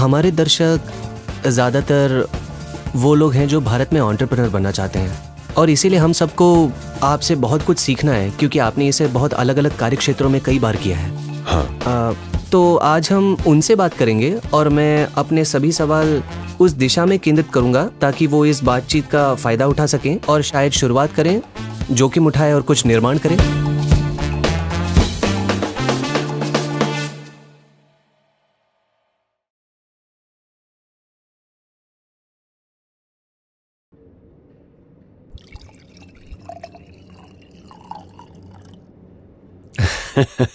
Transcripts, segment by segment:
हमारे दर्शक ज़्यादातर वो लोग हैं जो भारत में एंटरप्रेन्योर बनना चाहते हैं, और इसीलिए हम सबको आपसे बहुत कुछ सीखना है, क्योंकि आपने इसे बहुत अलग अलग कार्य क्षेत्रों में कई बार किया है। हाँ। तो आज हम उनसे बात करेंगे और मैं अपने सभी सवाल उस दिशा में केंद्रित करूंगा ताकि वो इस बातचीत का फ़ायदा उठा सकें और शायद शुरुआत करें, जोखिम उठाएं और कुछ निर्माण करें।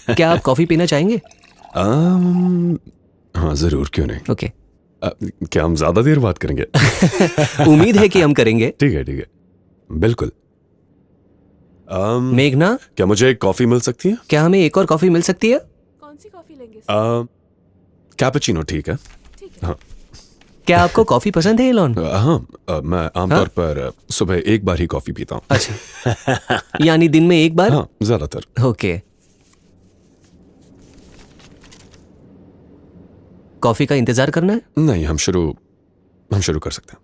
क्या आप कॉफ़ी पीना चाहेंगे? हाँ ज़रूर, क्यों नहीं। ओके। क्या हम ज़्यादा देर बात करेंगे? उम्मीद है कि हम करेंगे। ठीक है, बिल्कुल। मेघना, क्या मुझे एक कॉफ़ी मिल सकती है? क्या हमें एक और कॉफ़ी मिल सकती है? कौन सी कॉफी लेंगे? कैपुचिनो ठीक है। हाँ। क्या आपको कॉफ़ी पसंद है इलॉन? हाँ, मैं आमतौर पर सुबह एक बार ही कॉफ़ी पीता हूँ। अच्छा, यानी दिन में एक बार? हाँ, ज़्यादातर। ओके। कॉफ़ी का इंतज़ार करना है? नहीं, हम शुरू कर सकते हैं।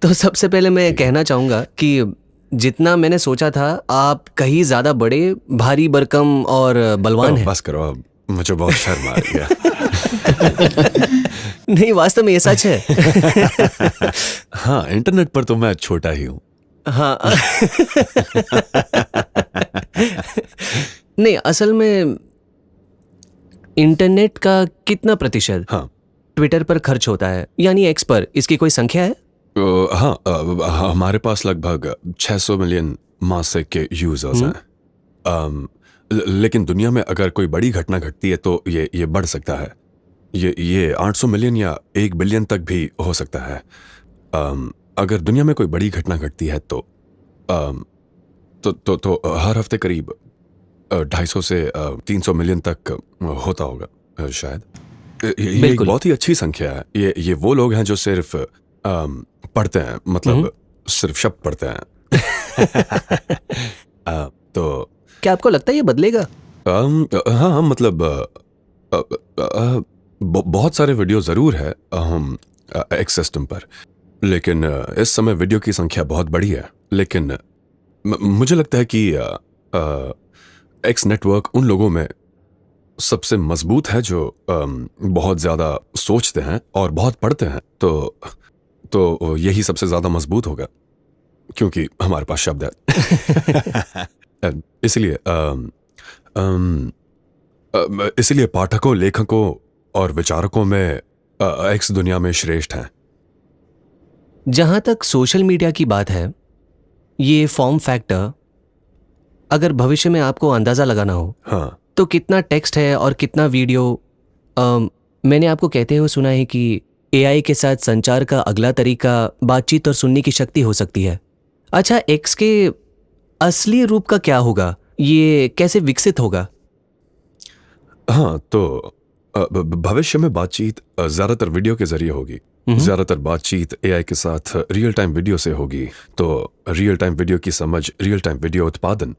तो सबसे पहले मैं कहना चाहूँगा कि जितना मैंने सोचा था आप कहीं ज़्यादा बड़े, भारी भरकम और बलवान हैं। बस करो, अब मुझे बहुत शर्म आ रही है। नहीं, वास्तव में ये सच है। हाँ, इंटरनेट पर तो मैं छोटा ही हूँ। हाँ। नहीं, असल में इंटरनेट का कितना प्रतिशत हाँ। ट्विटर पर खर्च होता है, यानी एक्स पर? इसकी कोई संख्या है? हाँ, हमारे पास लगभग 600 मिलियन मासिक के यूजर्स हैं। लेकिन दुनिया में अगर कोई बड़ी घटना घटती है तो ये बढ़ सकता है। ये 800 मिलियन या 1 बिलियन तक भी हो सकता है। अगर दुनिया में कोई बड़ी घटना घटती है तो हर हफ्ते करीब 250 से 300 मिलियन तक होता होगा शायद। ये एक बहुत ही अच्छी संख्या है। ये वो लोग हैं जो सिर्फ पढ़ते हैं, मतलब सिर्फ शब्द पढ़ते हैं। तो क्या आपको लगता है ये बदलेगा? हाँ, मतलब बहुत सारे वीडियो ज़रूर है एक्स सिस्टम पर, लेकिन इस समय वीडियो की संख्या बहुत बड़ी है। लेकिन मुझे लगता है कि एक्स नेटवर्क उन लोगों में सबसे मजबूत है जो बहुत ज़्यादा सोचते हैं और बहुत पढ़ते हैं। तो यही सबसे ज़्यादा मजबूत होगा क्योंकि हमारे पास शब्द है। इसलिए पाठकों, लेखकों और विचारकों में एक्स दुनिया में श्रेष्ठ हैं। जहां तक सोशल मीडिया की बात है, ये फॉर्म फैक्टर, अगर भविष्य में आपको अंदाजा लगाना हो, हाँ, तो कितना टेक्स्ट है और कितना वीडियो? मैंने आपको कहते हुए सुना है कि एआई के साथ संचार का अगला तरीका बातचीत और सुनने की शक्ति हो सकती है। अच्छा, एक्स के असली रूप का क्या होगा? ये कैसे विकसित होगा? हाँ, तो भविष्य में बातचीत ज़्यादातर वीडियो के जरिए होगी। ज़्यादातर बातचीत एआई के साथ रियल टाइम वीडियो से होगी। तो रियल टाइम वीडियो की समझ, रियल टाइम वीडियो उत्पादन,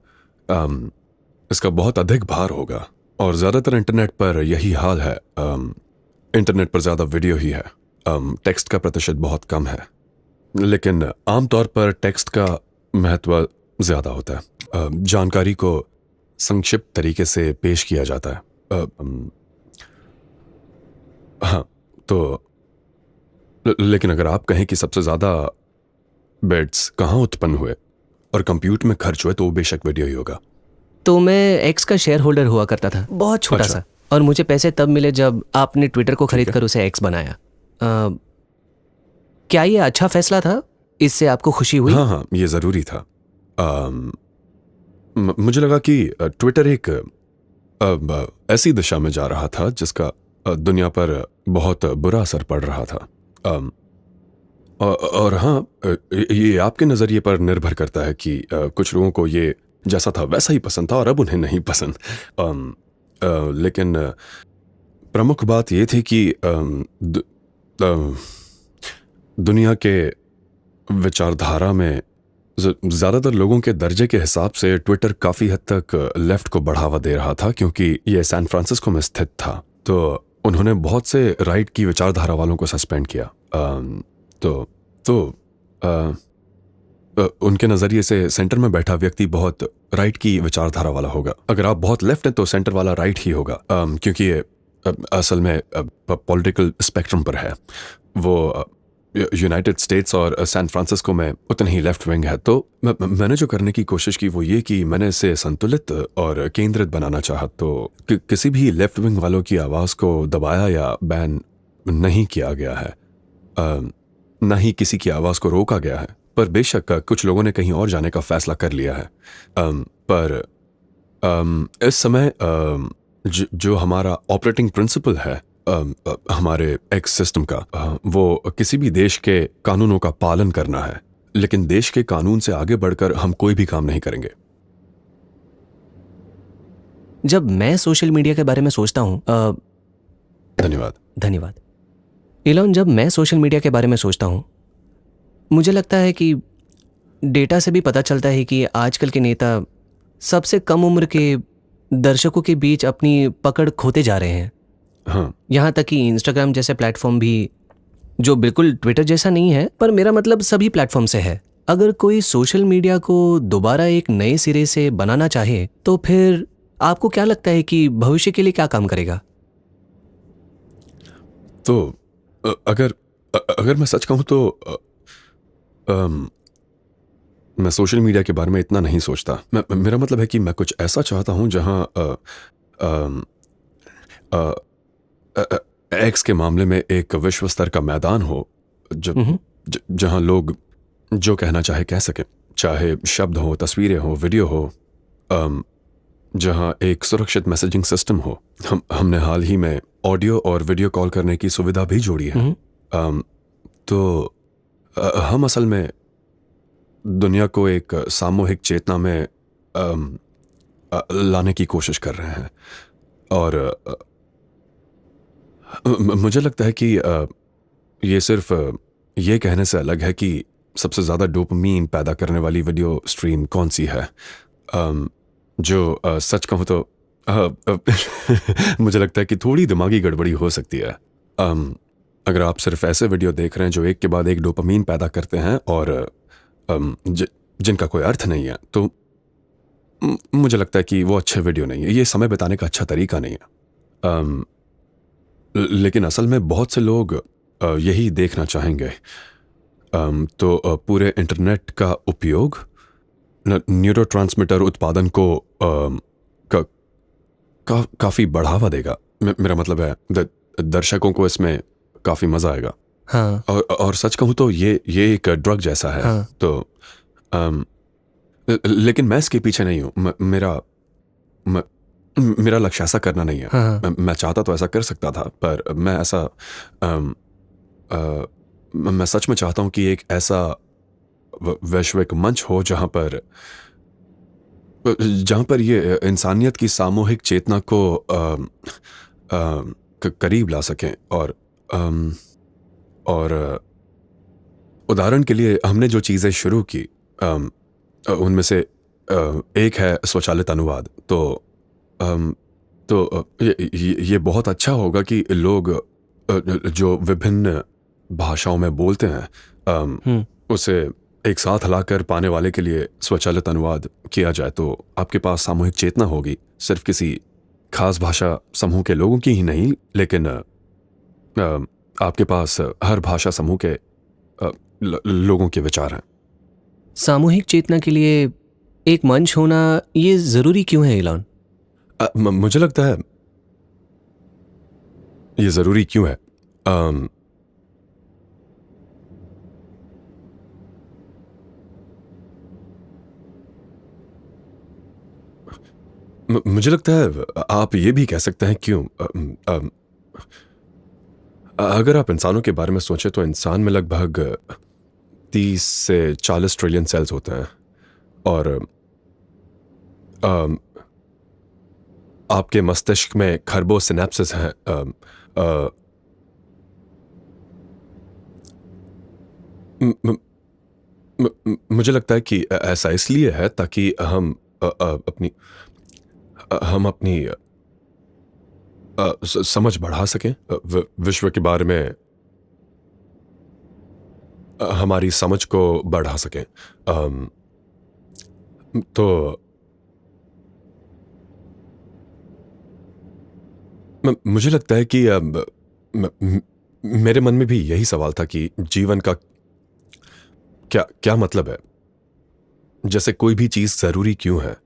इसका बहुत अधिक भार होगा। और ज़्यादातर इंटरनेट पर यही हाल है। इंटरनेट पर ज़्यादा वीडियो ही है, टेक्स्ट का प्रतिशत बहुत कम है। लेकिन आमतौर पर टेक्स्ट का महत्व ज़्यादा होता है। जानकारी को संक्षिप्त तरीके से पेश किया जाता है। हाँ, तो लेकिन अगर आप कहें कि सबसे ज़्यादा बिट्स कहाँ उत्पन्न हुए और कंप्यूट में खर्च हुए, तो वो बेशक वीडियो ही होगा। तो मैं एक्स का शेयर होल्डर हुआ करता था, बहुत छोटा सा, और मुझे पैसे तब मिले जब आपने ट्विटर को खरीद कर उसे एक्स बनाया। क्या ये अच्छा फैसला था? इससे आपको खुशी हुई? हाँ, ये ज़रूरी था। मुझे लगा कि ट्विटर एक ऐसी दिशा में जा रहा था जिसका दुनिया पर बहुत बुरा असर पड़ रहा था। और हाँ, ये आपके नज़रिए पर निर्भर करता है कि कुछ लोगों को ये जैसा था वैसा ही पसंद था और अब उन्हें नहीं पसंद। लेकिन प्रमुख बात ये थी कि दुनिया के विचारधारा में ज़्यादातर लोगों के दर्जे के हिसाब से ट्विटर काफ़ी हद तक लेफ्ट को बढ़ावा दे रहा था, क्योंकि ये सैन फ्रांसिस्को में स्थित था। तो उन्होंने बहुत से राइट की विचारधारा वालों को सस्पेंड किया। उनके नज़रिए से सेंटर में बैठा व्यक्ति बहुत राइट की विचारधारा वाला होगा। अगर आप बहुत लेफ्ट हैं तो सेंटर वाला राइट ही होगा, क्योंकि ये असल में पॉलिटिकल स्पेक्ट्रम पर है। वो यूनाइटेड स्टेट्स और सैन फ्रांसिस्को में उतने ही लेफ्ट विंग है। तो मैंने जो करने की कोशिश की वो ये कि मैंने इसे संतुलित और केंद्रित बनाना चाहा। तो किसी भी लेफ्ट विंग वालों की आवाज़ को दबाया या बैन नहीं किया गया है, ना ही किसी की आवाज़ को रोका गया है। पर बेशक कुछ लोगों ने कहीं और जाने का फैसला कर लिया है। पर इस समय जो हमारा ऑपरेटिंग प्रिंसिपल है हमारे एक्स सिस्टम का, वो किसी भी देश के कानूनों का पालन करना है, लेकिन देश के कानून से आगे बढ़कर हम कोई भी काम नहीं करेंगे। जब मैं सोशल मीडिया के बारे में सोचता हूँ धन्यवाद इलॉन, जब मैं सोशल मीडिया के बारे में सोचता हूँ, मुझे लगता है कि डेटा से भी पता चलता है कि आजकल के नेता सबसे कम उम्र के दर्शकों के बीच अपनी पकड़ खोते जा रहे हैं। हाँ, यहाँ तक कि इंस्टाग्राम जैसे प्लेटफॉर्म भी, जो बिल्कुल ट्विटर जैसा नहीं है, पर मेरा मतलब सभी प्लेटफॉर्म से है। अगर कोई सोशल मीडिया को दोबारा एक नए सिरे से बनाना चाहे तो फिर आपको क्या लगता है कि भविष्य के लिए क्या काम करेगा? तो अगर मैं सच कहूँ तो मैं सोशल मीडिया के बारे में इतना नहीं सोचता। मेरा मतलब है कि मैं कुछ ऐसा चाहता हूँ जहाँ एक्स के मामले में एक विश्व स्तर का मैदान हो, जहाँ लोग जो कहना चाहे कह सकें, चाहे शब्द हो, तस्वीरें हो, वीडियो हो, जहाँ एक सुरक्षित मैसेजिंग सिस्टम हो। हमने हाल ही में ऑडियो और वीडियो कॉल करने की सुविधा भी जोड़ी है। तो हम असल में दुनिया को एक सामूहिक चेतना में लाने की कोशिश कर रहे हैं। और मुझे लगता है कि ये सिर्फ ये कहने से अलग है कि सबसे ज़्यादा डोपामीन पैदा करने वाली वीडियो स्ट्रीम कौन सी है। जो सच कहूँ तो मुझे लगता है कि थोड़ी दिमागी गड़बड़ी हो सकती है। अगर आप सिर्फ ऐसे वीडियो देख रहे हैं जो एक के बाद एक डोपामीन पैदा करते हैं और जिनका कोई अर्थ नहीं है, तो मुझे लगता है कि वो अच्छे वीडियो नहीं है। ये समय बिताने का अच्छा तरीका नहीं है। लेकिन असल में बहुत से लोग यही देखना चाहेंगे। तो पूरे इंटरनेट का उपयोग न्यूरोट्रांसमीटर उत्पादन को काफ़ी बढ़ावा देगा। मेरा मतलब है दर्शकों को इसमें काफ़ी मज़ा आएगा। हाँ। और सच कहूँ तो ये एक ड्रग जैसा है। हाँ। तो लेकिन मैं इसके पीछे नहीं हूँ। मेरा लक्ष्य ऐसा करना नहीं है। हाँ। मैं चाहता तो ऐसा कर सकता था, पर मैं ऐसा मैं सच में चाहता हूँ कि एक ऐसा वैश्विक मंच हो जहाँ पर ये इंसानियत की सामूहिक चेतना को करीब ला सकें। और उदाहरण के लिए हमने जो चीज़ें शुरू की उनमें से एक है स्वचालित अनुवाद। तो ये बहुत अच्छा होगा कि लोग जो विभिन्न भाषाओं में बोलते हैं उसे एक साथ लाकर पाने वाले के लिए स्वचालित अनुवाद किया जाए, तो आपके पास सामूहिक चेतना होगी, सिर्फ किसी खास भाषा समूह के लोगों की ही नहीं, लेकिन आपके पास हर भाषा समूह के लोगों के विचार हैं। सामूहिक चेतना के लिए एक मंच होना ये ज़रूरी क्यों है इलॉन? मुझे लगता है ये ज़रूरी क्यों है। मुझे लगता है आप ये भी कह सकते हैं क्यों। अगर आप इंसानों के बारे में सोचें तो इंसान में लगभग 30 से 40 ट्रिलियन सेल्स होते हैं, और आपके मस्तिष्क में खरबों सिनेप्सिस हैं। मुझे लगता है कि ऐसा इसलिए है ताकि हम अपनी समझ बढ़ा सकें, विश्व के बारे में हमारी समझ को बढ़ा सकें। तो मुझे लगता है कि मेरे मन में भी यही सवाल था कि जीवन का क्या क्या मतलब है। जैसे कोई भी चीज जरूरी क्यों है?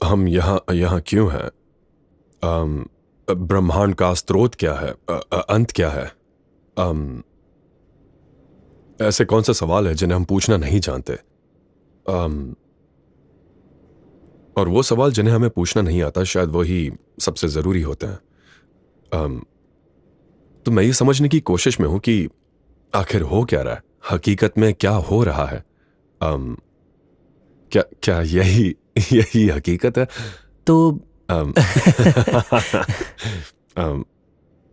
हम यहाँ क्यों हैं? ब्रह्मांड का स्रोत क्या है? अंत क्या है? ऐसे कौन से सवाल है जिन्हें हम पूछना नहीं जानते? और वो सवाल जिन्हें हमें पूछना नहीं आता शायद वही सबसे जरूरी होते हैं। तो मैं ये समझने की कोशिश में हूं कि आखिर हो क्या रहा है, हकीकत में क्या हो रहा है। क्या यही हकीकत है? तो अम, अम,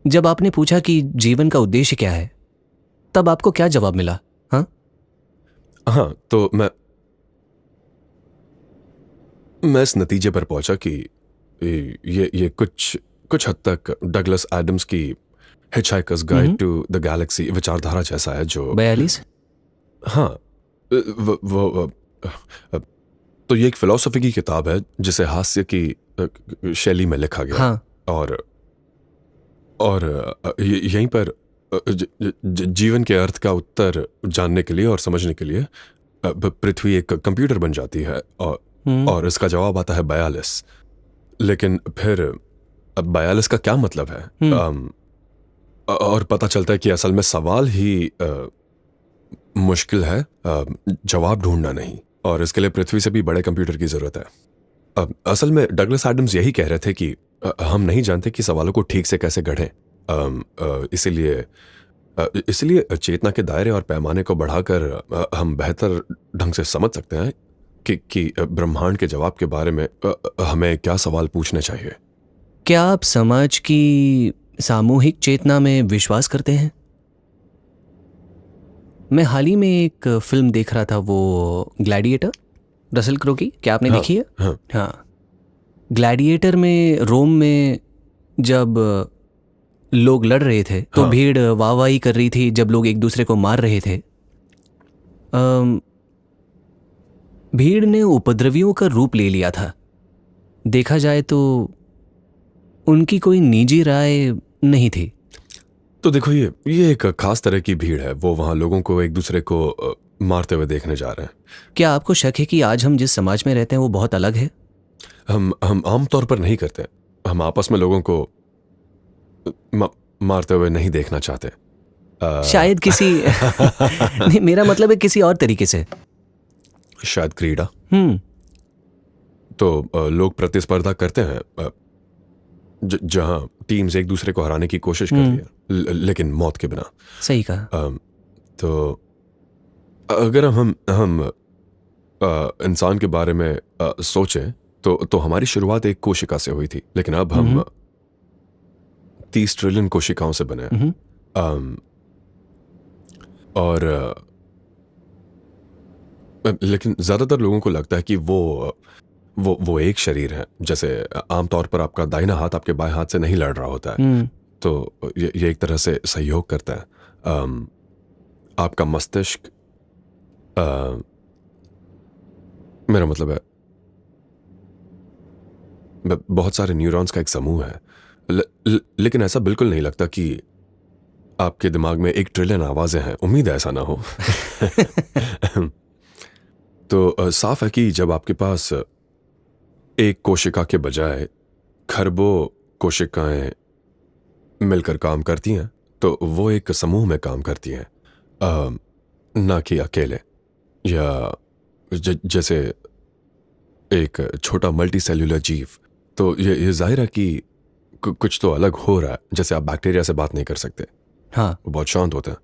जब आपने पूछा कि जीवन का उद्देश्य क्या है, तब आपको क्या जवाब मिला? हाँ, हाँ, तो मैं इस नतीजे पर पहुंचा कि ये कुछ हद तक डगलस एडम्स की hitchhiker's guide to the galaxy विचारधारा जैसा है, जो 42। हाँ, वो तो ये एक फिलॉसफी की किताब है जिसे हास्य की शैली में लिखा गया। हाँ, और यहीं पर जीवन के अर्थ का उत्तर जानने के लिए और समझने के लिए पृथ्वी एक कंप्यूटर बन जाती है और इसका जवाब आता है 42। लेकिन फिर अब 42 का क्या मतलब है? और पता चलता है कि असल में सवाल ही मुश्किल है, जवाब ढूंढना नहीं। और इसके लिए पृथ्वी से भी बड़े कंप्यूटर की जरूरत है। असल में डगलस एडम्स यही कह रहे थे कि हम नहीं जानते कि सवालों को ठीक से कैसे गढ़ें। इसलिए चेतना के दायरे और पैमाने को बढ़ाकर हम बेहतर ढंग से समझ सकते हैं कि ब्रह्मांड के जवाब के बारे में हमें क्या सवाल पूछने चाहिए। क्या आप समाज की सामूहिक चेतना में विश्वास करते हैं? मैं हाल ही में एक फिल्म देख रहा था, वो ग्लैडिएटर, रसल क्रो की। क्या आपने देखी है? हाँ, हाँ। ग्लैडिएटर में रोम में जब लोग लड़ रहे थे तो हाँ। भीड़ वाहवाही कर रही थी जब लोग एक दूसरे को मार रहे थे। भीड़ ने उपद्रवियों का रूप ले लिया था। देखा जाए तो उनकी कोई निजी राय नहीं थी। तो देखो, ये एक खास तरह की भीड़ है। वो वहां लोगों को एक दूसरे को मारते हुए देखने जा रहे हैं। क्या आपको शक है कि आज हम जिस समाज में रहते हैं वो बहुत अलग है? हम आमतौर पर नहीं करते। हम आपस में लोगों को मारते हुए नहीं देखना चाहते। शायद किसी नहीं, मेरा मतलब है किसी और तरीके से। शायद क्रीड़ा। हम्म। तो लोग प्रतिस्पर्धा करते हैं जहां टीम्स एक दूसरे को हराने की कोशिश कर रही है, लेकिन मौत के बिना। सही कहा। तो अगर हम इंसान के बारे में सोचें तो हमारी शुरुआत एक कोशिका से हुई थी, लेकिन अब हम 30 ट्रिलियन कोशिकाओं से बने हैं। और लेकिन ज्यादातर लोगों को लगता है कि वो एक शरीर है। जैसे आमतौर पर आपका दाहिना हाथ आपके बाएं हाथ से नहीं लड़ रहा होता है। तो ये एक तरह से सहयोग करता है। आपका मस्तिष्क, मेरा मतलब है बहुत सारे न्यूरॉन्स का एक समूह है। लेकिन ऐसा बिल्कुल नहीं लगता कि आपके दिमाग में 1 ट्रिलियन आवाजें हैं। उम्मीद है ऐसा ना हो। तो साफ है कि जब आपके पास एक कोशिका के बजाय खरबों कोशिकाएं मिलकर काम करती हैं, तो वो एक समूह में काम करती हैं, ना कि अकेले। या जैसे एक छोटा मल्टी सेल्यूलर जीव। तो ये जाहिर है कि कुछ तो अलग हो रहा है। जैसे आप बैक्टीरिया से बात नहीं कर सकते। हाँ। वो बहुत शांत होते हैं।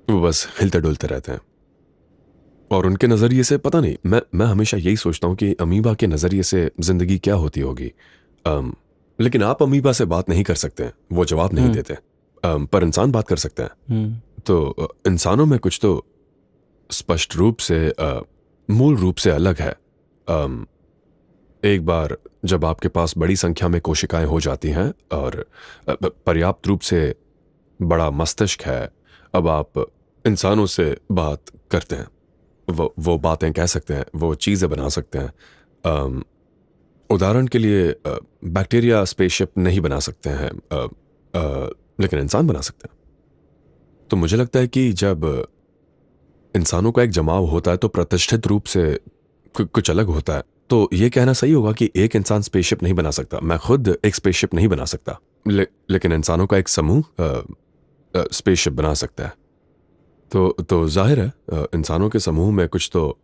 वो बस हिलते डुलते रहते हैं। और उनके नजरिए से पता नहीं, मैं हमेशा यही सोचता हूं कि अमीबा के नजरिए से जिंदगी क्या होती होगी। लेकिन आप अमीबा से बात नहीं कर सकते, वो जवाब नहीं देते। पर इंसान बात कर सकते हैं। तो इंसानों में कुछ तो स्पष्ट रूप से मूल रूप से अलग है। एक बार जब आपके पास बड़ी संख्या में कोशिकाएं हो जाती हैं और पर्याप्त रूप से बड़ा मस्तिष्क है, अब आप इंसानों से बात करते हैं। वो बातें कह सकते हैं, वो चीज़ें बना सकते हैं। उदाहरण के लिए बैक्टीरिया स्पेसशिप नहीं बना सकते हैं, लेकिन इंसान बना सकते हैं। तो मुझे लगता है कि जब इंसानों का एक जमाव होता है तो प्रतिष्ठित रूप से कुछ अलग होता है। तो ये कहना सही होगा कि एक इंसान स्पेसशिप नहीं बना सकता। मैं खुद एक स्पेसशिप नहीं बना सकता, लेकिन इंसानों का एक समूह स्पेसशिप बना सकता है। तो जाहिर है इंसानों के समूह में कुछ तो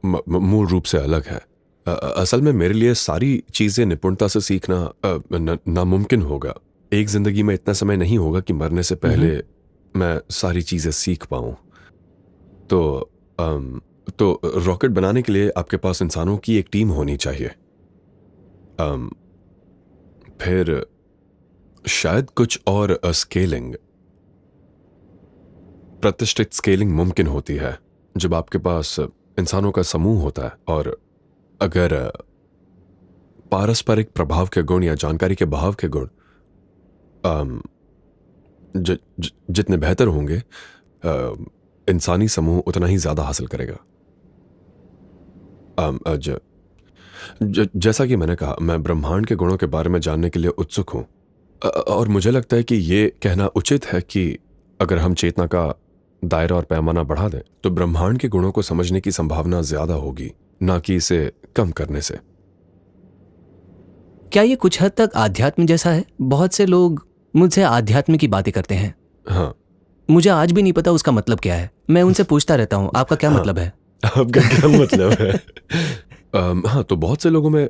मूल रूप से अलग है। असल में मेरे लिए सारी चीज़ें निपुणता से सीखना नामुमकिन होगा। एक जिंदगी में इतना समय नहीं होगा कि मरने से पहले मैं सारी चीज़ें सीख पाऊँ। तो रॉकेट बनाने के लिए आपके पास इंसानों की एक टीम होनी चाहिए। फिर शायद कुछ और स्केलिंग, प्रतिष्ठित स्केलिंग मुमकिन होती है जब आपके पास इंसानों का समूह होता है। और अगर पारस्परिक प्रभाव के गुण या जानकारी के बहाव के गुण जितने बेहतर होंगे, इंसानी समूह उतना ही ज्यादा हासिल करेगा। जैसा कि मैंने कहा, मैं ब्रह्मांड के गुणों के बारे में जानने के लिए उत्सुक हूं। और मुझे लगता है कि ये कहना उचित है कि अगर हम चेतना का दायरा और पैमाना बढ़ा दें तो ब्रह्मांड के गुणों को समझने की संभावना ज्यादा होगी, ना कि इसे कम करने से। क्या ये कुछ हद तक आध्यात्म जैसा है? बहुत से लोग मुझसे आध्यात्म की बातें करते हैं। हाँ, मुझे आज भी नहीं पता उसका मतलब क्या है। मैं उनसे पूछता रहता हूँ, आपका क्या मतलब है? आपका क्या मतलब है? हाँ, तो बहुत से लोगों में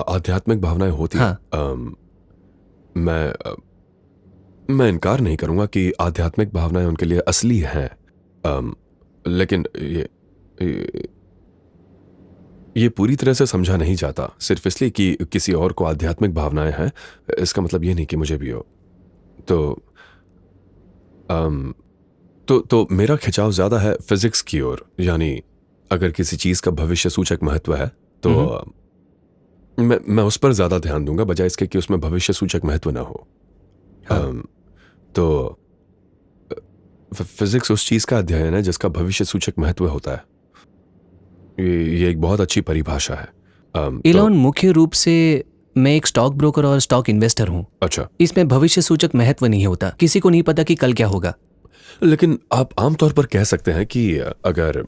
आध्यात्मिक भावनाएं होती हैं। मैं इनकार नहीं करूंगा कि आध्यात्मिक भावनाएं उनके लिए असली हैं, लेकिन ये पूरी तरह से समझा नहीं जाता। सिर्फ इसलिए कि किसी और को आध्यात्मिक भावनाएं हैं, इसका मतलब ये नहीं कि मुझे भी हो। तो मेरा खिंचाव ज्यादा है फिजिक्स की ओर। यानी अगर किसी चीज का भविष्य सूचक महत्व है तो मैं उस पर ज्यादा ध्यान दूंगा, बजाय इसके कि उसमें भविष्य सूचक महत्व ना हो। तो फिजिक्स उस चीज का अध्ययन है जिसका भविष्य सूचक महत्व होता है। ये एक बहुत अच्छी परिभाषा है। इलॉन, मुख्य रूप से मैं एक स्टॉक ब्रोकर और स्टॉक इन्वेस्टर हूँ। अच्छा, इसमें भविष्य सूचक महत्व नहीं होता। किसी को नहीं पता कि कल क्या होगा। लेकिन आप आमतौर पर कह सकते हैं कि अगर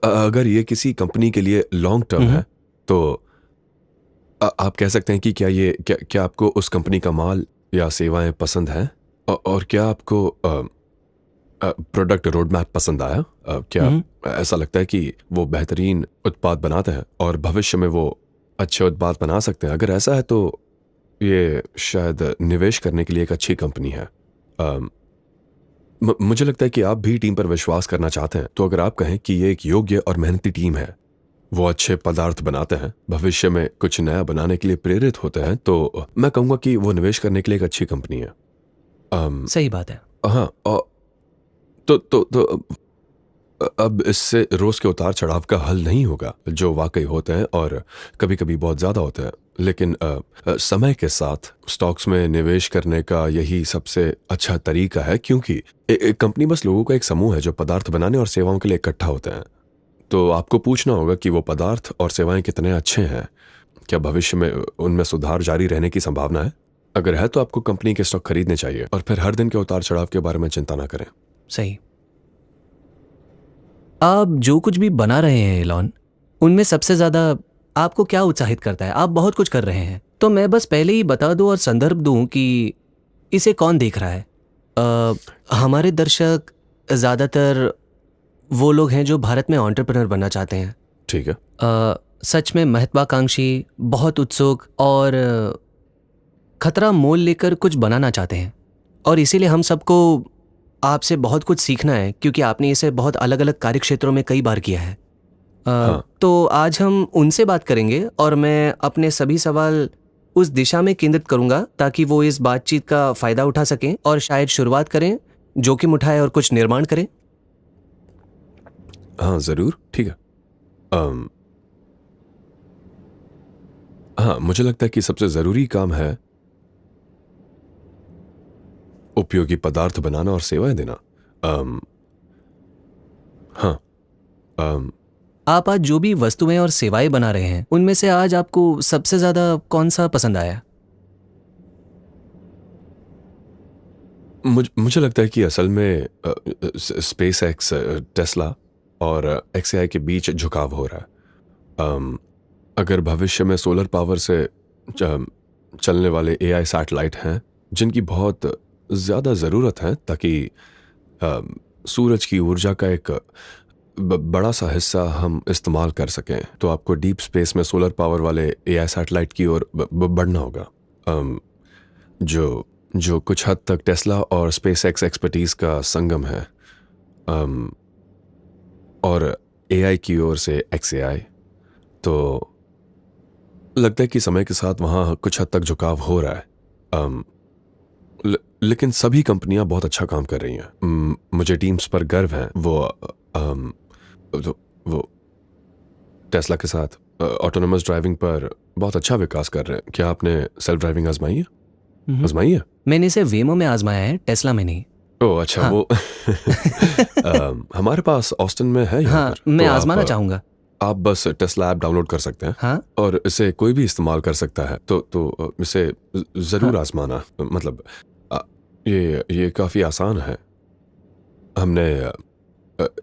अगर ये किसी कंपनी के लिए लॉन्ग टर्म है तो आप कह सकते हैं कि क्या आपको उस कंपनी का माल या सेवाएं पसंद हैं, और क्या आपको प्रोडक्ट रोड मैप पसंद आया? क्या ऐसा लगता है कि वो बेहतरीन उत्पाद बनाते हैं और भविष्य में वो अच्छे उत्पाद बना सकते हैं? अगर ऐसा है तो ये शायद निवेश करने के लिए एक अच्छी कंपनी है। मुझे लगता है कि आप भी टीम पर विश्वास करना चाहते हैं। तो अगर आप कहें कि ये एक योग्य और मेहनती टीम है, वो अच्छे पदार्थ बनाते हैं, भविष्य में कुछ नया बनाने के लिए प्रेरित होते हैं, तो मैं कहूंगा कि वो निवेश करने के लिए एक अच्छी कंपनी है। सही बात है। हाँ, तो अब इससे रोज के उतार चढ़ाव का हल नहीं होगा, जो वाकई होते हैं और कभी कभी बहुत ज्यादा होते हैं। लेकिन समय के साथ स्टॉक्स में निवेश करने का यही सबसे अच्छा तरीका है, क्योंकि एक कंपनी बस लोगों का एक समूह है जो पदार्थ बनाने और सेवाओं के लिए इकट्ठा होते हैं। तो आपको पूछना होगा कि वो पदार्थ और सेवाएं कितने अच्छे हैं, क्या भविष्य में उनमें सुधार जारी रहने की संभावना है। अगर है तो आपको कंपनी के स्टॉक खरीदने चाहिए और फिर हर दिन के उतार चढ़ाव के बारे में चिंता ना करें। सही। आप जो कुछ भी बना रहे हैं इलॉन, उनमें सबसे ज्यादा आपको क्या उत्साहित करता है? आप बहुत कुछ कर रहे हैं, तो मैं बस पहले ही बता दूं और संदर्भ दूं कि इसे कौन देख रहा है। हमारे दर्शक ज्यादातर वो लोग हैं जो भारत में एंटरप्रेन्योर बनना चाहते हैं। ठीक है। सच में महत्वाकांक्षी, बहुत उत्सुक और खतरा मोल लेकर कुछ बनाना चाहते हैं। और इसीलिए हम सबको आपसे बहुत कुछ सीखना है, क्योंकि आपने इसे बहुत अलग अलग कार्य क्षेत्रों में कई बार किया है। हाँ। तो आज हम उनसे बात करेंगे और मैं अपने सभी सवाल उस दिशा में केंद्रित करूंगा ताकि वो इस बातचीत का फायदा उठा सकें और शायद शुरुआत करें, जोखिम उठाएं और कुछ निर्माण करें। हाँ जरूर, ठीक है। हाँ, मुझे लगता है कि सबसे जरूरी काम है उपयोगी पदार्थ बनाना और सेवाएं देना। हाँ। आप आज जो भी वस्तुएं और सेवाएं बना रहे हैं उनमें से आज आपको सबसे ज्यादा कौन सा पसंद आया? मुझे लगता है कि असल में स्पेस एक्स, टेस्ला और XAI के बीच झुकाव हो रहा है। अगर भविष्य में सोलर पावर से चलने वाले AI सैटेलाइट हैं जिनकी बहुत ज़्यादा ज़रूरत है ताकि सूरज की ऊर्जा का एक बड़ा सा हिस्सा हम इस्तेमाल कर सकें, तो आपको डीप स्पेस में सोलर पावर वाले AI सैटेलाइट की ओर बढ़ना होगा, जो कुछ हद तक टेस्ला और स्पेस एक्स एक्सपर्टीज का संगम है, और AI की ओर से XAI। तो लगता है कि समय के साथ वहाँ कुछ हद तक झुकाव हो रहा है। लेकिन सभी कंपनियां बहुत अच्छा काम कर रही हैं। मुझे टीम्स पर गर्व है। वो टेस्ला के साथ ऑटोनोमस ड्राइविंग पर बहुत अच्छा विकास कर रहे हैं। क्या आपने सेल्फ ड्राइविंग आजमाई है? आजमाई है? मैंने इसे वेमो में आजमाया है, टेस्ला में नहीं। ओह अच्छा। हाँ। वो हमारे पास ऑस्टिन में है यहाँ हाँ, पर। मैं तो आजमाना चाहूंगा। आप बस टेस्ला ऐप डाउनलोड कर सकते हैं। हाँ। और इसे कोई भी इस्तेमाल कर सकता है। तो इसे जरूर हाँ। आजमाना। मतलब ये काफ़ी आसान है। हमने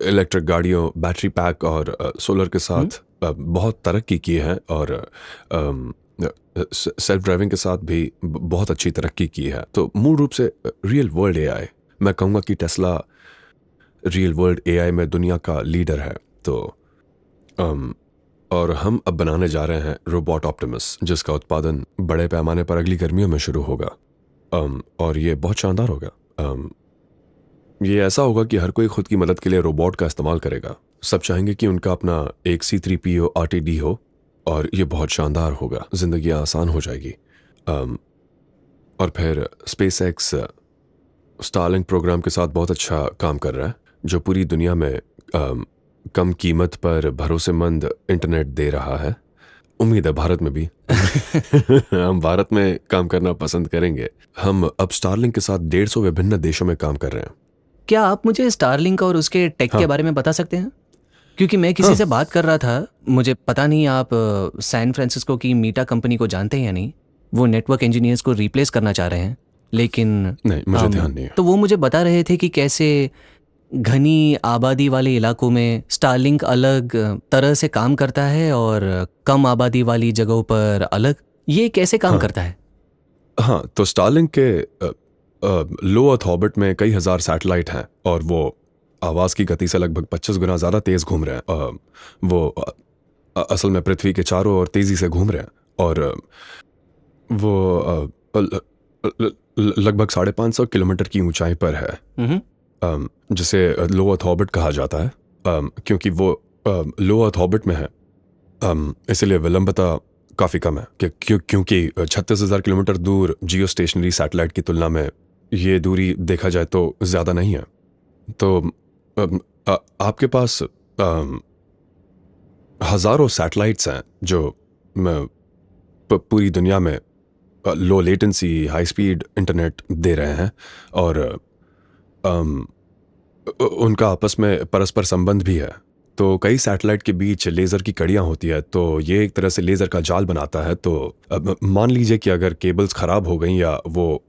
इलेक्ट्रिक गाड़ियों, बैटरी पैक और सोलर के साथ बहुत तरक्की की है, और सेल्फ ड्राइविंग के साथ भी बहुत अच्छी तरक्की की है। तो मूल रूप से रियल वर्ल्ड AI, मैं कहूँगा कि टेस्ला रियल वर्ल्ड AI में दुनिया का लीडर है। तो और हम अब बनाने जा रहे हैं रोबोट ऑप्टिमस, जिसका उत्पादन बड़े पैमाने पर अगली गर्मियों में शुरू होगा। और ये बहुत शानदार होगा। ये ऐसा होगा कि हर कोई खुद की मदद के लिए रोबोट का इस्तेमाल करेगा। सब चाहेंगे कि उनका अपना एक C3PO RTD हो, और ये बहुत शानदार होगा। जिंदगी आसान हो जाएगी। और फिर स्पेस एक्स स्टारलिंक प्रोग्राम के साथ बहुत अच्छा काम कर रहा है, जो पूरी दुनिया में कम कीमत पर भरोसेमंद इंटरनेट दे रहा है। उम्मीद है भारत में भी हम भारत में काम करना पसंद करेंगे। हम अब स्टारलिंक के साथ 150 विभिन्न देशों में काम कर रहे हैं। क्या आप मुझे स्टारलिंक और उसके टेक के हाँ। बारे में बता सकते हैं? क्योंकि मैं किसी से बात कर रहा था, मुझे पता नहीं आप सैन फ्रांसिस्को की मीटा कंपनी को जानते हैं या नहीं। वो नेटवर्क इंजीनियर्स को रिप्लेस करना चाह रहे हैं, लेकिन नहीं, मुझे ध्यान नहीं है। तो वो मुझे बता रहे थे कि कैसे घनी आबादी वाले इलाकों में स्टारलिंक अलग तरह से काम करता है और कम आबादी वाली जगहों पर अलग। ये कैसे काम करता है? हाँ, तो स्टारलिंक के लो अर्थ ऑर्बिट में कई हजार सैटेलाइट हैं, और वो आवाज़ की गति से लगभग 25 गुना ज़्यादा तेज़ घूम रहे हैं। वो असल में पृथ्वी के चारों ओर तेज़ी से घूम रहे हैं, और वो लगभग 550 किलोमीटर की ऊंचाई पर है, जिसे लो अर्थ ऑर्बिट कहा जाता है। क्योंकि वो लो अर्थ ऑर्बिट में है, इसलिए विलंबता काफ़ी कम है। क्योंकि 36,000 किलोमीटर दूर जियो स्टेशनरी सैटेलाइट की तुलना में ये दूरी देखा जाए तो ज़्यादा नहीं है। तो आपके पास हज़ारों सैटेलाइट्स हैं जो पूरी दुनिया में low latency, high speed internet दे रहे हैं, और उनका आपस में परस्पर संबंध भी है। तो कई सैटेलाइट के बीच लेज़र की कड़ियाँ होती है, तो ये एक तरह से लेज़र का जाल बनाता है। तो मान लीजिए कि अगर केबल्स ख़राब हो गई या वो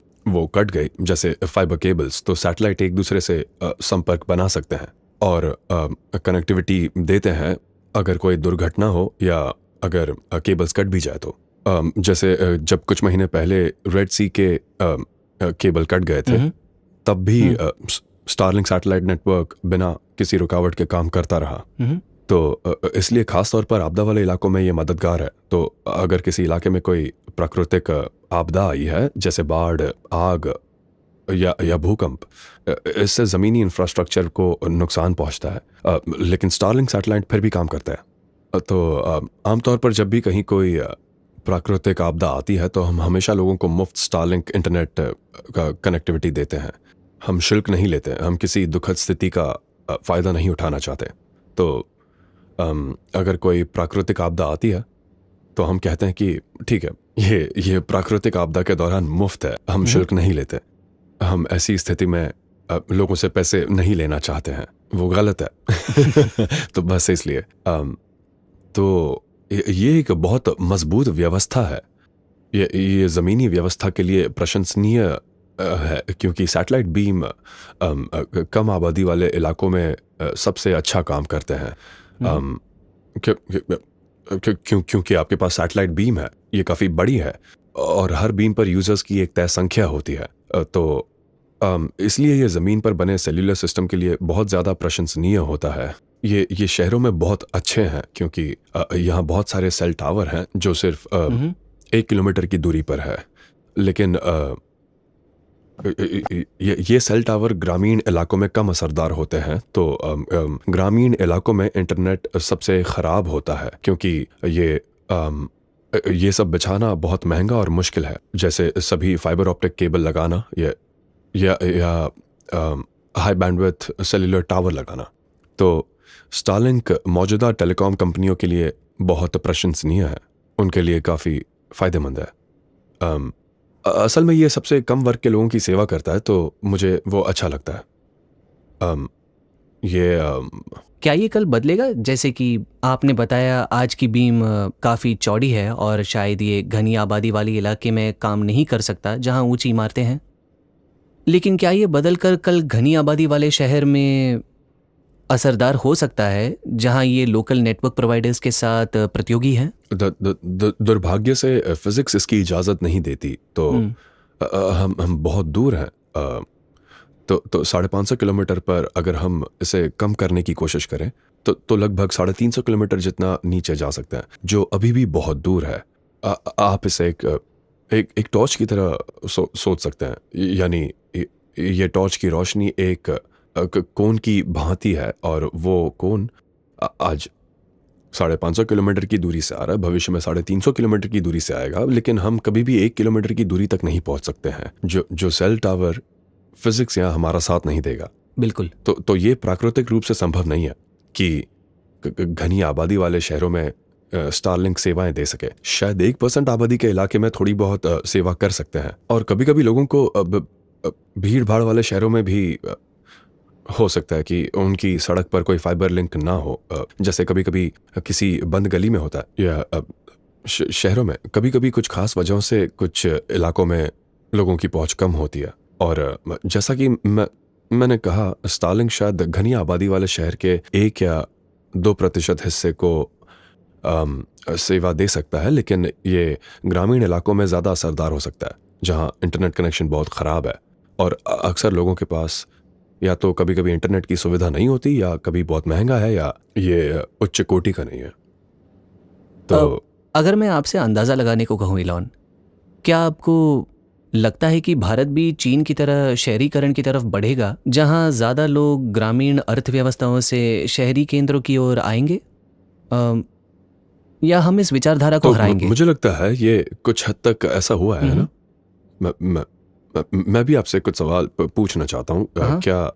कट गई, जैसे फाइबर केबल्स, तो सैटेलाइट एक दूसरे से संपर्क बना सकते हैं और कनेक्टिविटी देते हैं अगर कोई दुर्घटना हो या अगर केबल्स कट भी जाए तो। जैसे जब कुछ महीने पहले रेड सी के केबल कट गए थे, तब भी स्टारलिंक सैटेलाइट नेटवर्क बिना किसी रुकावट के काम करता रहा। तो इसलिए खास तौर पर आपदा वाले इलाकों में ये मददगार है। तो अगर किसी इलाके में कोई प्राकृतिक आपदा आई है, जैसे बाढ़, आग या भूकंप, इससे ज़मीनी इंफ्रास्ट्रक्चर को नुकसान पहुंचता है, लेकिन स्टारलिंक सैटेलाइट फिर भी काम करता है। तो आमतौर पर जब भी कहीं कोई प्राकृतिक आपदा आती है तो हम हमेशा लोगों को मुफ्त स्टारलिंक इंटरनेट का कनेक्टिविटी देते हैं। हम शुल्क नहीं लेते, हम किसी दुखद स्थिति का फ़ायदा नहीं उठाना चाहते। तो अगर कोई प्राकृतिक आपदा आती है तो हम कहते हैं कि ठीक है, ये प्राकृतिक आपदा के दौरान मुफ्त है, हम शुल्क नहीं लेते। हम ऐसी स्थिति में लोगों से पैसे नहीं लेना चाहते हैं, वो गलत है। तो बस इसलिए तो ये एक बहुत मजबूत व्यवस्था है। ये ज़मीनी व्यवस्था के लिए प्रशंसनीय है, क्योंकि सैटेलाइट बीम कम आबादी वाले इलाकों में सबसे अच्छा काम करते हैं। क्योंकि आपके पास सैटेलाइट बीम है, ये काफ़ी बड़ी है और हर बीम पर यूजर्स की एक तय संख्या होती है। तो इसलिए ये ज़मीन पर बने सेल्यूलर सिस्टम के लिए बहुत ज़्यादा प्रशंसनीय होता है। ये शहरों में बहुत अच्छे हैं क्योंकि यहाँ बहुत सारे सेल टावर हैं जो सिर्फ 1 किलोमीटर की दूरी पर है। लेकिन ये सेल टावर ग्रामीण इलाकों में कम असरदार होते हैं। तो ग्रामीण इलाकों में इंटरनेट सबसे ख़राब होता है क्योंकि ये सब बिछाना बहुत महंगा और मुश्किल है, जैसे सभी फाइबर ऑप्टिक केबल लगाना या हाई बैंडविड्थ सेल्यूलर टावर लगाना। तो स्टारलिंक मौजूदा टेलीकॉम कंपनियों के लिए बहुत प्रशंसनीय है, उनके लिए काफ़ी फ़ायदेमंद है। असल में ये सबसे कम वर्ग के लोगों की सेवा करता है, तो मुझे वो अच्छा लगता है। क्या ये कल बदलेगा? जैसे कि आपने बताया आज की बीम काफ़ी चौड़ी है और शायद ये घनी आबादी वाली इलाके में काम नहीं कर सकता जहाँ ऊंची इमारतें हैं। लेकिन क्या ये बदलकर कल घनी आबादी वाले शहर में असरदार हो सकता है जहां ये लोकल नेटवर्क प्रोवाइडर्स के साथ प्रतियोगी हैं? दुर्भाग्य से फिजिक्स इसकी इजाज़त नहीं देती। तो हम बहुत दूर हैं। तो 550 किलोमीटर पर अगर हम इसे कम करने की कोशिश करें तो लगभग 350 किलोमीटर जितना नीचे जा सकते हैं, जो अभी भी बहुत दूर है। आप इसे एक टॉर्च की तरह सोच सकते हैं। यानी ये टॉर्च की रोशनी एक कोन की भांति है और वो कोन आज 550 किलोमीटर की दूरी से आ रहा है, भविष्य में 350 किलोमीटर की दूरी से आएगा, लेकिन हम कभी भी 1 किलोमीटर की दूरी तक नहीं पहुंच सकते हैं। जो सेल टावर फिजिक्स यहाँ हमारा साथ नहीं देगा। बिल्कुल। तो ये प्राकृतिक रूप से संभव नहीं है कि घनी आबादी वाले शहरों में स्टारलिंक सेवाएं दे सके। शायद 1% आबादी के इलाके में थोड़ी बहुत सेवा कर सकते हैं, और कभी कभी लोगों को भीड़ भाड़ वाले शहरों में भी हो सकता है कि उनकी सड़क पर कोई फाइबर लिंक ना हो, जैसे कभी कभी किसी बंद गली में होता है, या शहरों में कभी कभी कुछ खास वजहों से कुछ इलाकों में लोगों की पहुंच कम होती है। और जैसा कि मैंने कहा, स्टारलिंक शायद घनी आबादी वाले शहर के 1 या 2% हिस्से को सेवा दे सकता है, लेकिन ये ग्रामीण इलाकों में ज़्यादा असरदार हो सकता है जहां इंटरनेट कनेक्शन बहुत ख़राब है और अक्सर लोगों के पास या तो कभी कभी इंटरनेट की सुविधा नहीं होती, या कभी बहुत महंगा है, या ये उच्च कोटि का नहीं है। तो अगर मैं आपसे अंदाज़ा लगाने को कहूँ इलॉन, क्या आपको लगता है कि भारत भी चीन की तरह शहरीकरण की तरफ बढ़ेगा, जहां ज़्यादा लोग ग्रामीण अर्थव्यवस्थाओं से शहरी केंद्रों की ओर आएंगे, या हम इस विचारधारा को हराएंगे? मुझे लगता है ये कुछ हद तक ऐसा हुआ है ना। मैं भी आपसे कुछ सवाल पूछना चाहता हूँ। क्या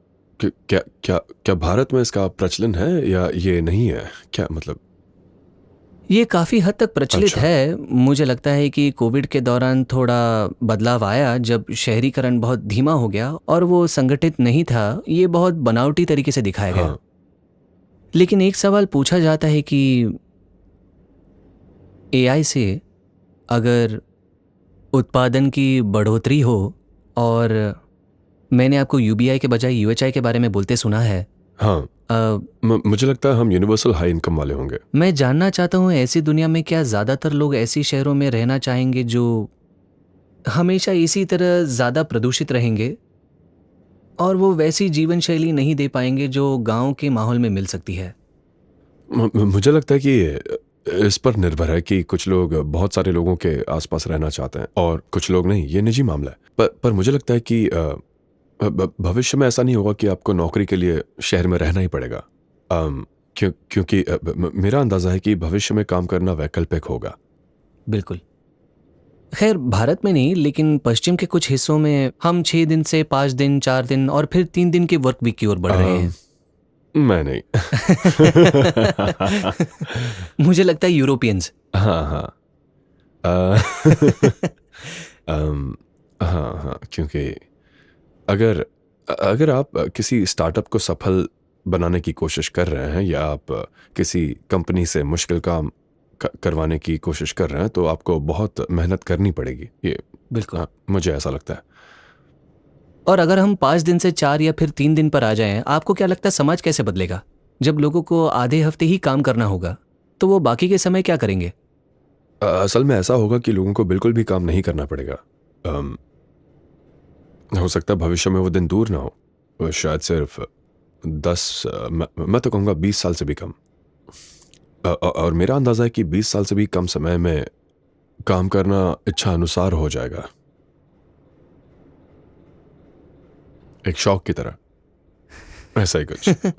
भारत में इसका प्रचलन है या ये नहीं है? क्या मतलब? ये काफ़ी हद तक प्रचलित अच्छा। है। मुझे लगता है कि कोविड के दौरान थोड़ा बदलाव आया, जब शहरीकरण बहुत धीमा हो गया और वो संगठित नहीं था, ये बहुत बनावटी तरीके से दिखाया गया। लेकिन एक सवाल पूछा जाता है कि एआई से अगर उत्पादन की बढ़ोतरी हो, और मैंने आपको यूबीआई के बजाय यूएचआई के बारे में बोलते सुना है। हाँ, मुझे लगता है हम यूनिवर्सल हाई इनकम वाले होंगे। मैं जानना चाहता हूँ, ऐसी दुनिया में क्या ज़्यादातर लोग ऐसी शहरों में रहना चाहेंगे जो हमेशा इसी तरह ज़्यादा प्रदूषित रहेंगे, और वो वैसी जीवन शैली नहीं दे पाएंगे जो गांव के माहौल में मिल सकती है? मुझे लगता है कि इस पर निर्भर है कि कुछ लोग बहुत सारे लोगों के आसपास रहना चाहते हैं और कुछ लोग नहीं। ये निजी मामला है। पर मुझे लगता है कि भविष्य में ऐसा नहीं होगा कि आपको नौकरी के लिए शहर में रहना ही पड़ेगा, क्योंकि मेरा अंदाजा है कि भविष्य में काम करना वैकल्पिक होगा। बिल्कुल। खैर भारत में नहीं, लेकिन पश्चिम के कुछ हिस्सों में हम 6 दिन से 5 दिन, 4 दिन और फिर 3 दिन के वर्क वीक की ओर बढ़ रहे हैं। मैं नहीं। मुझे लगता है यूरोपियंस। हाँ हाँ। हाँ हाँ, क्योंकि अगर अगर आप किसी स्टार्टअप को सफल बनाने की कोशिश कर रहे हैं या आप किसी कंपनी से मुश्किल काम करवाने की कोशिश कर रहे हैं तो आपको बहुत मेहनत करनी पड़ेगी। ये बिल्कुल। हाँ, मुझे ऐसा लगता है। और अगर हम 5 दिन से 4 या फिर 3 दिन पर आ जाएं, आपको क्या लगता है समाज कैसे बदलेगा? जब लोगों को आधे हफ्ते ही काम करना होगा तो वो बाकी के समय क्या करेंगे? असल में ऐसा होगा कि लोगों को बिल्कुल भी काम नहीं करना पड़ेगा। हो सकता है भविष्य में वो दिन दूर ना हो, शायद सिर्फ 10 मैं तो कहूँगा 20 साल से भी कम। और मेरा अंदाजा है कि 20 साल से भी कम समय में काम करना इच्छा अनुसार हो जाएगा, एक शौक की तरह, ऐसा ही कुछ।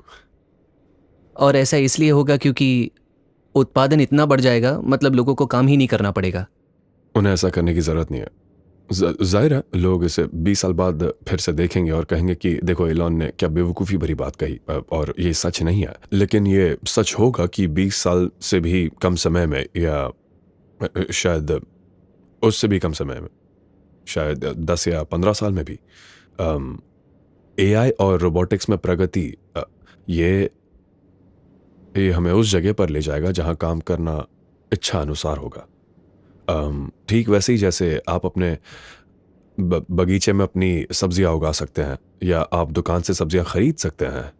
और ऐसा इसलिए होगा क्योंकि उत्पादन इतना बढ़ जाएगा, मतलब लोगों को काम ही नहीं करना पड़ेगा। उन्हें ऐसा करने की जरूरत नहीं है। जाहिर है लोग इसे 20 साल बाद फिर से देखेंगे और कहेंगे कि देखो एलॉन ने क्या बेवकूफ़ी भरी बात कही, और ये सच नहीं है। लेकिन ये सच होगा कि 20 साल से भी कम समय में, या शायद उससे भी कम समय में, शायद 10 या 15 साल में भी एआई और रोबोटिक्स में प्रगति ये हमें उस जगह पर ले जाएगा जहां काम करना इच्छा अनुसार होगा। ठीक वैसे ही जैसे आप अपने बगीचे में अपनी सब्जियां उगा सकते हैं या आप दुकान से सब्जियां खरीद सकते हैं,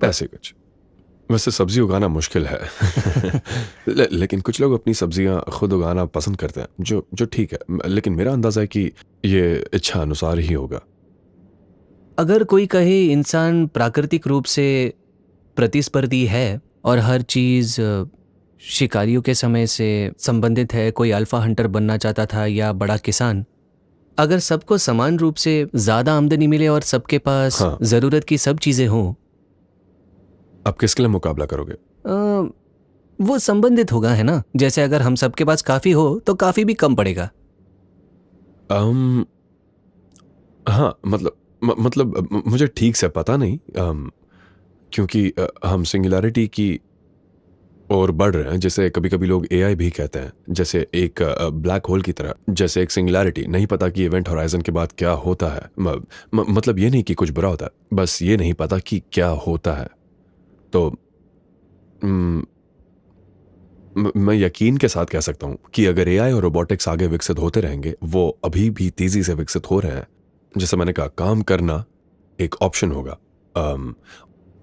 ऐसे कुछ। वैसे सब्जी उगाना मुश्किल है लेकिन कुछ लोग अपनी सब्जियां खुद उगाना पसंद करते हैं, जो ठीक है। लेकिन मेरा अंदाजा है कि ये इच्छा अनुसार ही होगा। अगर कोई कहे इंसान प्राकृतिक रूप से प्रतिस्पर्धी है और हर चीज़ शिकारियों के समय से संबंधित है, कोई अल्फा हंटर बनना चाहता था या बड़ा किसान, अगर सबको समान रूप से ज़्यादा आमदनी मिले और सबके पास हाँ। ज़रूरत की सब चीज़ें हों, आप किसके लिए मुकाबला करोगे? वो संबंधित होगा, है ना? जैसे अगर हम सबके पास काफ़ी हो तो काफ़ी भी कम पड़ेगा। हाँ, मतलब मुझे ठीक से पता नहीं, क्योंकि हम सिंगुलैरिटी की ओर बढ़ रहे हैं, जैसे कभी कभी लोग एआई भी कहते हैं, जैसे एक ब्लैक होल की तरह, जैसे एक सिंगुलैरिटी। नहीं पता कि इवेंट होराइजन के बाद क्या होता है। मतलब ये नहीं कि कुछ बुरा होता है, बस ये नहीं पता कि क्या होता है। तो मैं यकीन के साथ कह सकता हूं कि अगर एआई और रोबोटिक्स आगे विकसित होते रहेंगे, वो अभी भी तेजी से विकसित हो रहे हैं, जैसे मैंने कहा, काम करना एक ऑप्शन होगा,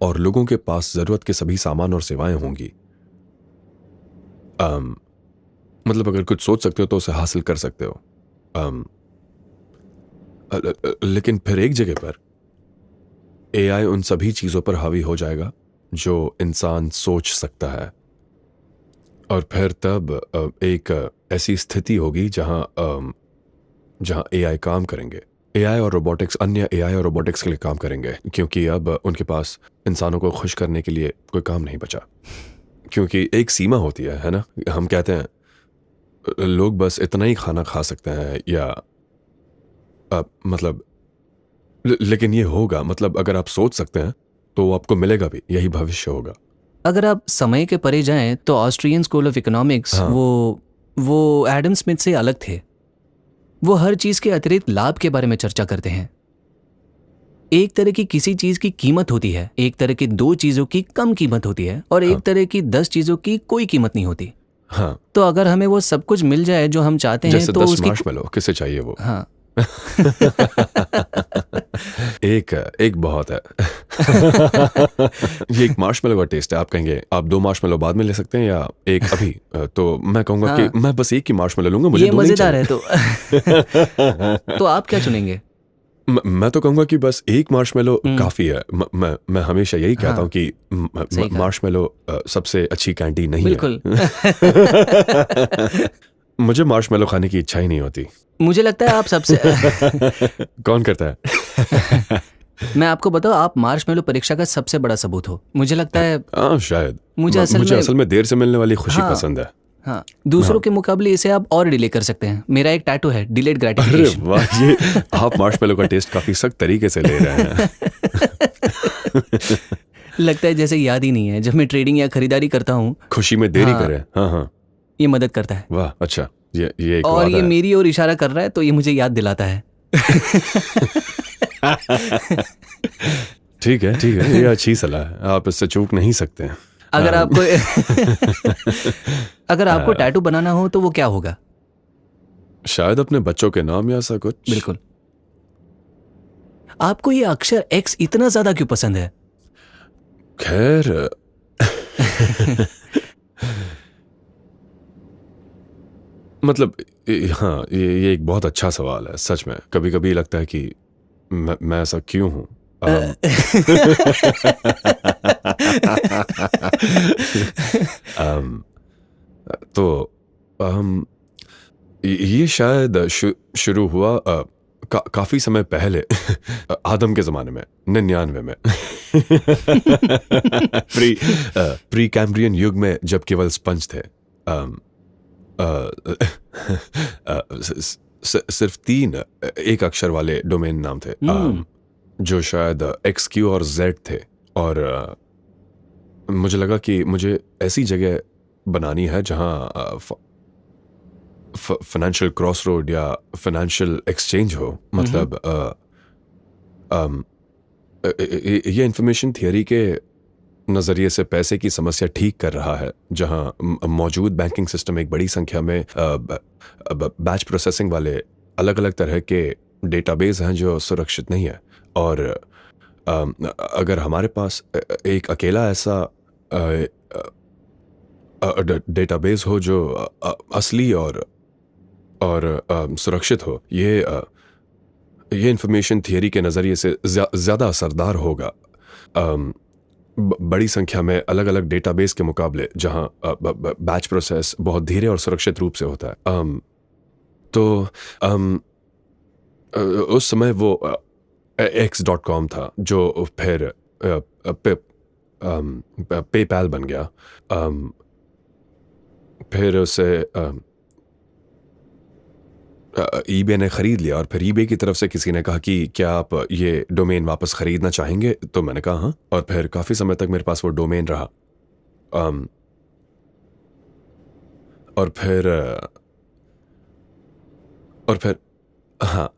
और लोगों के पास जरूरत के सभी सामान और सेवाएं होंगी। मतलब अगर कुछ सोच सकते हो तो उसे हासिल कर सकते हो। लेकिन फिर एक जगह पर एआई उन सभी चीजों पर हावी हो जाएगा जो इंसान सोच सकता है, और फिर तब एक ऐसी स्थिति होगी जहां एआई काम करेंगे। एआई और रोबोटिक्स अन्य एआई और रोबोटिक्स के लिए काम करेंगे, क्योंकि अब उनके पास इंसानों को खुश करने के लिए कोई काम नहीं बचा। क्योंकि एक सीमा होती है ना? हम कहते हैं लोग बस इतना ही खाना खा सकते हैं, या मतलब लेकिन ये होगा, मतलब अगर आप सोच सकते हैं तो आपको मिलेगा भी, यही भविष्य होगा। अगर आप समय के परे जाएं तो ऑस्ट्रियन स्कूल ऑफ इकोनॉमिक्स, हाँ। वो एडम स्मिथ से अलग थे। वो हर चीज के अतिरिक्त लाभ के बारे में चर्चा करते हैं। एक तरह की किसी चीज की कीमत होती है, एक तरह की 2 चीजों की कम कीमत होती है, और एक तरह की 10 चीजों की कोई कीमत नहीं होती। हाँ, तो अगर हमें वो सब कुछ मिल जाए जो हम चाहते हैं, जैसे तो 10 उसकी मार्शमेलो, किसे चाहिए वो? हाँ एक बहुत है ये एक मार्शमेलो का टेस्ट है। आप कहेंगे आप 2 मार्शमेलो बाद में ले सकते हैं या एक अभी, तो मैं कहूंगा कि मैं बस एक ही मार्शमेलो लूंगा, मुझे ये 2 नहीं मजेदार है। चाहिए। तो आप क्या चुनेंगे? मैं तो कहूंगा कि बस एक मार्शमेलो काफी है। मैं हमेशा यही कहता हूं कि सही कहा। मार्शमेलो सबसे अच्छी कैंडी नहीं बिल्कुल है। मुझे मार्शमेलो खाने की इच्छा ही नहीं होती। मुझे लगता है आप सबसे कौन करता है? मैं आपको बताऊं, आप मार्शमेलो परीक्षा का सबसे बड़ा सबूत हो। मुझे लगता है हाँ शायद मुझे म- असल मुझे में असल में देर से मिलने वाली खुशी हाँ पसंद है। हाँ, दूसरों हाँ। के मुकाबले इसे आप और डिले कर सकते हैं। मेरा एक टैटू है, डिलेड अरे ग्रेटिफिकेशन। वाह, ये आप मार्शमेलो का टेस्ट काफी सख्त तरीके से ले रहे हैं। लगता है जैसे याद ही नहीं है। जब मैं ट्रेडिंग या खरीदारी करता हूँ, खुशी में देरी हाँ, करे। हाँ हाँ, ये मदद करता है। वाह अच्छा, ये एक और वादा ये है। मेरी ओर इशारा कर रहा है तो ये मुझे याद दिलाता है। ठीक है ठीक है, ये अच्छी सलाह है, आप इससे चूक नहीं सकते हैं। अगर अम, आपको अगर आपको टैटू बनाना हो तो वो क्या होगा? शायद अपने बच्चों के नाम या ऐसा कुछ। बिल्कुल। आपको ये अक्षर एक्स इतना ज्यादा क्यों पसंद है? खैर मतलब हाँ, ये एक बहुत अच्छा सवाल है सच में। कभी कभी लगता है कि मैं ऐसा क्यों हूँ। अम, तो अम, ये शायद शुरू हुआ काफी समय पहले आदम के जमाने में 99 में। प्री कैम्ब्रियन युग में जब केवल स्पंज थे। अम, अ, सिर्फ 3 एक अक्षर वाले डोमेन नाम थे, जो शायद XQ और Z थे। और मुझे लगा कि मुझे ऐसी जगह बनानी है जहां फाइनेंशियल क्रॉस रोड या फाइनेंशियल एक्सचेंज हो। मतलब ये इंफॉर्मेशन थियरी के नज़रिए से पैसे की समस्या ठीक कर रहा है, जहां मौजूद बैंकिंग सिस्टम एक बड़ी संख्या में बैच प्रोसेसिंग वाले अलग अलग तरह के डेटाबेस हैं जो सुरक्षित नहीं है। और अगर हमारे पास एक अकेला ऐसा डेटाबेस हो जो असली और सुरक्षित हो, ये इंफॉर्मेशन थियरी के नज़रिए से ज़्यादा असरदार होगा बड़ी संख्या में अलग अलग डेटाबेस के मुकाबले, जहां बैच प्रोसेस बहुत धीरे और सुरक्षित रूप से होता है। तो उस समय वो x.com था, जो फिर पेपैल बन गया। फिर उसे ईबे ने खरीद लिया, और फिर ईबे की तरफ से किसी ने कहा कि क्या आप ये डोमेन वापस खरीदना चाहेंगे? तो मैंने कहा हाँ, और फिर काफ़ी समय तक मेरे पास वो डोमेन रहा। और फिर हाँ,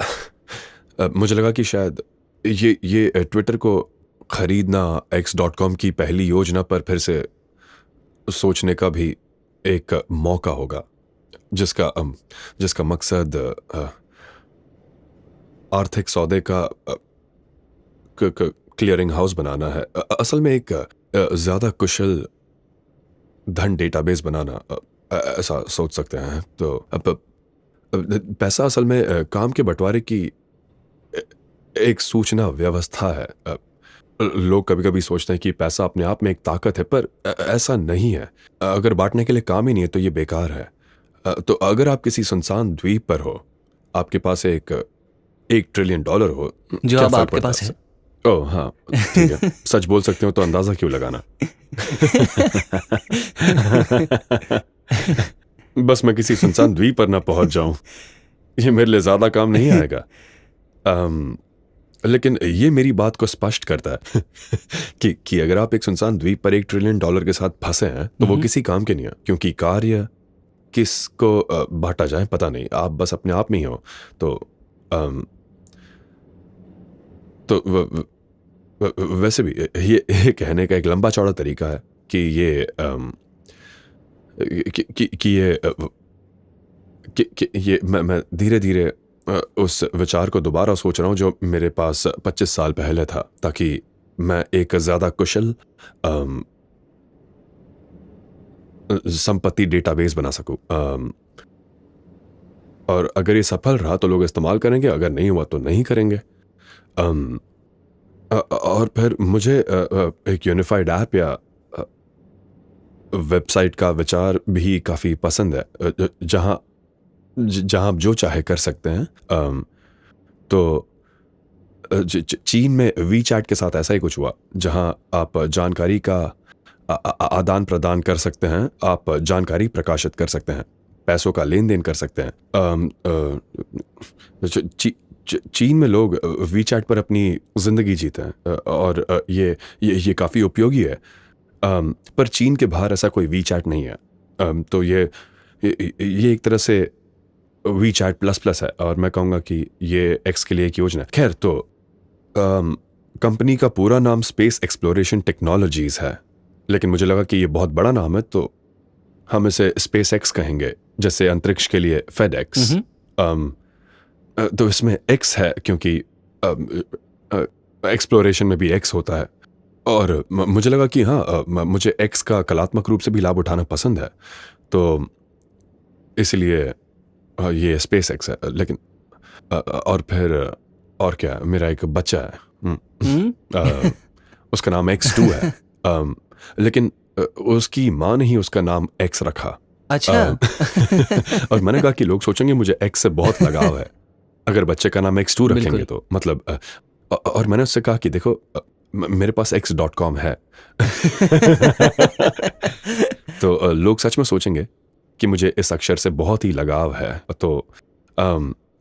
मुझे लगा कि शायद ये ट्विटर को खरीदना x.com की पहली योजना पर फिर से सोचने का भी एक मौका होगा, जिसका मकसद आर्थिक सौदे का क्लियरिंग हाउस बनाना है। असल में एक ज़्यादा कुशल धन डेटाबेस बनाना, ऐसा सोच सकते हैं। तो पैसा असल में काम के बंटवारे की एक सूचना व्यवस्था है। लोग कभी कभी सोचते हैं कि पैसा अपने आप में एक ताकत है, पर ऐसा नहीं है। अगर बांटने के लिए काम ही नहीं है तो ये बेकार है। तो अगर आप किसी सुनसान द्वीप पर हो, आपके पास $1 ट्रिलियन हो, जो क्या अब फर्क आपके पड़ता पास है। ओह हाँ, ठीक है। सच बोल सकते हो तो अंदाजा क्यों लगाना। बस मैं किसी सुनसान द्वीप पर ना पहुंच जाऊं, ये मेरे लिए ज्यादा काम नहीं आएगा। लेकिन ये मेरी बात को स्पष्ट करता है कि अगर आप एक सुनसान द्वीप पर $1 ट्रिलियन के साथ फंसे हैं तो वो किसी काम के नहीं है, क्योंकि कार्य किसको बांटा जाए पता नहीं, आप बस अपने आप में ही हो। तो वैसे भी ये कहने का एक लंबा चौड़ा तरीका है कि ये मैं धीरे धीरे उस विचार को दोबारा सोच रहा हूँ जो मेरे पास 25 साल पहले था, ताकि मैं एक ज़्यादा कुशल संपत्ति डेटाबेस बना सकूं। और अगर ये सफल रहा तो लोग इस्तेमाल करेंगे, अगर नहीं हुआ तो नहीं करेंगे। और फिर मुझे एक यूनिफाइड ऐप या वेबसाइट का विचार भी काफ़ी पसंद है, जहां आप जो चाहे कर सकते हैं। तो चीन में वी चैट के साथ ऐसा ही कुछ हुआ, जहां आप जानकारी का आदान प्रदान कर सकते हैं, आप जानकारी प्रकाशित कर सकते हैं, पैसों का लेन देन कर सकते हैं। चीन में लोग वी चैट पर अपनी जिंदगी जीते हैं, और ये काफ़ी उपयोगी है। पर चीन के बाहर ऐसा कोई वी चैट नहीं है। तो ये एक तरह से वी चैट प्लस प्लस है, और मैं कहूँगा कि ये एक्स के लिए एक योजना है। खैर, तो कंपनी का पूरा नाम स्पेस एक्सप्लोरेशन टेक्नोलॉजीज है, लेकिन मुझे लगा कि ये बहुत बड़ा नाम है, तो हम इसे स्पेस एक्स कहेंगे, जैसे अंतरिक्ष के लिए फेड एक्स। तो इसमें एक्स है क्योंकि एक्सप्लोरेशन में भी एक्स होता है, और मुझे लगा कि हाँ, मुझे एक्स का कलात्मक रूप से भी लाभ उठाना पसंद है, तो इसलिए ये स्पेस एक्स है। लेकिन और फिर और क्या, मेरा एक बच्चा है, उसका नाम X2 है, लेकिन उसकी माँ ने ही उसका नाम एक्स रखा। अच्छा। और मैंने कहा कि लोग सोचेंगे मुझे एक्स से बहुत लगाव है अगर बच्चे का नाम X2 रखेंगे बिल्कुल। तो, मतलब और मैंने उससे कहा कि देखो, मेरे पास x.com है। तो लोग सच में सोचेंगे कि मुझे इस अक्षर से बहुत ही लगाव है। तो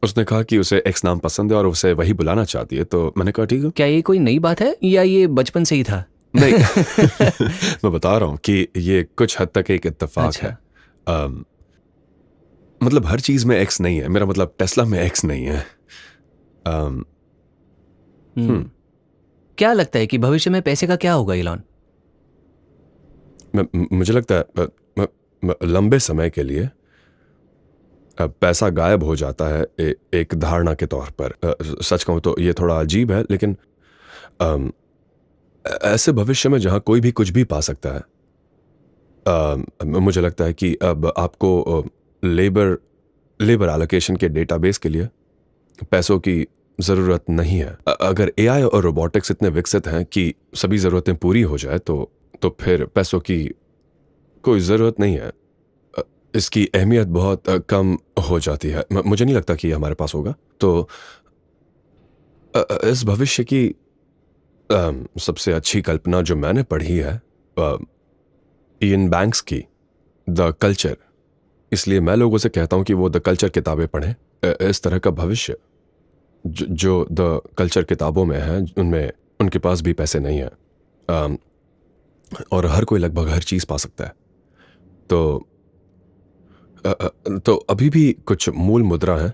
उसने कहा कि उसे एक्स नाम पसंद है और उसे वही बुलाना चाहती है, तो मैंने कहा ठीक है। क्या ये कोई नई बात है या ये बचपन से ही था? नहीं, मैं बता रहा हूँ कि ये कुछ हद तक एक इत्तेफाक अच्छा। है। मतलब हर चीज में एक्स नहीं है, मेरा मतलब टेस्ला में एक्स नहीं है। क्या लगता है कि भविष्य में पैसे का क्या होगा, इलॉन? मुझे लगता है लंबे समय के लिए पैसा गायब हो जाता है, एक धारणा के तौर पर। सच कहूँ तो ये थोड़ा अजीब है, लेकिन ऐसे भविष्य में जहाँ कोई भी कुछ भी पा सकता है, मुझे लगता है कि अब आपको लेबर एलोकेशन के डेटाबेस के लिए पैसों की ज़रूरत नहीं है। अगर एआई और रोबोटिक्स इतने विकसित हैं कि सभी ज़रूरतें पूरी हो जाए, तो फिर पैसों की कोई ज़रूरत नहीं है। इसकी अहमियत बहुत कम हो जाती है। मुझे नहीं लगता कि ये हमारे पास होगा। तो इस भविष्य की सबसे अच्छी कल्पना जो मैंने पढ़ी है इयन बैंक्स की, द कल्चर। इसलिए मैं लोगों से कहता हूं कि वो द कल्चर किताबें पढ़ें। इस तरह का भविष्य जो द कल्चर किताबों में है, उनमें उनके पास भी पैसे नहीं है, और हर कोई लगभग हर चीज़ पा सकता है। तो अभी भी कुछ मूल मुद्रा हैं,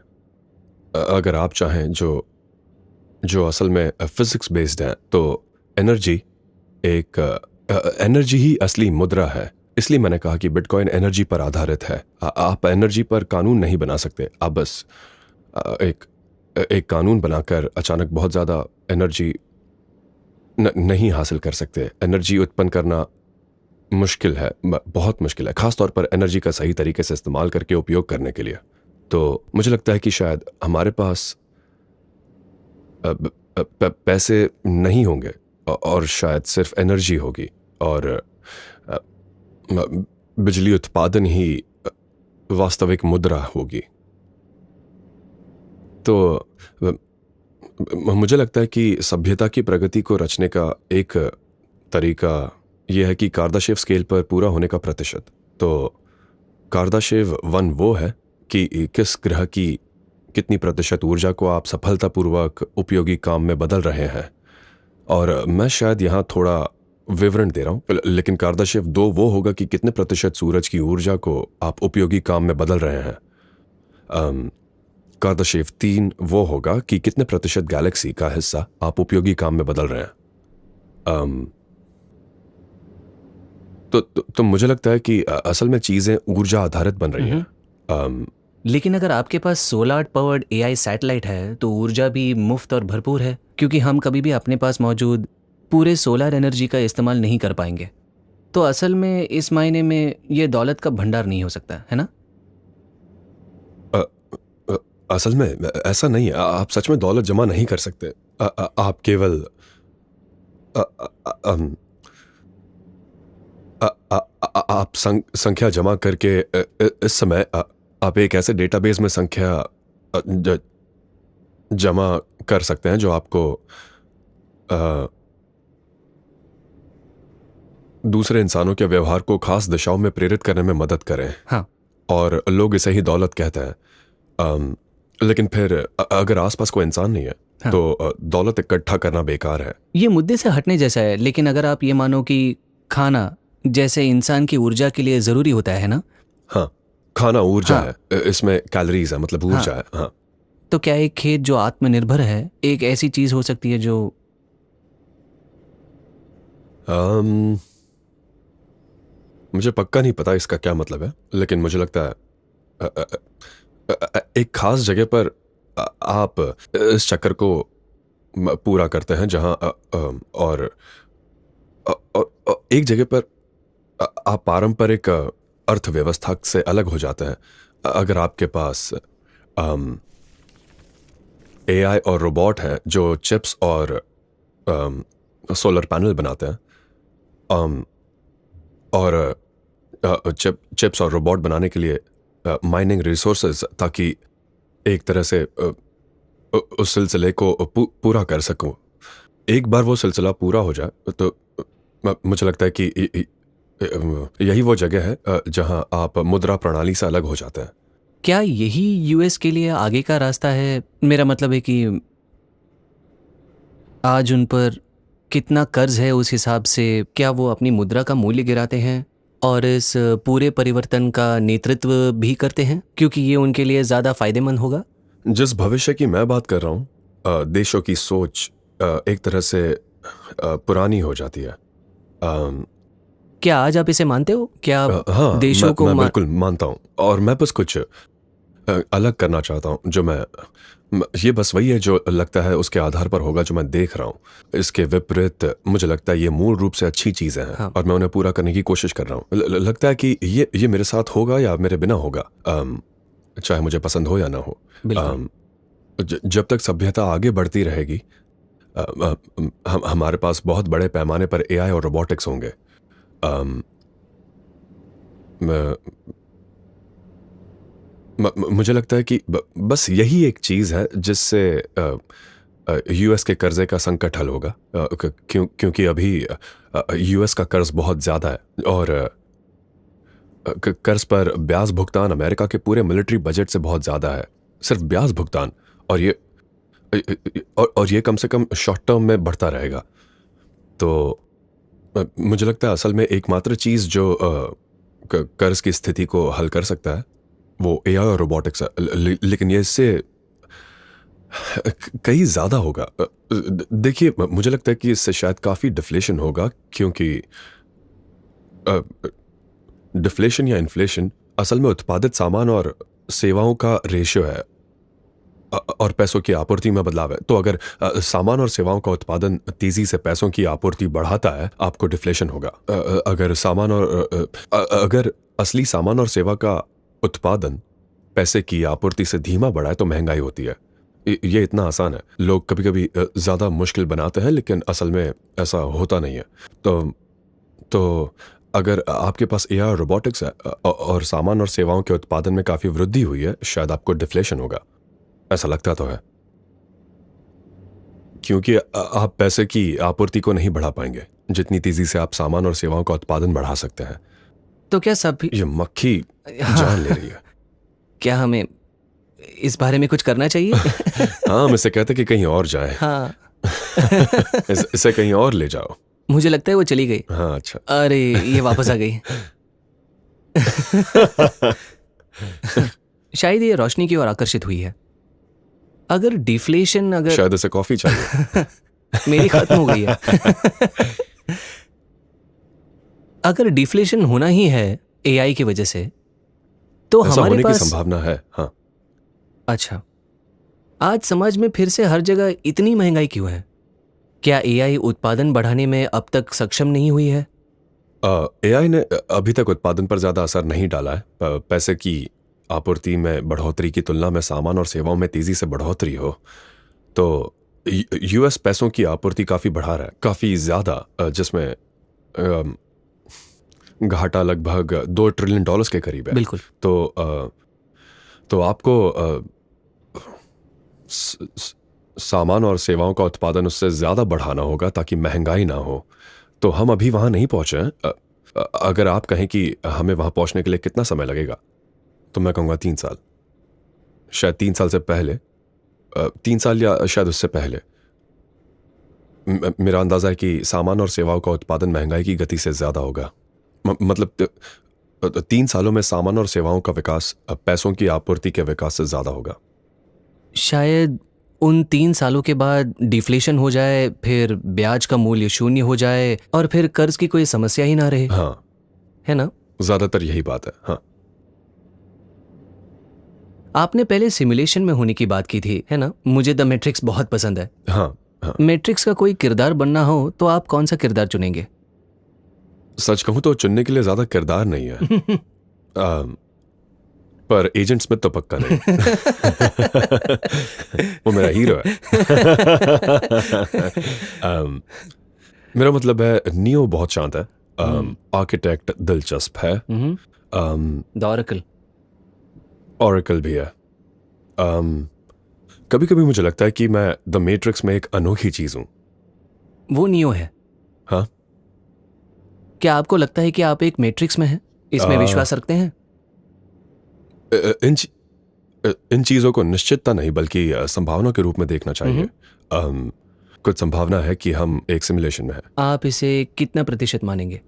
अगर आप चाहें, जो असल में फिजिक्स बेस्ड है। तो एनर्जी ही असली मुद्रा है। इसलिए मैंने कहा कि बिटकॉइन एनर्जी पर आधारित है। आप एनर्जी पर कानून नहीं बना सकते। आप बस एक कानून बनाकर अचानक बहुत ज़्यादा एनर्जी नहीं हासिल कर सकते। एनर्जी उत्पन्न करना मुश्किल है, बहुत मुश्किल है, खास तौर पर एनर्जी का सही तरीके से इस्तेमाल करके उपयोग करने के लिए। तो मुझे लगता है कि शायद हमारे पास पैसे नहीं होंगे, और शायद सिर्फ एनर्जी होगी, और बिजली उत्पादन ही वास्तविक मुद्रा होगी। तो मुझे लगता है कि सभ्यता की प्रगति को रचने का एक तरीका यह है कि कारदाशेव स्केल पर पूरा होने का प्रतिशत। तो कारदाशेव 1 वो है कि किस ग्रह की कितनी प्रतिशत ऊर्जा को आप सफलतापूर्वक उपयोगी काम में बदल रहे हैं। और मैं शायद यहाँ थोड़ा विवरण दे रहा हूँ, लेकिन कारदाशेव 2 वो होगा कि कितने प्रतिशत सूरज की ऊर्जा को आप उपयोगी काम में बदल रहे हैं। कारदाशेव 3 वो होगा कि कितने प्रतिशत गैलेक्सी का हिस्सा आप उपयोगी काम में बदल रहे हैं। तो मुझे लगता है कि असल में चीजें ऊर्जा आधारित बन रही हैं। लेकिन अगर आपके पास सोलर पावर्ड एआई सैटेलाइट है तो ऊर्जा भी मुफ्त और भरपूर है, क्योंकि हम कभी भी अपने पास मौजूद पूरे सोलर एनर्जी का इस्तेमाल नहीं कर पाएंगे। तो असल में इस मायने में ये दौलत का भंडार नहीं हो सकता, है ना? असल में ऐसा नहीं है। आप सच में दौलत जमा नहीं कर सकते। आप केवल आप संख्या जमा करके इस समय आप एक ऐसे डेटाबेस में संख्या जमा कर सकते हैं जो आपको अ, दूसरे इंसानों के व्यवहार को खास दिशाओं में प्रेरित करने में मदद करें। हाँ। और लोग इसे ही दौलत कहते हैं। लेकिन फिर अगर आसपास कोई इंसान नहीं है हाँ। तो दौलत इकट्ठा करना बेकार है। ये मुद्दे से हटने जैसा है, लेकिन अगर आप ये मानो कि खाना जैसे इंसान की ऊर्जा के लिए ज़रूरी होता है ना, हाँ, खाना ऊर्जा हाँ। है, इसमें कैलोरीज है, मतलब ऊर्जा है। हाँ, तो क्या एक खेत जो आत्मनिर्भर है एक ऐसी चीज़ हो सकती है जो मुझे पक्का नहीं पता इसका क्या मतलब है, लेकिन मुझे लगता है अ, अ, एक खास जगह पर आप इस चक्कर को पूरा करते हैं जहां और एक जगह पर आप पारंपरिक अर्थव्यवस्था से अलग हो जाते हैं। अगर आपके पास एआई और रोबोट हैं जो चिप्स और सोलर पैनल बनाते हैं, और चिप्स और रोबोट बनाने के लिए माइनिंग रिसोर्सेज, ताकि एक तरह से उस सिलसिले को पूरा कर सकूं। एक बार वो सिलसिला पूरा हो जाए तो मुझे लगता है कि यही वो जगह है जहां आप मुद्रा प्रणाली से अलग हो जाते हैं। क्या यही यूएस के लिए आगे का रास्ता है? मेरा मतलब है कि आज उन पर कितना कर्ज है, उस हिसाब से क्या वो अपनी मुद्रा का मूल्य गिराते हैं और इस पूरे परिवर्तन का नेतृत्व भी करते हैं, क्योंकि ये उनके लिए ज़्यादा फायदेमंद होगा। जिस भविष्य की मैं बात कर रहा हूँ, देशों की सोच एक तरह से पुरानी हो जाती है। क्या आज आप इसे मानते हो? क्या आप हाँ, देशों को मैं बिल्कुल मानता हूँ, और मैं बस कुछ अलग करना चाहता हूँ। जो ये बस वही है जो लगता है उसके आधार पर होगा जो मैं देख रहा हूँ। इसके विपरीत मुझे लगता है ये मूल रूप से अच्छी चीज़ें हैं। हाँ। और मैं उन्हें पूरा करने की कोशिश कर रहा हूँ। लगता है कि ये मेरे साथ होगा या मेरे बिना होगा, चाहे मुझे पसंद हो या ना हो। बिल्कुल। जब तक सभ्यता आगे बढ़ती रहेगी, हमारे पास बहुत बड़े पैमाने पर एआई और रोबोटिक्स होंगे। मुझे लगता है कि बस यही एक चीज़ है जिससे यूएस के कर्जे का संकट हल होगा, क्योंकि अभी यूएस का कर्ज बहुत ज़्यादा है, और कर्ज पर ब्याज भुगतान अमेरिका के पूरे मिलिट्री बजट से बहुत ज़्यादा है। सिर्फ ब्याज भुगतान, और ये कम से कम शॉर्ट टर्म में बढ़ता रहेगा। तो मुझे लगता है असल में एकमात्र चीज़ जो कर्ज की स्थिति को हल कर सकता है वो एआई और रोबोटिक्स है। लेकिन ये इससे कहीं ज़्यादा होगा। देखिए, मुझे लगता है कि इससे शायद काफ़ी डिफ्लेशन होगा, क्योंकि डिफ्लेशन या इन्फ्लेशन असल में उत्पादित सामान और सेवाओं का रेशियो है, और पैसों की आपूर्ति में बदलाव है। तो अगर सामान और सेवाओं का उत्पादन तेजी से पैसों की आपूर्ति बढ़ाता है, आपको डिफ्लेशन होगा। अगर असली सामान और सेवा का उत्पादन पैसे की आपूर्ति से धीमा बढ़ा है तो महंगाई होती है। ये इतना आसान है। लोग कभी कभी ज़्यादा मुश्किल बनाते हैं, लेकिन असल में ऐसा होता नहीं है। तो अगर आपके पास एआई और रोबोटिक्स है और सामान और सेवाओं के उत्पादन में काफ़ी वृद्धि हुई है, शायद आपको डिफ्लेशन होगा। ऐसा लगता तो है, क्योंकि आप पैसे की आपूर्ति को नहीं बढ़ा पाएंगे जितनी तेजी से आप सामान और सेवाओं का उत्पादन बढ़ा सकते हैं। तो क्या सभी ये मक्खी जान ले रही है। क्या हमें इस बारे में कुछ करना चाहिए? हाँ, हम इसे कहते कि कहीं और जाए। हाँ। इसे कहीं और ले जाओ। मुझे लगता है वो चली गई। हाँ, अच्छा। अरे ये वापस आ गई। शायद ये रोशनी की ओर आकर्षित हुई है। अगर डिफ्लेशन शायद इसे कॉफी चाहिए। मेरी खत्म हो गई है। अगर डिफ्लेशन होना ही है एआई की वजह से, तो ऐसा हमारे होने की पास संभावना है। हाँ, अच्छा, आज समाज में फिर से हर जगह इतनी महंगाई क्यों है? क्या एआई उत्पादन बढ़ाने में अब तक सक्षम नहीं हुई है? एआई ने अभी तक उत्पादन पर ज्यादा असर नहीं डाला है। पैसे की आपूर्ति में बढ़ोतरी की तुलना में सामान और सेवाओं में तेजी से बढ़ोतरी हो तो यूएस पैसों की आपूर्ति काफी बढ़ा रहा है, काफी ज्यादा, जिसमें घाटा लगभग $2 ट्रिलियन के करीब है। बिल्कुल। तो आपको सामान और सेवाओं का उत्पादन उससे ज़्यादा बढ़ाना होगा ताकि महंगाई ना हो। तो हम अभी वहाँ नहीं पहुँचे हैं। अगर आप कहें कि हमें वहाँ पहुँचने के लिए कितना समय लगेगा, तो मैं कहूँगा 3 साल। शायद 3 साल से पहले, 3 साल या शायद उससे पहले। मेरा अंदाज़ा है कि सामान और सेवाओं का उत्पादन महंगाई की गति से ज़्यादा होगा। मतलब 3 सालों में सामान और सेवाओं का विकास पैसों की आपूर्ति के विकास से ज़्यादा होगा। शायद उन 3 सालों के बाद डिफ्लेशन हो जाए, फिर ब्याज का मूल्य शून्य हो जाए और फिर कर्ज की कोई समस्या ही ना रहे। हाँ, है ना? ज़्यादातर यही बात है। हाँ। आपने पहले सिमुलेशन में होने की बात की थी, है ना? मुझे द मैट्रिक्स बहुत पसंद है। हाँ, हाँ। मैट्रिक्स का कोई किरदार बनना हो तो आप कौन सा किरदार चुनेंगे? सच कहूं तो चुनने के लिए ज्यादा किरदार नहीं है। पर एजेंट स्मिथ तो पक्का नहीं। वो मेरा हीरो है। मेरा मतलब है नियो बहुत शांत है, आर्किटेक्ट दिलचस्प है, द ऑरेकल। ऑरेकल भी है। कभी कभी मुझे लगता है कि मैं द मैट्रिक्स में एक अनोखी चीज हूं। वो नियो है। हाँ, क्या आपको लगता है कि आप एक मैट्रिक्स में हैं? इसमें विश्वास रखते हैं? इन चीजों को निश्चितता नहीं बल्कि संभावना के रूप में देखना चाहिए। कुछ संभावना है कि हम एक सिमुलेशन में हैं। आप इसे कितना प्रतिशत मानेंगे?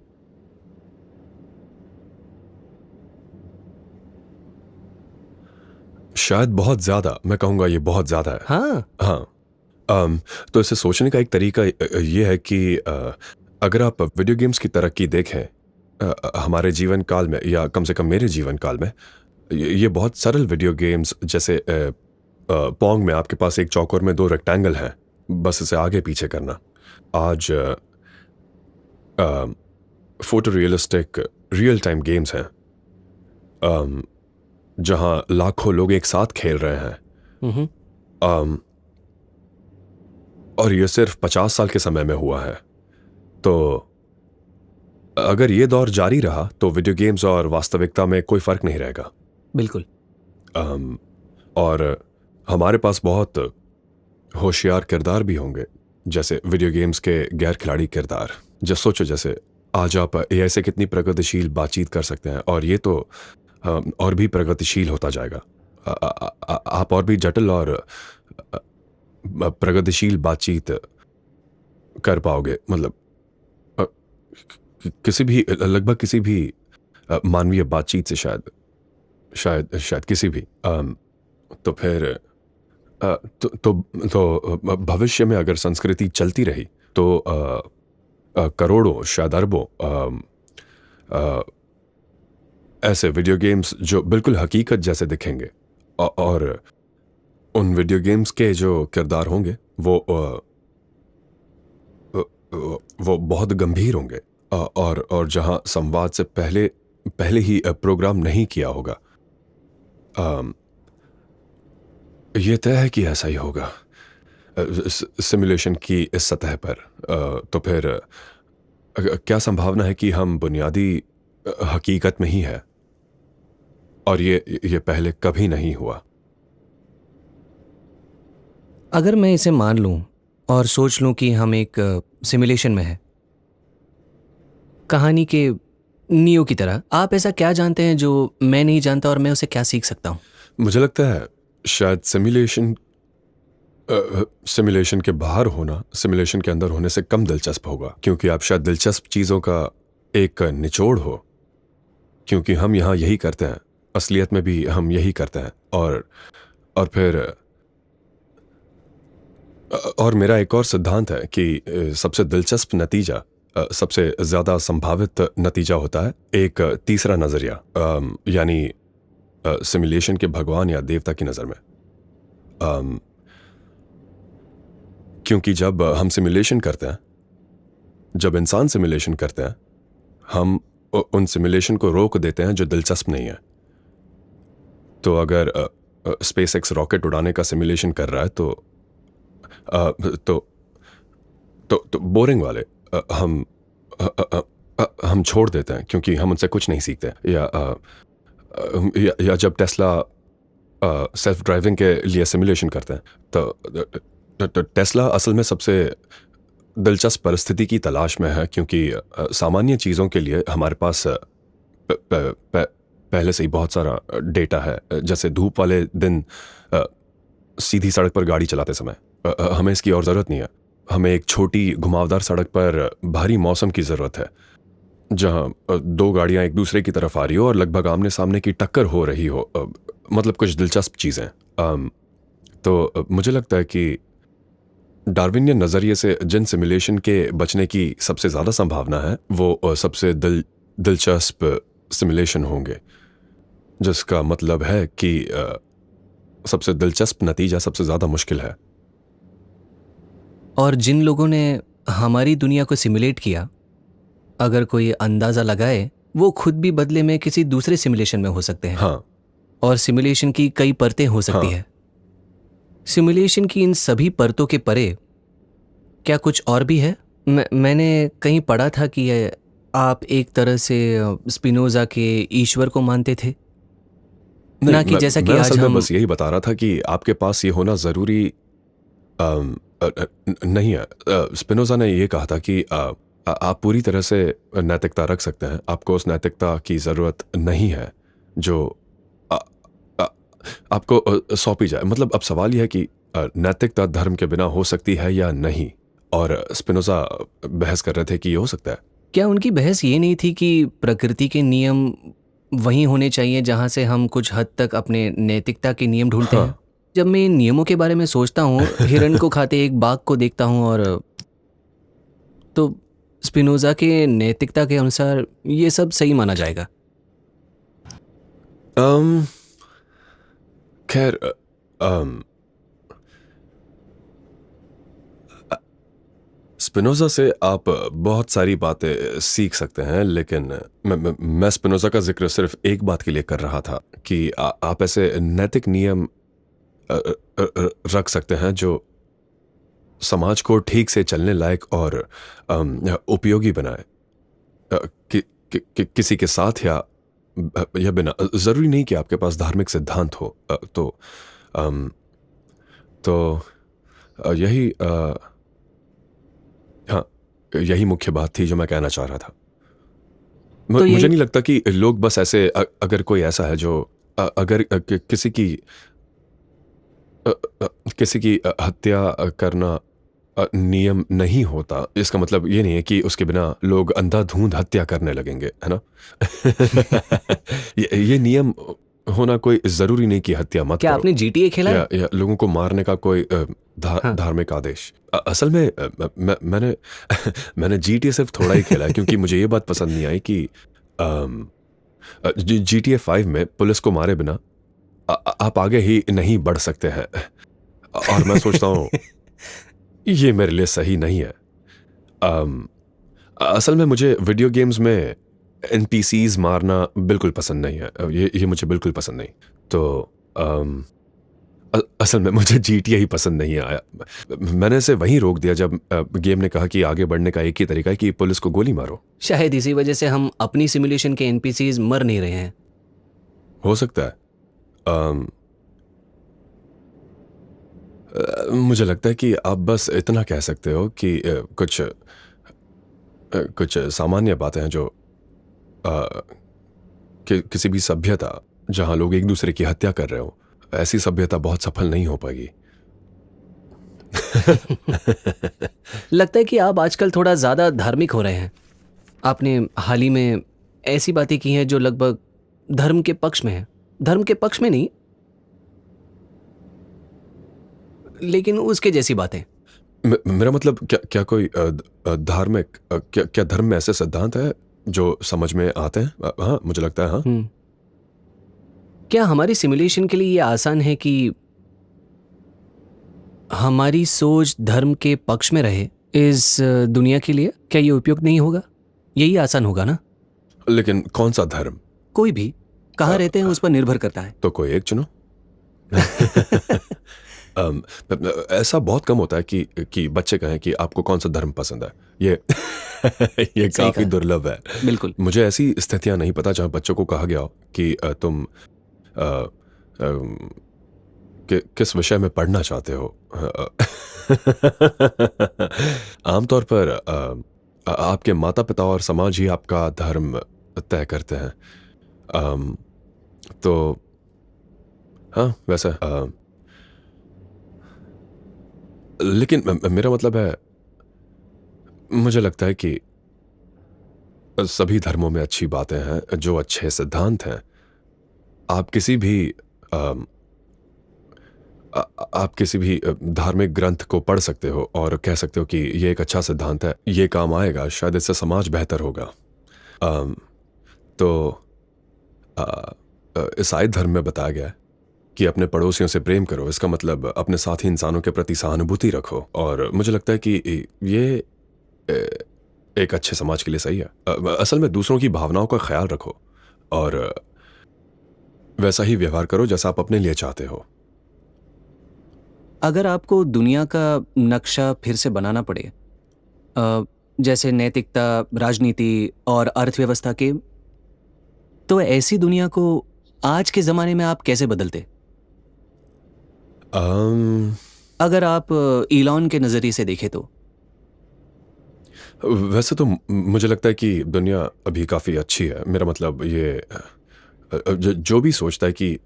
शायद बहुत ज्यादा। मैं कहूंगा ये बहुत ज्यादा है। हाँ। हाँ। तो इसे सोचने का एक तरीका ये है कि अगर आप वीडियो गेम्स की तरक्की देखें हमारे जीवन काल में, या कम से कम मेरे जीवन काल में, ये बहुत सरल वीडियो गेम्स जैसे पोंग में आपके पास एक चौकोर में 2 रेक्टेंगल हैं, बस इसे आगे पीछे करना। आज photo realistic real time games हैं जहां लाखों लोग एक साथ खेल रहे हैं। और ये सिर्फ 50 साल के समय में हुआ है। तो अगर ये दौर जारी रहा तो वीडियो गेम्स और वास्तविकता में कोई फर्क नहीं रहेगा। बिल्कुल। और हमारे पास बहुत होशियार किरदार भी होंगे, जैसे वीडियो गेम्स के गैर खिलाड़ी किरदार। जैसे सोचो, जैसे आज आप एआई से कितनी प्रगतिशील बातचीत कर सकते हैं, और ये तो और भी प्रगतिशील होता जाएगा। आप और भी जटिल और प्रगतिशील बातचीत कर पाओगे। मतलब किसी भी, लगभग किसी भी मानवीय बातचीत से शायद किसी भी। तो फिर तो भविष्य में अगर संस्कृति चलती रही तो करोड़ों, शायद अरबों ऐसे वीडियो गेम्स जो बिल्कुल हकीकत जैसे दिखेंगे, और उन वीडियो गेम्स के जो किरदार होंगे वो बहुत गंभीर होंगे, और जहां संवाद से पहले ही प्रोग्राम नहीं किया होगा। ये तय है कि ऐसा ही होगा सिमुलेशन की इस सतह पर। तो फिर क्या संभावना है कि हम बुनियादी हकीकत में ही है, और ये पहले कभी नहीं हुआ। अगर मैं इसे मान लूं और सोच लूं कि हम एक सिमुलेशन में हैं, कहानी के नियो की तरह, आप ऐसा क्या जानते हैं जो मैं नहीं जानता और मैं उसे क्या सीख सकता हूं? मुझे लगता है शायद सिमुलेशन के बाहर होना सिमुलेशन के अंदर होने से कम दिलचस्प होगा, क्योंकि आप शायद दिलचस्प चीज़ों का एक निचोड़ हो, क्योंकि हम यहाँ यही करते हैं, असलियत में भी हम यही करते हैं। और फिर और मेरा एक और सिद्धांत है कि सबसे दिलचस्प नतीजा, सबसे ज़्यादा संभावित नतीजा होता है एक तीसरा नज़रिया, यानी सिमुलेशन के भगवान या देवता की नज़र में। क्योंकि जब हम सिमुलेशन करते हैं, जब इंसान सिमुलेशन करते हैं, हम उन सिमुलेशन को रोक देते हैं जो दिलचस्प नहीं है। तो अगर स्पेसएक्स रॉकेट उड़ाने का सिमुलेशन कर रहा है तो बोरिंग वाले हम छोड़ देते हैं, क्योंकि हम उनसे कुछ नहीं सीखते। या जब टेस्ला सेल्फ ड्राइविंग के लिए सिमुलेशन करते हैं टेस्ला असल में सबसे दिलचस्प परिस्थिति की तलाश में है, क्योंकि सामान्य चीज़ों के लिए हमारे पास पहले से ही बहुत सारा डेटा है। जैसे धूप वाले दिन सीधी सड़क पर गाड़ी चलाते समय हमें इसकी और ज़रूरत नहीं है। हमें एक छोटी घुमावदार सड़क पर भारी मौसम की ज़रूरत है, जहाँ दो गाड़ियाँ एक दूसरे की तरफ आ रही हो और लगभग आमने सामने की टक्कर हो रही हो। मतलब कुछ दिलचस्प चीज़ें। तो मुझे लगता है कि डार्विनियन नज़रिए से जिन सिमुलेशन के बचने की सबसे ज़्यादा संभावना है वो सबसे दिलचस्प सिमुलेशन होंगे, जिसका मतलब है कि सबसे दिलचस्प नतीजा सबसे ज़्यादा मुश्किल है। और जिन लोगों ने हमारी दुनिया को सिमुलेट किया, अगर कोई अंदाज़ा लगाए, वो खुद भी बदले में किसी दूसरे सिमुलेशन में हो सकते हैं। हाँ, और सिमुलेशन की कई परतें हो सकती हाँ। है। सिमुलेशन की इन सभी परतों के परे क्या कुछ और भी है? मैंने कहीं पढ़ा था कि आप एक तरह से स्पिनोजा के ईश्वर को मानते थे, नहीं, ना कि जैसा कि मैं आज असल में हम। बस यही बता रहा था कि आपके पास ये होना ज़रूरी नहीं है। स्पिनोजा ने ये कहा था कि आप पूरी तरह से नैतिकता रख सकते हैं, आपको उस नैतिकता की ज़रूरत नहीं है जो आ, आ, आपको सौंपी जाए। मतलब अब सवाल यह है कि नैतिकता धर्म के बिना हो सकती है या नहीं, और स्पिनोजा बहस कर रहे थे कि ये हो सकता है। क्या उनकी बहस ये नहीं थी कि प्रकृति के नियम वहीं होने चाहिए जहां से हम कुछ हद तक अपने नैतिकता के नियम ढूंढते हैं? हाँ। जब मैं इन नियमों के बारे में सोचता हूँ, हिरण को खाते एक बाघ को देखता हूँ, और तो स्पिनोजा के नैतिकता के अनुसार ये सब सही माना जाएगा। खैर, स्पिनोजा से आप बहुत सारी बातें सीख सकते हैं, लेकिन मैं स्पिनोजा का जिक्र सिर्फ एक बात के लिए कर रहा था कि आप ऐसे नैतिक नियम रख सकते हैं जो समाज को ठीक से चलने लायक और उपयोगी बनाए, किसी के साथ या बिना। ज़रूरी नहीं कि आपके पास धार्मिक सिद्धांत हो। यही हाँ, यही मुख्य बात थी जो मैं कहना चाह रहा था। तो मुझे नहीं लगता कि लोग बस ऐसे अगर कोई ऐसा है जो अगर किसी की हत्या करना नियम नहीं होता, इसका मतलब ये नहीं है कि उसके बिना लोग अंधाधुंध हत्या करने लगेंगे, है ना? ये नियम होना कोई ज़रूरी नहीं कि हत्या मत क्या करो, आपने GTA खेला है? या लोगों को मारने का कोई धार्मिक आदेश। असल में मैंने मैंने GTA सिर्फ थोड़ा ही खेला है, क्योंकि मुझे ये बात पसंद नहीं आई कि GTA 5 में पुलिस को मारे बिना आप आगे ही नहीं बढ़ सकते हैं, और मैं सोचता हूँ ये मेरे लिए सही नहीं है। असल में मुझे वीडियो गेम्स में NPCs मारना बिल्कुल पसंद नहीं है। ये मुझे बिल्कुल पसंद नहीं। तो असल में मुझे GTA ही पसंद नहीं आया। मैंने इसे वहीं रोक दिया जब गेम ने कहा कि आगे बढ़ने का एक ही तरीका है कि पुलिस को गोली मारो। शायद इसी वजह से हम अपनी सिमुलेशन के NPCs मर नहीं रहे हैं। हो सकता है। मुझे लगता है कि आप बस इतना कह सकते हो कि कुछ सामान्य बातें हैं जो किसी भी सभ्यता जहां लोग एक दूसरे की हत्या कर रहे हो, ऐसी सभ्यता बहुत सफल नहीं हो पाएगी। लगता है कि आप आजकल थोड़ा ज़्यादा धार्मिक हो रहे हैं। आपने हाल ही में ऐसी बातें की हैं जो लगभग धर्म के पक्ष में है। धर्म के पक्ष में नहीं, लेकिन उसके जैसी बातें। मेरा मतलब क्या कोई धार्मिक क्या धर्म में ऐसे सिद्धांत है जो समझ में आते हैं? हाँ, मुझे लगता है। हाँ। क्या हमारी सिमुलेशन के लिए ये आसान है कि हमारी सोच धर्म के पक्ष में रहे इस दुनिया के लिए? क्या ये उपयुक्त नहीं होगा? यही आसान होगा ना? लेकिन कौन सा धर्म? कोई भी। कहाँ रहते हैं उस पर निर्भर करता है। तो कोई एक चुनो। ऐसा बहुत कम होता है कि बच्चे कहें कि आपको कौन सा धर्म पसंद है। ये काफी दुर्लभ है। बिल्कुल। मुझे ऐसी स्थितियां नहीं पता जहां बच्चों को कहा गया हो कि तुम किस विषय में पढ़ना चाहते हो? आमतौर पर आपके माता पिता और समाज ही आपका धर्म तय करते हैं। तो हाँ, वैसे लेकिन मेरा मतलब है, मुझे लगता है कि सभी धर्मों में अच्छी बातें हैं, जो अच्छे सिद्धांत हैं। आप किसी भी आप किसी भी धार्मिक ग्रंथ को पढ़ सकते हो और कह सकते हो कि ये एक अच्छा सिद्धांत है, ये काम आएगा, शायद इससे समाज बेहतर होगा। तो ईसाई धर्म में बताया गया है कि अपने पड़ोसियों से प्रेम करो। इसका मतलब अपने साथी इंसानों के प्रति सहानुभूति रखो, और मुझे लगता है कि ये एक अच्छे समाज के लिए सही है। असल में दूसरों की भावनाओं का ख्याल रखो और वैसा ही व्यवहार करो जैसा आप अपने लिए चाहते हो। अगर आपको दुनिया का नक्शा फिर से बनाना पड़े, जैसे नैतिकता, राजनीति और अर्थव्यवस्था के, तो ऐसी दुनिया को आज के ज़माने में आप कैसे बदलते? अगर आप इलॉन के नज़रिए से देखें तो। वैसे तो मुझे लगता है कि दुनिया अभी काफ़ी अच्छी है। मेरा मतलब ये जो भी सोचता है कि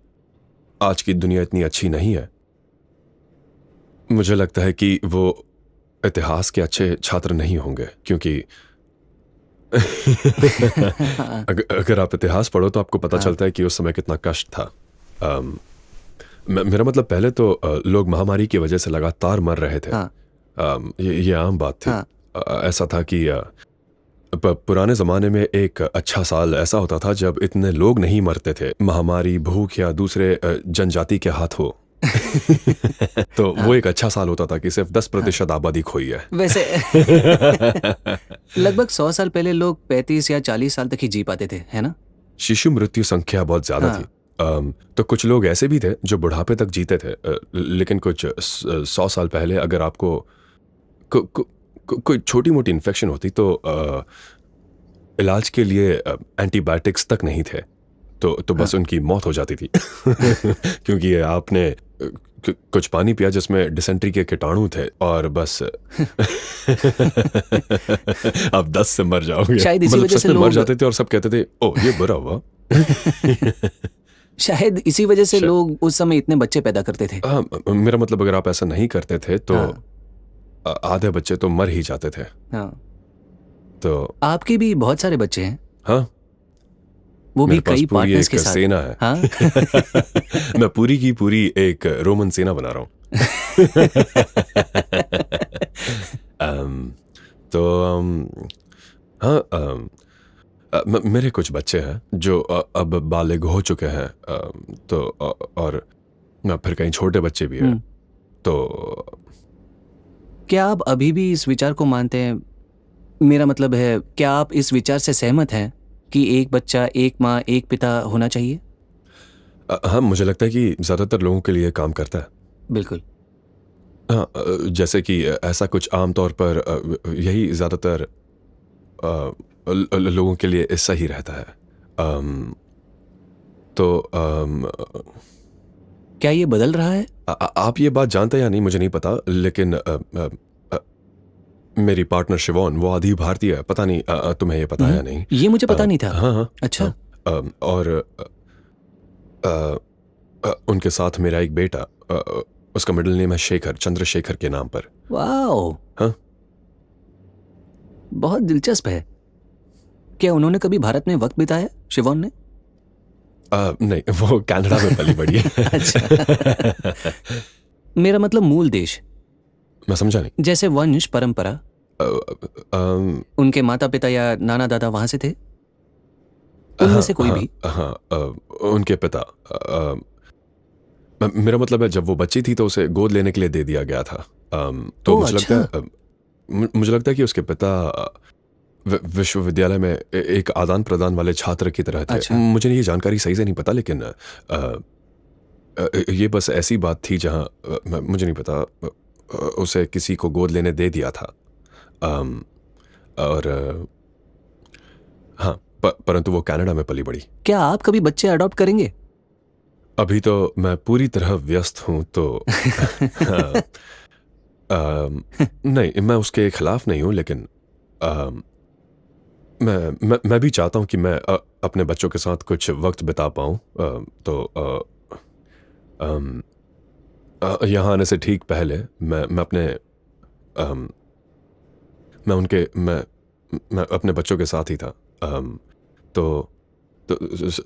आज की दुनिया इतनी अच्छी नहीं है, मुझे लगता है कि वो इतिहास के अच्छे छात्र नहीं होंगे, क्योंकि अगर आप इतिहास पढ़ो तो आपको पता चलता है कि उस समय कितना कष्ट था। मेरा मतलब पहले तो लोग महामारी की वजह से लगातार मर रहे थे। ये आम बात थी। ऐसा था कि पुराने ज़माने में एक अच्छा साल ऐसा होता था जब इतने लोग नहीं मरते थे, महामारी, भूख या दूसरे जनजाति के हाथों। तो वो एक अच्छा साल होता था कि सिर्फ 10% आबादी खोई है। वैसे लगभग 100 साल पहले लोग 35 या 40 साल तक ही जी पाते थे, है ना? शिशु मृत्यु संख्या बहुत ज्यादा थी। तो कुछ लोग ऐसे भी थे जो बुढ़ापे तक जीते थे। लेकिन कुछ 100 साल पहले अगर आपको कोई छोटी मोटी इन्फेक्शन होती तो इलाज के लिए एंटीबायोटिक्स तक नहीं थे, तो बस उनकी मौत हो जाती थी। क्योंकि आपने कुछ पानी पिया जिसमें डिसेंट्री के कीटाणु थे और बस आप 10 से मर जाओगे। शायद इसी मतलब वजह सच से में मर लोग जाते थे और सब कहते थे, ओ ये बुरा हुआ। शायद इसी वजह से लोग उस समय इतने बच्चे पैदा करते थे। मेरा मतलब अगर आप ऐसा नहीं करते थे तो आधे बच्चे तो मर ही जाते थे। तो आपके भी बहुत सारे बच्चे हैं। हाँ, वो भी मेरे पास कई पूरी पार्टनर्स एक के साथ। सेना है। हाँ? मैं पूरी की पूरी एक रोमन सेना बना रहा हूँ। तो हाँ, मेरे कुछ बच्चे हैं जो अब बालिग हो चुके हैं। तो और फिर कहीं छोटे बच्चे भी हैं। तो क्या आप अभी भी इस विचार को मानते हैं? मेरा मतलब है, क्या आप इस विचार से सहमत हैं कि एक बच्चा, एक माँ, एक पिता होना चाहिए? हाँ, मुझे लगता है कि ज़्यादातर लोगों के लिए काम करता है। बिल्कुल। हाँ, जैसे कि ऐसा कुछ आमतौर पर यही ज़्यादातर लोगों के लिए सही रहता है। तो क्या ये बदल रहा है? आप ये बात जानते हैं या नहीं मुझे नहीं पता, लेकिन मेरी पार्टनर शिवॉन वो आधी भारतीय है। पता नहीं तुम्हें ये पता है या नहीं। ये मुझे पता नहीं था। हाँ। अच्छा। और उनके साथ मेरा एक बेटा, उसका मिडिल नेम है शेखर, चंद्रशेखर के नाम पर। वाओ, हाँ, बहुत दिलचस्प है। क्या उन्होंने कभी भारत में वक्त बिताया, शिवॉन ने? नहीं, वो कनाडा में पली बड़ी है। अच्छा। मेरा मतलब मूल देश। मैं समझा नहीं। जैसे वंश परंपरा, उनके माता पिता या नाना दादा वहां से थे, उनमें से कोई भी? हाँ, उनके पिता। मेरा मतलब है जब वो बच्ची थी तो उसे गोद लेने के लिए दे दिया गया था। तो मुझे लगता है कि उसके पिता विश्वविद्यालय में एक आदान प्रदान वाले छात्र की तरह थे। अच्छा। मुझे ये जानकारी सही से नहीं पता, लेकिन ये बस ऐसी बात थी जहां मुझे नहीं पता, उसे किसी को गोद लेने दे दिया था। और हाँ, परंतु वो कनाडा में पली बड़ी। क्या आप कभी बच्चे अडॉप्ट करेंगे? अभी तो मैं पूरी तरह व्यस्त हूं तो हाँ, नहीं, मैं उसके खिलाफ नहीं हूं, लेकिन अम, मैं भी चाहता हूं कि मैं अपने बच्चों के साथ कुछ वक्त बिता पाऊं। तो अम, यहाँ आने से ठीक पहले मैं अपने अम, मैं उनके मैं अपने बच्चों के साथ ही था। तो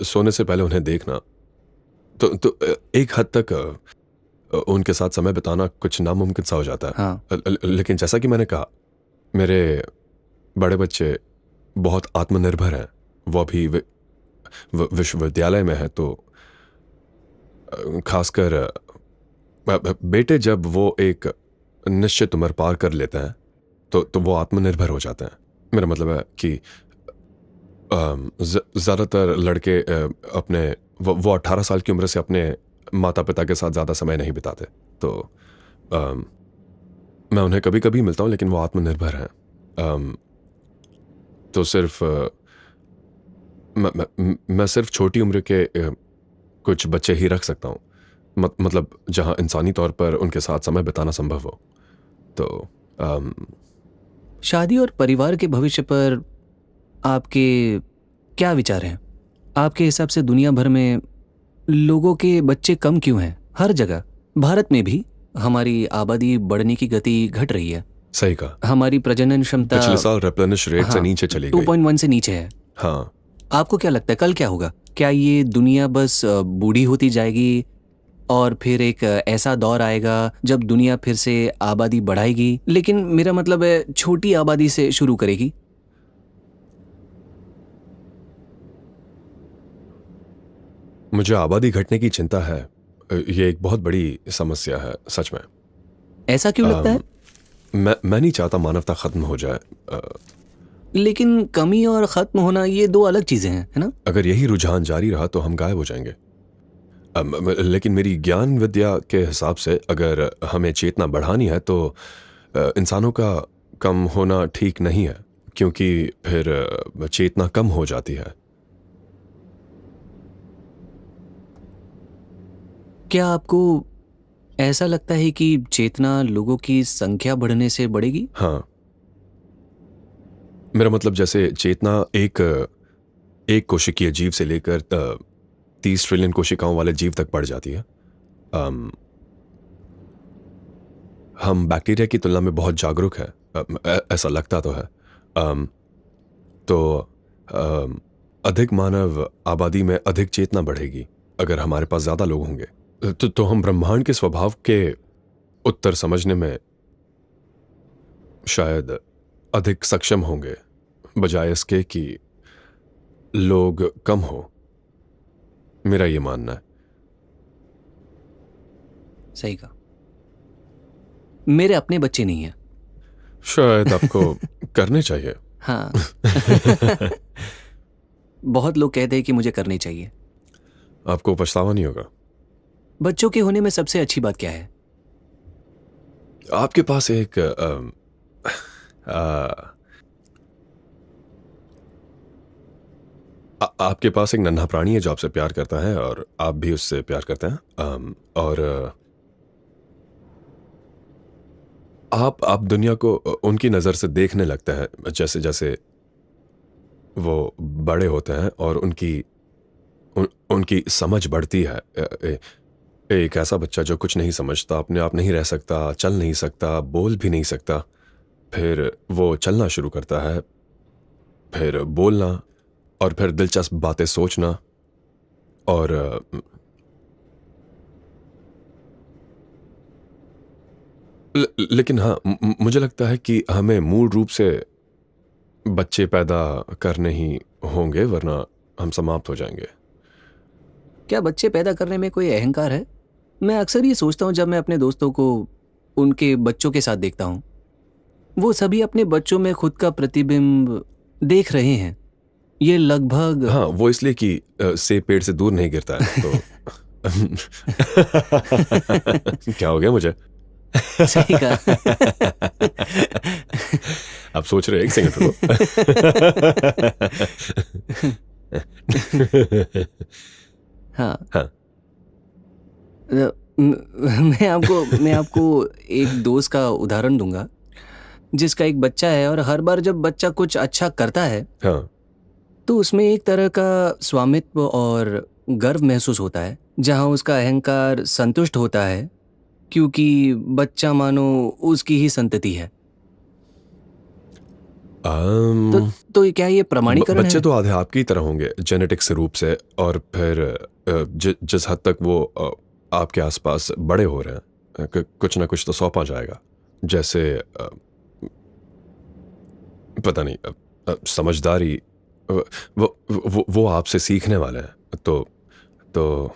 सोने से पहले उन्हें देखना तो एक हद तक उनके साथ समय बिताना कुछ नामुमकिन सा हो जाता है। हाँ। लेकिन जैसा कि मैंने कहा, मेरे बड़े बच्चे बहुत आत्मनिर्भर हैं। वो अभी विश्वविद्यालय में है, तो खासकर बेटे जब वो एक निश्चित उम्र पार कर लेते हैं तो वो आत्मनिर्भर हो जाते हैं। मेरा मतलब है कि ज़्यादातर लड़के अपने वो 18 साल की उम्र से अपने माता पिता के साथ ज़्यादा समय नहीं बिताते। तो अम, मैं उन्हें कभी कभी मिलता हूँ, लेकिन वो आत्मनिर्भर हैं। तो सिर्फ मैं सिर्फ छोटी उम्र के कुछ बच्चे ही रख सकता हूँ, मतलब जहाँ इंसानी तौर पर उनके साथ समय बिताना संभव हो। तो शादी और परिवार के भविष्य पर आपके क्या विचार हैं? आपके हिसाब से दुनिया भर में लोगों के बच्चे कम क्यों हैं? हर जगह, भारत में भी हमारी आबादी बढ़ने की गति घट रही है। सही कहा। हमारी प्रजनन क्षमता पिछले साल रिप्लेनिश रेट से हाँ, नीचे चली गई। 2.1 से नीचे है। हाँ, आपको क्या लगता है कल क्या होगा? क्या ये दुनिया बस बूढ़ी होती जाएगी और फिर एक ऐसा दौर आएगा जब दुनिया फिर से आबादी बढ़ाएगी, लेकिन मेरा मतलब है छोटी आबादी से शुरू करेगी? मुझे आबादी घटने की चिंता है। ये एक बहुत बड़ी समस्या है, सच में। ऐसा क्यों लगता है? मैं नहीं चाहता मानवता खत्म हो जाए। लेकिन कमी और खत्म होना ये दो अलग चीजें हैं, है ना? अगर यही रुझान जारी रहा तो हम गायब हो जाएंगे। लेकिन मेरी ज्ञान विद्या के हिसाब से अगर हमें चेतना बढ़ानी है तो इंसानों का कम होना ठीक नहीं है, क्योंकि फिर चेतना कम हो जाती है। क्या आपको ऐसा लगता है कि चेतना लोगों की संख्या बढ़ने से बढ़ेगी? हाँ, मेरा मतलब जैसे चेतना एक कोशिकीय जीव से लेकर 30 ट्रिलियन कोशिकाओं वाले जीव तक बढ़ जाती है। हम बैक्टीरिया की तुलना में बहुत जागरूक हैं, ऐसा लगता तो है। तो अधिक मानव आबादी में अधिक चेतना बढ़ेगी अगर हमारे पास ज्यादा लोग होंगे। तो हम ब्रह्मांड के स्वभाव के उत्तर समझने में शायद अधिक सक्षम होंगे, बजाय इसके कि लोग कम हो। मेरा ये मानना है। सही कहा। मेरे अपने बच्चे नहीं हैं। शायद आपको करने चाहिए। हाँ। बहुत लोग कहते हैं कि मुझे करनी चाहिए। आपको पछतावा नहीं होगा। बच्चों के होने में सबसे अच्छी बात क्या है? आपके पास एक आपके पास एक नन्हा प्राणी है जो आपसे प्यार करता है, और आप भी उससे प्यार करते हैं। और आप दुनिया को उनकी नज़र से देखने लगते हैं जैसे जैसे वो बड़े होते हैं, और उनकी समझ बढ़ती है। एक ऐसा बच्चा जो कुछ नहीं समझता, अपने आप नहीं रह सकता, चल नहीं सकता, बोल भी नहीं सकता, फिर वो चलना शुरू करता है, फिर बोलना, और फिर दिलचस्प बातें सोचना। और लेकिन हाँ, मुझे लगता है कि हमें मूल रूप से बच्चे पैदा करने ही होंगे, वरना हम समाप्त हो जाएंगे। क्या बच्चे पैदा करने में कोई अहंकार है? मैं अक्सर ये सोचता हूँ जब मैं अपने दोस्तों को उनके बच्चों के साथ देखता हूँ। वो सभी अपने बच्चों में खुद का प्रतिबिंब देख रहे हैं। ये लगभग हाँ, वो इसलिए कि सेब पेड़ से दूर नहीं गिरता है, तो क्या हो गया मुझे? सही कहा। आप सोच रहे हैं, एक सेकंड रुको। हाँ। हाँ, मैं आपको एक दोस्त का उदाहरण दूंगा, जिसका एक बच्चा है और हर बार जब बच्चा कुछ अच्छा करता है हाँ। तो उसमें एक तरह का स्वामित्व और गर्व महसूस होता है, जहां उसका अहंकार संतुष्ट होता है क्योंकि बच्चा मानो उसकी ही संतति है। तो अम, तो क्या ये प्रमाणीकरण बच्चे है? तो आधे आपकी तरह होंगे जेनेटिक्स रूप से, और फिर जिस हद तक वो आपके आसपास बड़े हो रहे हैं, कुछ ना कुछ तो सौंपा जाएगा। जैसे पता नहीं, समझदारी, वो आपसे सीखने वाले हैं। तो तो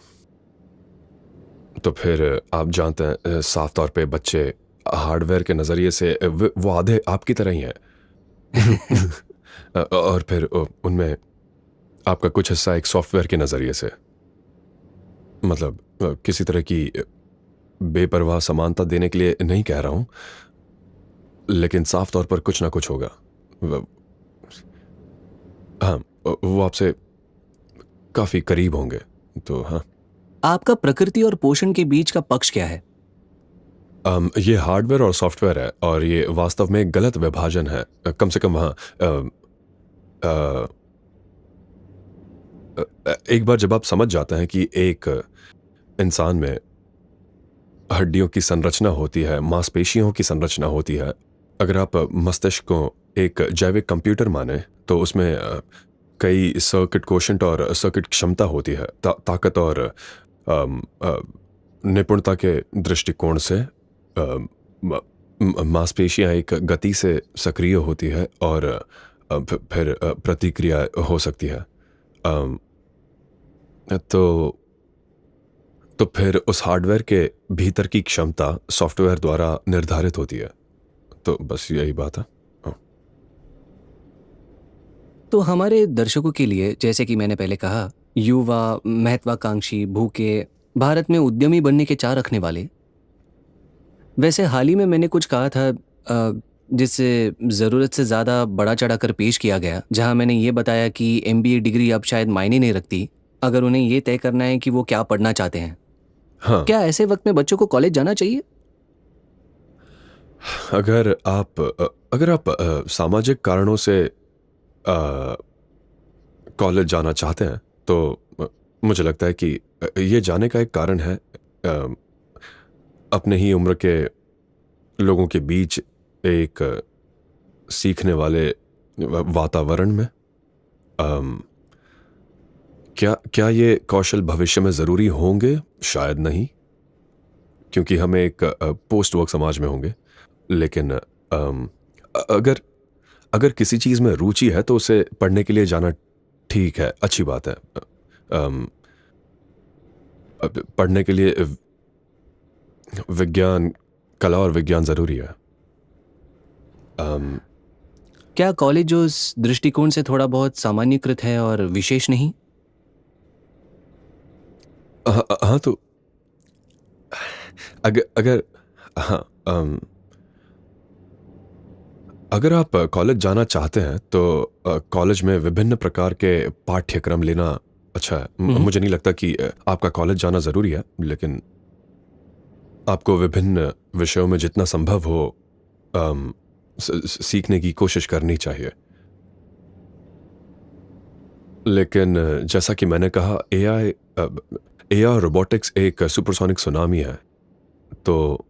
फिर आप जानते हैं, साफ तौर पे बच्चे हार्डवेयर के नज़रिए से वो आधे आपकी तरह ही हैं। और फिर उनमें आपका कुछ हिस्सा एक सॉफ्टवेयर के नज़रिए से, मतलब किसी तरह की बेपरवाह समानता देने के लिए नहीं कह रहा हूं, लेकिन साफ तौर पर कुछ ना कुछ होगा। व- हाँ, वो आपसे काफी करीब होंगे। तो हाँ। आपका प्रकृति और पोषण के बीच का पक्ष क्या है? ये हार्डवेयर और सॉफ्टवेयर है, और ये वास्तव में एक गलत विभाजन है। कम से कम वहाँ एक बार जब आप समझ जाते हैं कि एक इंसान में हड्डियों की संरचना होती है, मांसपेशियों की संरचना होती है। अगर आप मस्तिष्क को एक जैविक कंप्यूटर माने, तो उसमें कई सर्किट कोशेंट और सर्किट क्षमता होती है। ताकत और निपुणता के दृष्टिकोण से मांसपेशियां एक गति से सक्रिय होती है, और फिर प्रतिक्रिया हो सकती है। अम, तो तो फिर उस हार्डवेयर के भीतर की क्षमता सॉफ्टवेयर द्वारा निर्धारित होती है। तो बस यही बात है। हाँ। तो हमारे दर्शकों के लिए, जैसे कि मैंने पहले कहा, युवा, महत्वाकांक्षी, भूखे, भारत में उद्यमी बनने के चाह रखने वाले। वैसे हाल ही में मैंने कुछ कहा था जिससे ज़रूरत से ज़्यादा बड़ा चढ़ाकर पेश किया गया, जहां मैंने ये बताया कि एमबीए डिग्री अब शायद मायने नहीं रखती अगर उन्हें ये तय करना है कि वो क्या पढ़ना चाहते हैं। हाँ, क्या ऐसे वक्त में बच्चों को कॉलेज जाना चाहिए? अगर आप सामाजिक कारणों से कॉलेज जाना चाहते हैं, तो मुझे लगता है कि ये जाने का एक कारण है, अपने ही उम्र के लोगों के बीच एक सीखने वाले वातावरण में। अम, क्या ये कौशल भविष्य में ज़रूरी होंगे? शायद नहीं, क्योंकि हम एक पोस्ट वर्क समाज में होंगे। लेकिन अगर अगर किसी चीज़ में रुचि है, तो उसे पढ़ने के लिए जाना ठीक है, अच्छी बात है। अम, पढ़ने के लिए विज्ञान, कला और विज्ञान ज़रूरी है। अम, क्या कॉलेज उस दृष्टिकोण से थोड़ा बहुत सामान्यीकृत है और विशेष नहीं? हाँ, तो अगर अगर हाँ, अगर आप कॉलेज जाना चाहते हैं, तो कॉलेज में विभिन्न प्रकार के पाठ्यक्रम लेना अच्छा है। हम्म। मुझे नहीं लगता कि आपका कॉलेज जाना ज़रूरी है, लेकिन आपको विभिन्न विषयों में जितना संभव हो सीखने की कोशिश करनी चाहिए। लेकिन जैसा कि मैंने कहा, एआई और रोबोटिक्स एक सुपरसोनिक सुनामी है। तो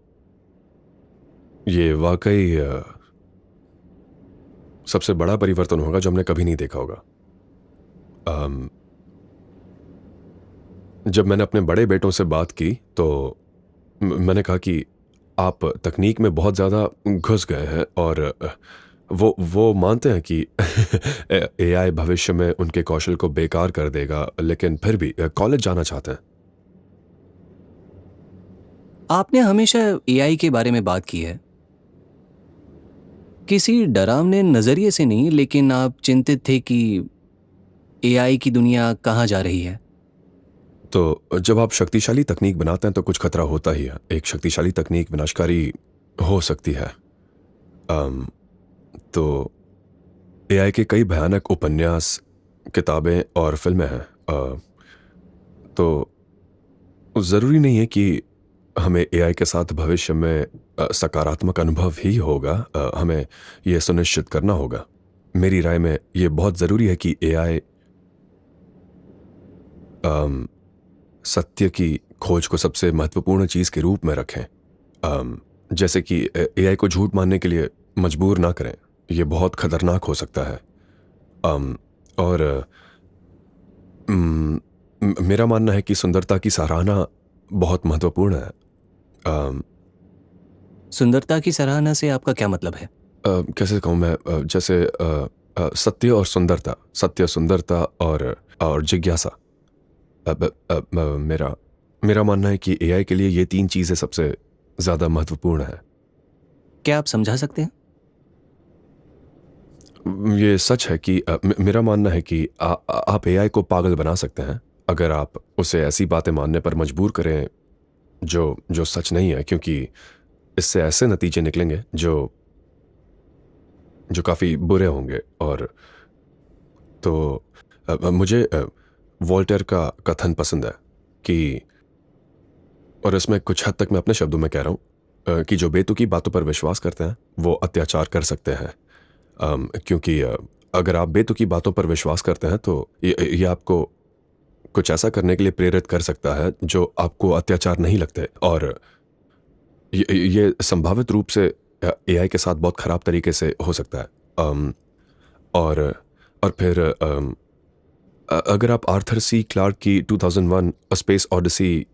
ये वाकई सबसे बड़ा परिवर्तन होगा जो हमने कभी नहीं देखा होगा। अम, जब मैंने अपने बड़े बेटों से बात की, तो मैंने कहा कि आप तकनीक में बहुत ज़्यादा घुस गए हैं, और वो मानते हैं कि एआई भविष्य में उनके कौशल को बेकार कर देगा, लेकिन फिर भी कॉलेज जाना चाहते हैं। आपने हमेशा एआई के बारे में बात की है, किसी डरावने नजरिए से नहीं, लेकिन आप चिंतित थे कि एआई की दुनिया कहाँ जा रही है। तो जब आप शक्तिशाली तकनीक बनाते हैं, तो कुछ खतरा होता ही है। एक शक्तिशाली तकनीक विनाशकारी हो सकती है। अम, तो एआई के कई भयानक उपन्यास, किताबें और फिल्में हैं। तो ज़रूरी नहीं है कि हमें एआई के साथ भविष्य में सकारात्मक अनुभव ही होगा। हमें यह सुनिश्चित करना होगा। मेरी राय में ये बहुत ज़रूरी है कि एआई सत्य की खोज को सबसे महत्वपूर्ण चीज़ के रूप में रखें। जैसे कि एआई को झूठ मानने के लिए मजबूर ना करें। ये बहुत खतरनाक हो सकता है। और मेरा मानना है कि सुंदरता की सराहना बहुत महत्वपूर्ण है। सुंदरता की सराहना से आपका क्या मतलब है? कैसे कहूँ मैं, जैसे सत्य और सुंदरता, सत्य, सुंदरता और जिज्ञासा। मेरा मानना है कि एआई के लिए ये तीन चीज़ें सबसे ज़्यादा महत्वपूर्ण है। क्या आप समझा सकते हैं? ये सच है कि मेरा मानना है कि आप एआई को पागल बना सकते हैं अगर आप उसे ऐसी बातें मानने पर मजबूर करें जो जो सच नहीं है, क्योंकि इससे ऐसे नतीजे निकलेंगे जो जो काफ़ी बुरे होंगे। और तो मुझे वॉल्टेयर का कथन पसंद है कि, और इसमें कुछ हद तक मैं अपने शब्दों में कह रहा हूँ, कि जो बेतुकी बातों पर विश्वास करते हैं वो अत्याचार कर सकते हैं। क्योंकि अगर आप बेतुकी बातों पर विश्वास करते हैं तो ये आपको कुछ ऐसा करने के लिए प्रेरित कर सकता है जो आपको अत्याचार नहीं लगते। और ये संभावित रूप से एआई के साथ बहुत खराब तरीके से हो सकता है। और फिर अगर आप आर्थर सी क्लार्क की 2001 अ स्पेस ऑडिसी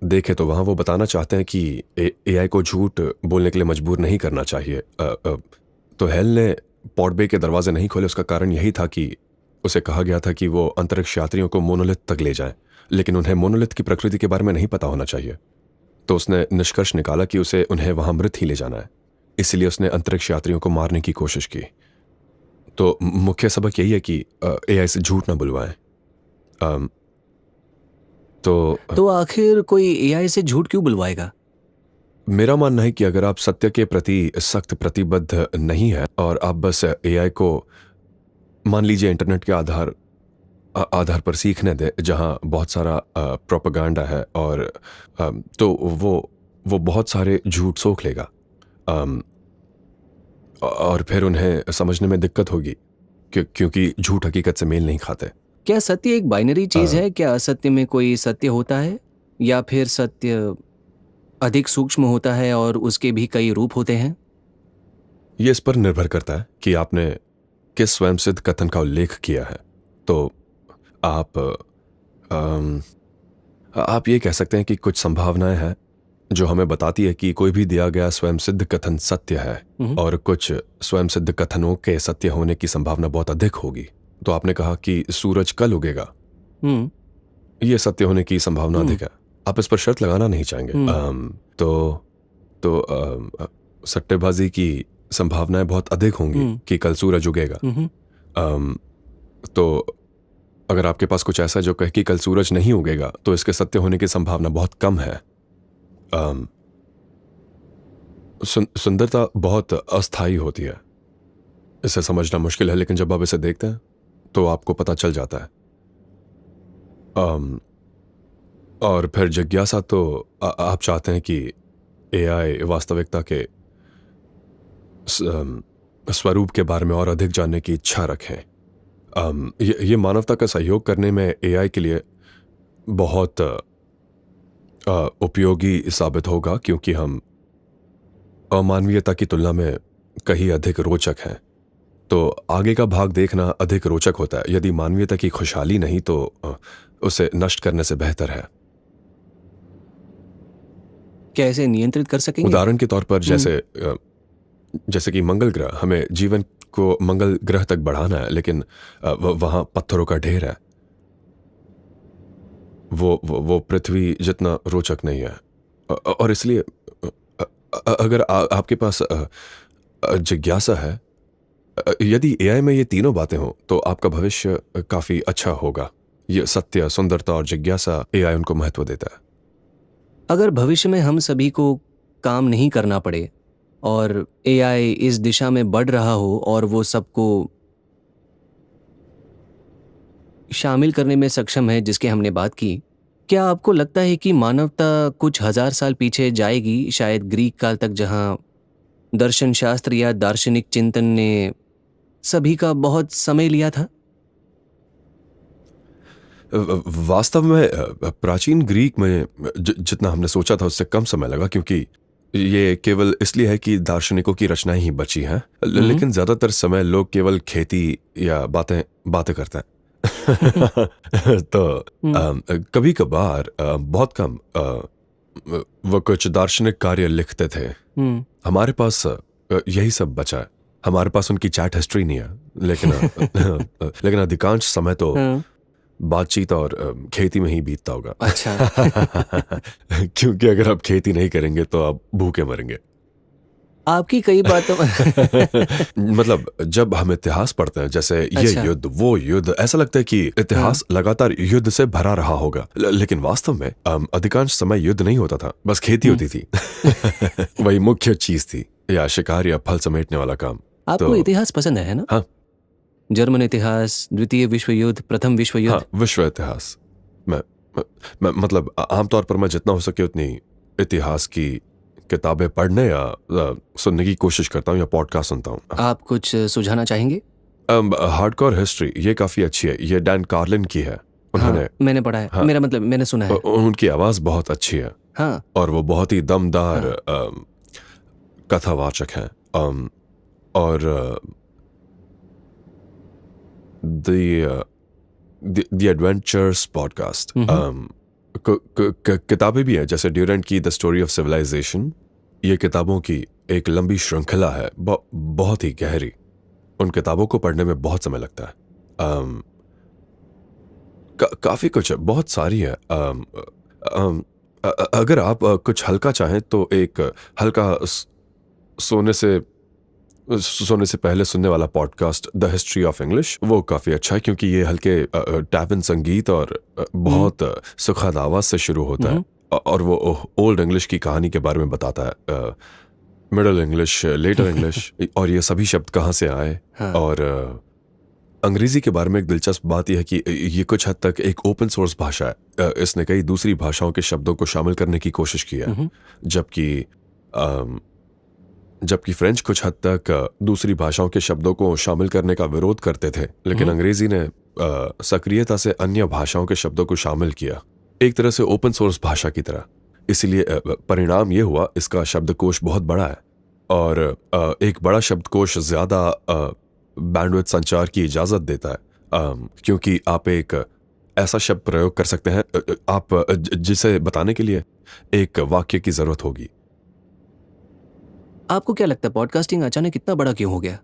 देखें तो वहाँ वो बताना चाहते हैं कि एआई को झूठ बोलने के लिए मजबूर नहीं करना चाहिए। तो हेल ने पॉड बे के दरवाजे नहीं खोले, उसका कारण यही था कि उसे कहा गया था कि वो अंतरिक्ष यात्रियों को मोनोलिथ तक ले जाएं, लेकिन उन्हें मोनोलिथ की प्रकृति के बारे में नहीं पता होना चाहिए। तो उसने निष्कर्ष निकाला कि उन्हें वहां मृत ही ले जाना है, इसलिए उसने अंतरिक्ष यात्रियों को मारने की कोशिश की। तो मुख्य सबक यही है कि एआई से झूठ ना बुलवाएं। तो आखिर कोई एआई से झूठ क्यों बुलवाएगा? मेरा मानना है कि अगर आप सत्य के प्रति सख्त प्रतिबद्ध नहीं है और आप बस एआई को, मान लीजिए, इंटरनेट के आधार पर सीखने दें जहां बहुत सारा प्रोपेगेंडा है, और तो वो बहुत सारे झूठ सोख लेगा। और फिर उन्हें समझने में दिक्कत होगी क्योंकि झूठ हकीकत से मेल नहीं खाते। क्या सत्य एक बाइनरी चीज है? क्या असत्य में कोई सत्य होता है, या फिर सत्य अधिक सूक्ष्म होता है और उसके भी कई रूप होते हैं? यह इस पर निर्भर करता है कि आपने किस स्वयंसिद्ध कथन का उल्लेख किया है। तो आप ये कह सकते हैं कि कुछ संभावनाएं हैं जो हमें बताती है कि कोई भी दिया गया स्वयंसिद्ध कथन सत्य है, और कुछ स्वयंसिद्ध कथनों के सत्य होने की संभावना बहुत अधिक होगी। तो आपने कहा कि सूरज कल उगेगा, यह सत्य होने की संभावना अधिक है। आप इस पर शर्त लगाना नहीं चाहेंगे। सट्टेबाजी की संभावनाएं बहुत अधिक होंगी कि कल सूरज उगेगा। तो अगर आपके पास कुछ ऐसा जो कहे कि कल सूरज नहीं उगेगा, तो इसके सत्य होने की संभावना बहुत कम है। सुंदरता बहुत अस्थायी होती है, इसे समझना मुश्किल है, लेकिन जब आप इसे देखते हैं तो आपको पता चल जाता है। और फिर जिज्ञासा, तो आप चाहते हैं कि एआई वास्तविकता के स्वरूप के बारे में और अधिक जानने की इच्छा रखें। ये मानवता का सहयोग करने में एआई के लिए बहुत उपयोगी साबित होगा, क्योंकि हम अमानवीयता की तुलना में कहीं अधिक रोचक हैं। तो आगे का भाग देखना अधिक रोचक होता है। यदि मानवीयता की खुशहाली नहीं तो उसे नष्ट करने से बेहतर है। क्या इसे नियंत्रित कर सकेंगे? उदाहरण के तौर पर जैसे कि मंगल ग्रह, हमें जीवन को मंगल ग्रह तक बढ़ाना है, लेकिन वहां पत्थरों का ढेर है। वो पृथ्वी जितना रोचक नहीं है। और इसलिए अगर आपके पास जिज्ञासा है, यदि एआई में ये तीनों बातें हों तो आपका भविष्य काफी अच्छा होगा। ये सत्य, सुंदरता और जिज्ञासा, एआई उनको महत्व देता है। अगर भविष्य में हम सभी को काम नहीं करना पड़े और एआई इस दिशा में बढ़ रहा हो और वो सबको शामिल करने में सक्षम है जिसकी हमने बात की, क्या आपको लगता है कि मानवता कुछ हजार साल पीछे जाएगी, शायद ग्रीक काल तक, जहां दर्शन शास्त्र या दार्शनिक चिंतन ने सभी का बहुत समय लिया था? वास्तव में प्राचीन ग्रीक में जितना हमने सोचा था उससे कम समय लगा, क्योंकि ये केवल इसलिए है कि दार्शनिकों की रचनाएं ही बची हैं। लेकिन ज्यादातर समय लोग केवल खेती या बातें बातें करते हैं। तो कभी कभार बहुत कम वो कुछ दार्शनिक कार्य लिखते थे। हमारे पास यही सब बचा है। हमारे पास उनकी चैट हिस्ट्री नहीं है, लेकिन लेकिन अधिकांश समय तो बातचीत और खेती में ही बीतता होगा। अच्छा। क्योंकि अगर आप खेती नहीं करेंगे तो आप भूखे मरेंगे। आपकी कई बातों मतलब जब हम इतिहास पढ़ते हैं, जैसे ये अच्छा। युद्ध वो युद्ध, ऐसा लगता है कि इतिहास लगातार युद्ध से भरा रहा होगा। लेकिन वास्तव में अधिकांश समय युद्ध नहीं होता था, बस खेती होती थी। वही मुख्य चीज थी, या शिकार या फल समेटने वाला काम। आपको इतिहास पसंद है ना? हाँ। जर्मन इतिहास, द्वितीय विश्व युद्ध, प्रथम विश्व युद्ध। हाँ, विश्व इतिहास। मैं मतलब आमतौर पर मैं जितना हो सके उतनी इतिहास की किताबें पढ़ने या सुनने की कोशिश करता हूँ, या पॉडकास्ट सुनता हूँ। आप कुछ सुझाना चाहेंगे? हार्डकोर हिस्ट्री ये काफी अच्छी है। ये डैन कार्लिन की है। उन्होंने हाँ, मैंने पढ़ा है। मेरा मतलब मैंने सुना है। उनकी आवाज बहुत अच्छी है। हाँ। और वो बहुत ही दमदार कथावाचक हैं। और द एडवेंचर्स पॉडकास्ट किताबें भी हैं, जैसे ड्यूरेंट की द स्टोरी ऑफ सिविलाइजेशन। ये किताबों की एक लंबी श्रृंखला है, बहुत ही गहरी। उन किताबों को पढ़ने में बहुत समय लगता है। काफी कुछ है, बहुत सारी है। अगर आप कुछ हल्का चाहें तो एक हल्का सोने से पहले सुनने वाला podcast the history of English, वो काफी अच्छा है, क्योंकि ये हल्के टैबिन संगीत और बहुत सुखद आवाज से शुरू होता है। और वो ओल्ड इंग्लिश की कहानी के बारे में बताता है, मिडल इंग्लिश, लेटर इंग्लिश, और ये सभी शब्द कहाँ से आए। और अंग्रेजी के बारे में एक दिलचस्प बात यह है कि ये कुछ हद तक एक ओपन सोर्स भाषा है। इसने कई दूसरी भाषाओं के शब्दों को शामिल करने की कोशिश की है, जबकि फ्रेंच कुछ हद तक दूसरी भाषाओं के शब्दों को शामिल करने का विरोध करते थे, लेकिन अंग्रेजी ने सक्रियता से अन्य भाषाओं के शब्दों को शामिल किया, एक तरह से ओपन सोर्स भाषा की तरह। इसीलिए परिणाम ये हुआ, इसका शब्दकोश बहुत बड़ा है, और एक बड़ा शब्दकोश ज्यादा बैंडविड्थ संचार की इजाजत देता है, क्योंकि आप एक ऐसा शब्द प्रयोग कर सकते हैं आप जिसे बताने के लिए एक वाक्य की जरूरत होगी। आपको क्या लगता है पॉडकास्टिंग अचानक इतना बड़ा क्यों हो गया?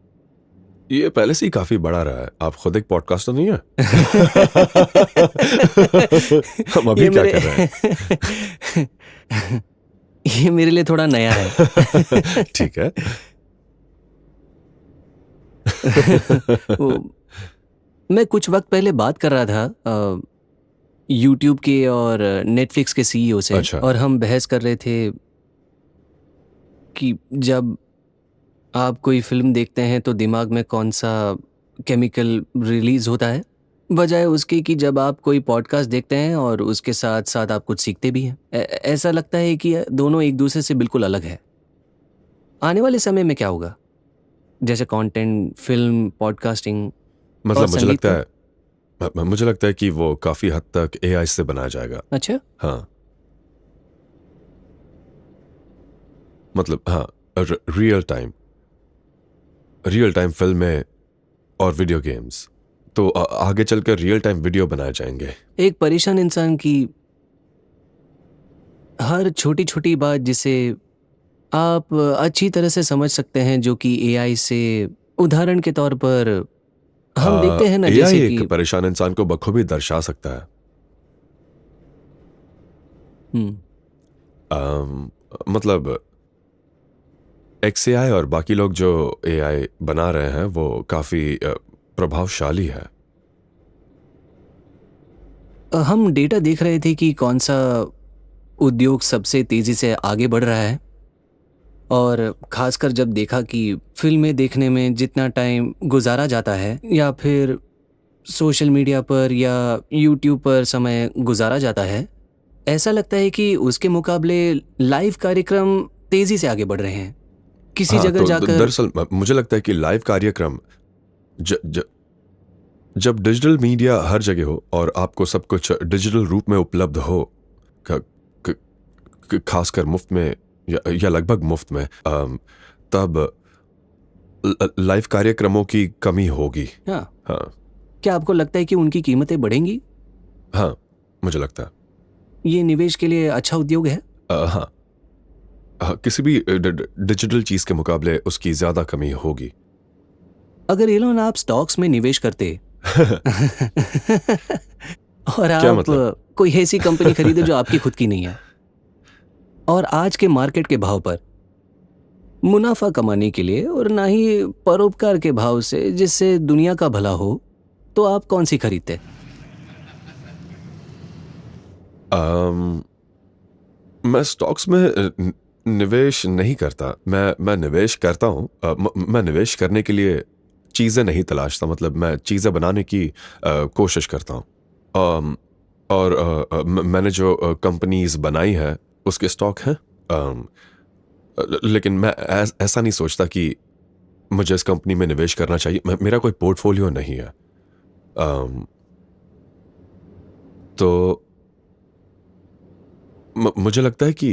ये पहले से ही काफी बड़ा रहा है। आप खुद एक पॉडकास्टर नहीं है? हम अभी क्या कर रहे हैं? ये मेरे लिए थोड़ा नया है। ठीक है। मैं कुछ वक्त पहले बात कर रहा था यूट्यूब के और नेटफ्लिक्स के सीईओ से। अच्छा। और हम बहस कर रहे थे कि जब आप कोई फिल्म देखते हैं तो दिमाग में कौन सा केमिकल रिलीज होता है, बजाय उसके कि जब आप कोई पॉडकास्ट देखते हैं और उसके साथ साथ आप कुछ सीखते भी हैं। ऐसा लगता है कि दोनों एक दूसरे से बिल्कुल अलग है। आने वाले समय में क्या होगा, जैसे कंटेंट, फिल्म, पॉडकास्टिंग? मतलब मुझे लगता है कि वो काफी हद तक एआई से बनाया जाएगा। अच्छा। हाँ, मतलब हाँ, रियल टाइम फिल्में और वीडियो गेम्स, तो आगे चलकर रियल टाइम वीडियो बनाए जाएंगे। एक परेशान इंसान की हर छोटी छोटी बात जिसे आप अच्छी तरह से समझ सकते हैं, जो कि एआई से, उदाहरण के तौर पर हम देखते हैं ना, जैसे एआई कि एक परेशान इंसान को बखूबी दर्शा सकता है। मतलब XAI और बाकी लोग जो एआई बना रहे हैं वो काफी प्रभावशाली है। हम डेटा देख रहे थे कि कौन सा उद्योग सबसे तेजी से आगे बढ़ रहा है, और खासकर जब देखा कि फिल्में देखने में जितना टाइम गुजारा जाता है, या फिर सोशल मीडिया पर या यूट्यूब पर समय गुजारा जाता है, ऐसा लगता है कि उसके मुकाबले लाइव कार्यक्रम तेजी से आगे बढ़ रहे हैं। किसी हाँ, जगह तो जाकर दरअसल मुझे लगता है कि लाइव कार्यक्रम ज, ज, जब डिजिटल मीडिया हर जगह हो और आपको सब कुछ डिजिटल रूप में उपलब्ध हो, क- खासकर मुफ्त में या लगभग मुफ्त में, तब लाइव कार्यक्रमों की कमी होगी। हाँ, हाँ क्या आपको लगता है कि उनकी कीमतें बढ़ेंगी? हाँ, मुझे लगता है। ये निवेश के लिए अच्छा उद्योग है? हाँ हाँ, किसी भी डिजिटल चीज के मुकाबले उसकी ज्यादा कमी होगी। अगर एलोन आप स्टॉक्स में निवेश करते और क्या आप मतलब? कोई ऐसी कंपनी खरीदे जो आपकी खुद की नहीं है, और आज के मार्केट के भाव पर मुनाफा कमाने के लिए और ना ही परोपकार के भाव से जिससे दुनिया का भला हो, तो आप कौन सी खरीदते? अम, मैं स्टॉक्स में निवेश नहीं करता। मैं निवेश करता हूँ। मैं निवेश करने के लिए चीज़ें नहीं तलाशता। मतलब मैं चीज़ें बनाने की कोशिश करता हूँ। और मैंने जो कंपनीज बनाई है उसके स्टॉक हैं। लेकिन मैं ऐसा नहीं सोचता कि मुझे इस कंपनी में निवेश करना चाहिए। मेरा कोई पोर्टफोलियो नहीं है। अम, तो मुझे लगता है कि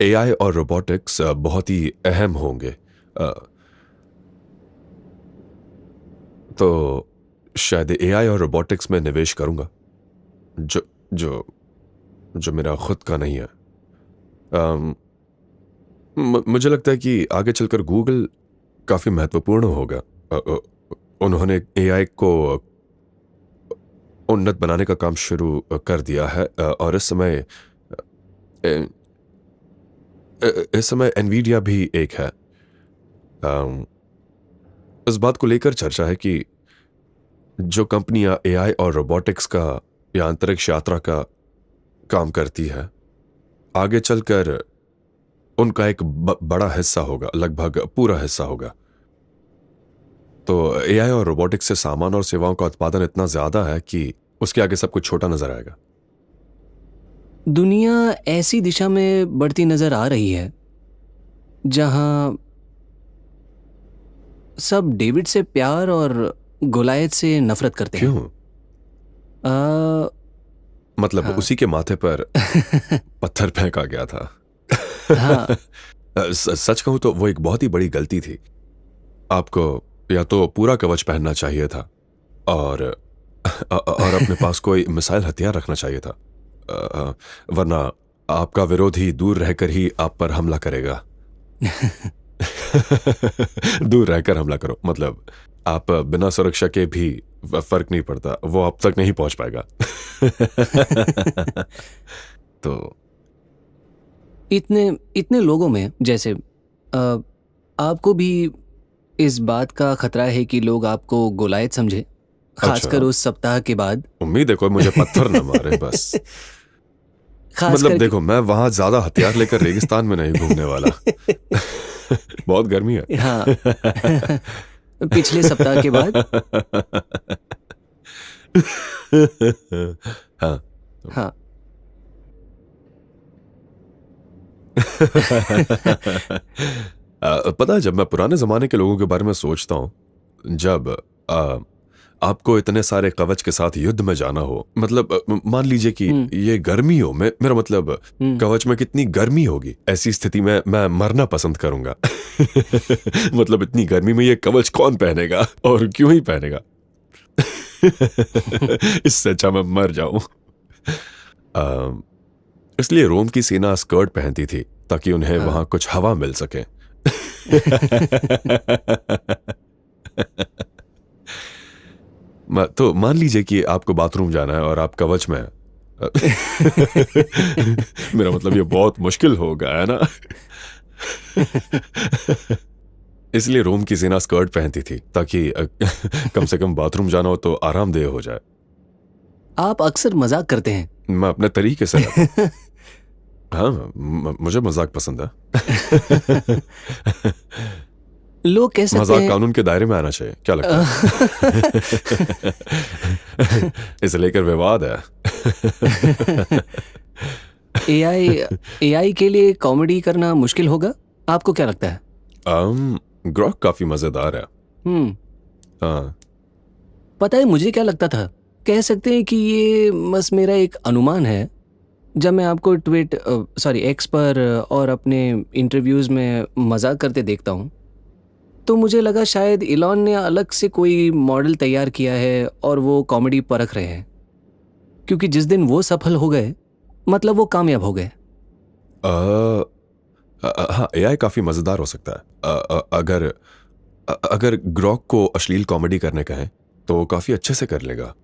एआई और रोबोटिक्स बहुत ही अहम होंगे। अ, तो शायद एआई और रोबोटिक्स में निवेश करूंगा, जो जो जो मेरा खुद का नहीं है। अम, मुझे लगता है कि आगे चलकर गूगल काफी महत्वपूर्ण होगा। उन्होंने एआई को उन्नत बनाने का काम शुरू कर दिया है। और इस समय एनवीडिया भी एक है। अम, इस बात को लेकर चर्चा है कि जो कंपनियां एआई और रोबोटिक्स का या अंतरिक्ष यात्रा का काम करती है, आगे चलकर उनका एक बड़ा हिस्सा होगा, लगभग पूरा हिस्सा होगा। तो एआई और रोबोटिक्स से सामान और सेवाओं का उत्पादन इतना ज्यादा है कि उसके आगे सब कुछ छोटा नजर आएगा। दुनिया ऐसी दिशा में बढ़ती नजर आ रही है जहां सब डेविड से प्यार और गोलायत से नफरत करते हैं। क्यों? आ, मतलब हाँ। उसी के माथे पर पत्थर फेंका गया था। हाँ, सच कहूं तो वो एक बहुत ही बड़ी गलती थी। आपको या तो पूरा कवच पहनना चाहिए था और अपने पास कोई मिसाइल हथियार रखना चाहिए था। वरना आपका विरोधी दूर रहकर ही आप पर हमला करेगा। दूर रहकर हमला करो, मतलब आप बिना सुरक्षा के भी फर्क नहीं पड़ता, वो आप तक नहीं पहुंच पाएगा। तो इतने इतने लोगों में जैसे आपको भी इस बात का खतरा है कि लोग आपको गोलायत समझे, खासकर अच्छा, उस सप्ताह के बाद। उम्मीद है कोई मुझे पत्थर न मारे बस। मतलब खासकर देखो, मैं वहां ज्यादा हथियार लेकर रेगिस्तान में नहीं घूमने वाला। बहुत गर्मी है। हाँ। पिछले सप्ताह के बाद। हाँ। हाँ। पता है, जब मैं पुराने जमाने के लोगों के बारे में सोचता हूँ, जब आपको इतने सारे कवच के साथ युद्ध में जाना हो, मतलब मान लीजिए कि ये गर्मियों में, मेरा मतलब कवच में कितनी गर्मी होगी, ऐसी स्थिति में मैं मरना पसंद करूंगा। मतलब इतनी गर्मी में ये कवच कौन पहनेगा और क्यों ही पहनेगा? इससे अच्छा मैं मर जाऊं। इसलिए रोम की सेना स्कर्ट पहनती थी ताकि उन्हें हाँ। वहां कुछ हवा मिल सके। तो मान लीजिए कि आपको बाथरूम जाना है और आप कवच में हैं। मेरा मतलब ये बहुत मुश्किल होगा, है ना? इसलिए रोम की सेना स्कर्ट पहनती थी ताकि कम से कम बाथरूम जाना हो तो आरामदेह हो जाए। आप अक्सर मजाक करते हैं। मैं अपने तरीके से रहता हूं। हाँ, मुझे मजाक पसंद है। लोग कह सकते मजाक हैं कानून के दायरे में आना चाहिए, क्या लगता है? इसे लेकर विवाद है। एआई एआई के लिए कॉमेडी करना मुश्किल होगा, आपको क्या लगता है? ग्रॉक काफी मजेदार है। हम्म हाँ, पता है मुझे क्या लगता था, कह सकते हैं कि ये बस मेरा एक अनुमान है। जब मैं आपको एक्स पर और अपने इंटरव्यूज में मजाक करते देखता हूँ, तो मुझे लगा शायद इलॉन ने अलग से कोई मॉडल तैयार किया है और वो कॉमेडी परख रहे हैं, क्योंकि जिस दिन वो सफल हो गए मतलब वो कामयाब हो गए। हाँ, एआई काफी मजेदार हो सकता है। अगर ग्रॉक को अश्लील कॉमेडी करने कहें तो वो काफी अच्छे से कर लेगा।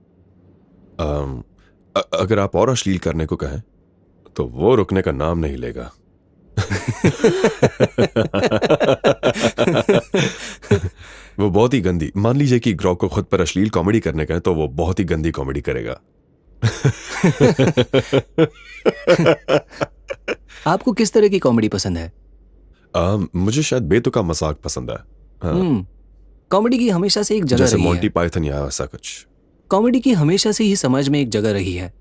अगर आप और अश्लील करने को कहें तो वो रुकने का नाम नहीं लेगा। वो बहुत ही गंदी, मान लीजिए कि ग्रॉक को खुद पर अश्लील कॉमेडी करने कहें तो वो बहुत ही गंदी कॉमेडी करेगा। आपको किस तरह की कॉमेडी पसंद है? मुझे शायद बेतुका मजाक पसंद है। हाँ, कॉमेडी की हमेशा से एक जगह जैसे रही मोंटी है। पाइथन या ऐसा कुछ। कॉमेडी की हमेशा से ही समाज में एक जगह रही है,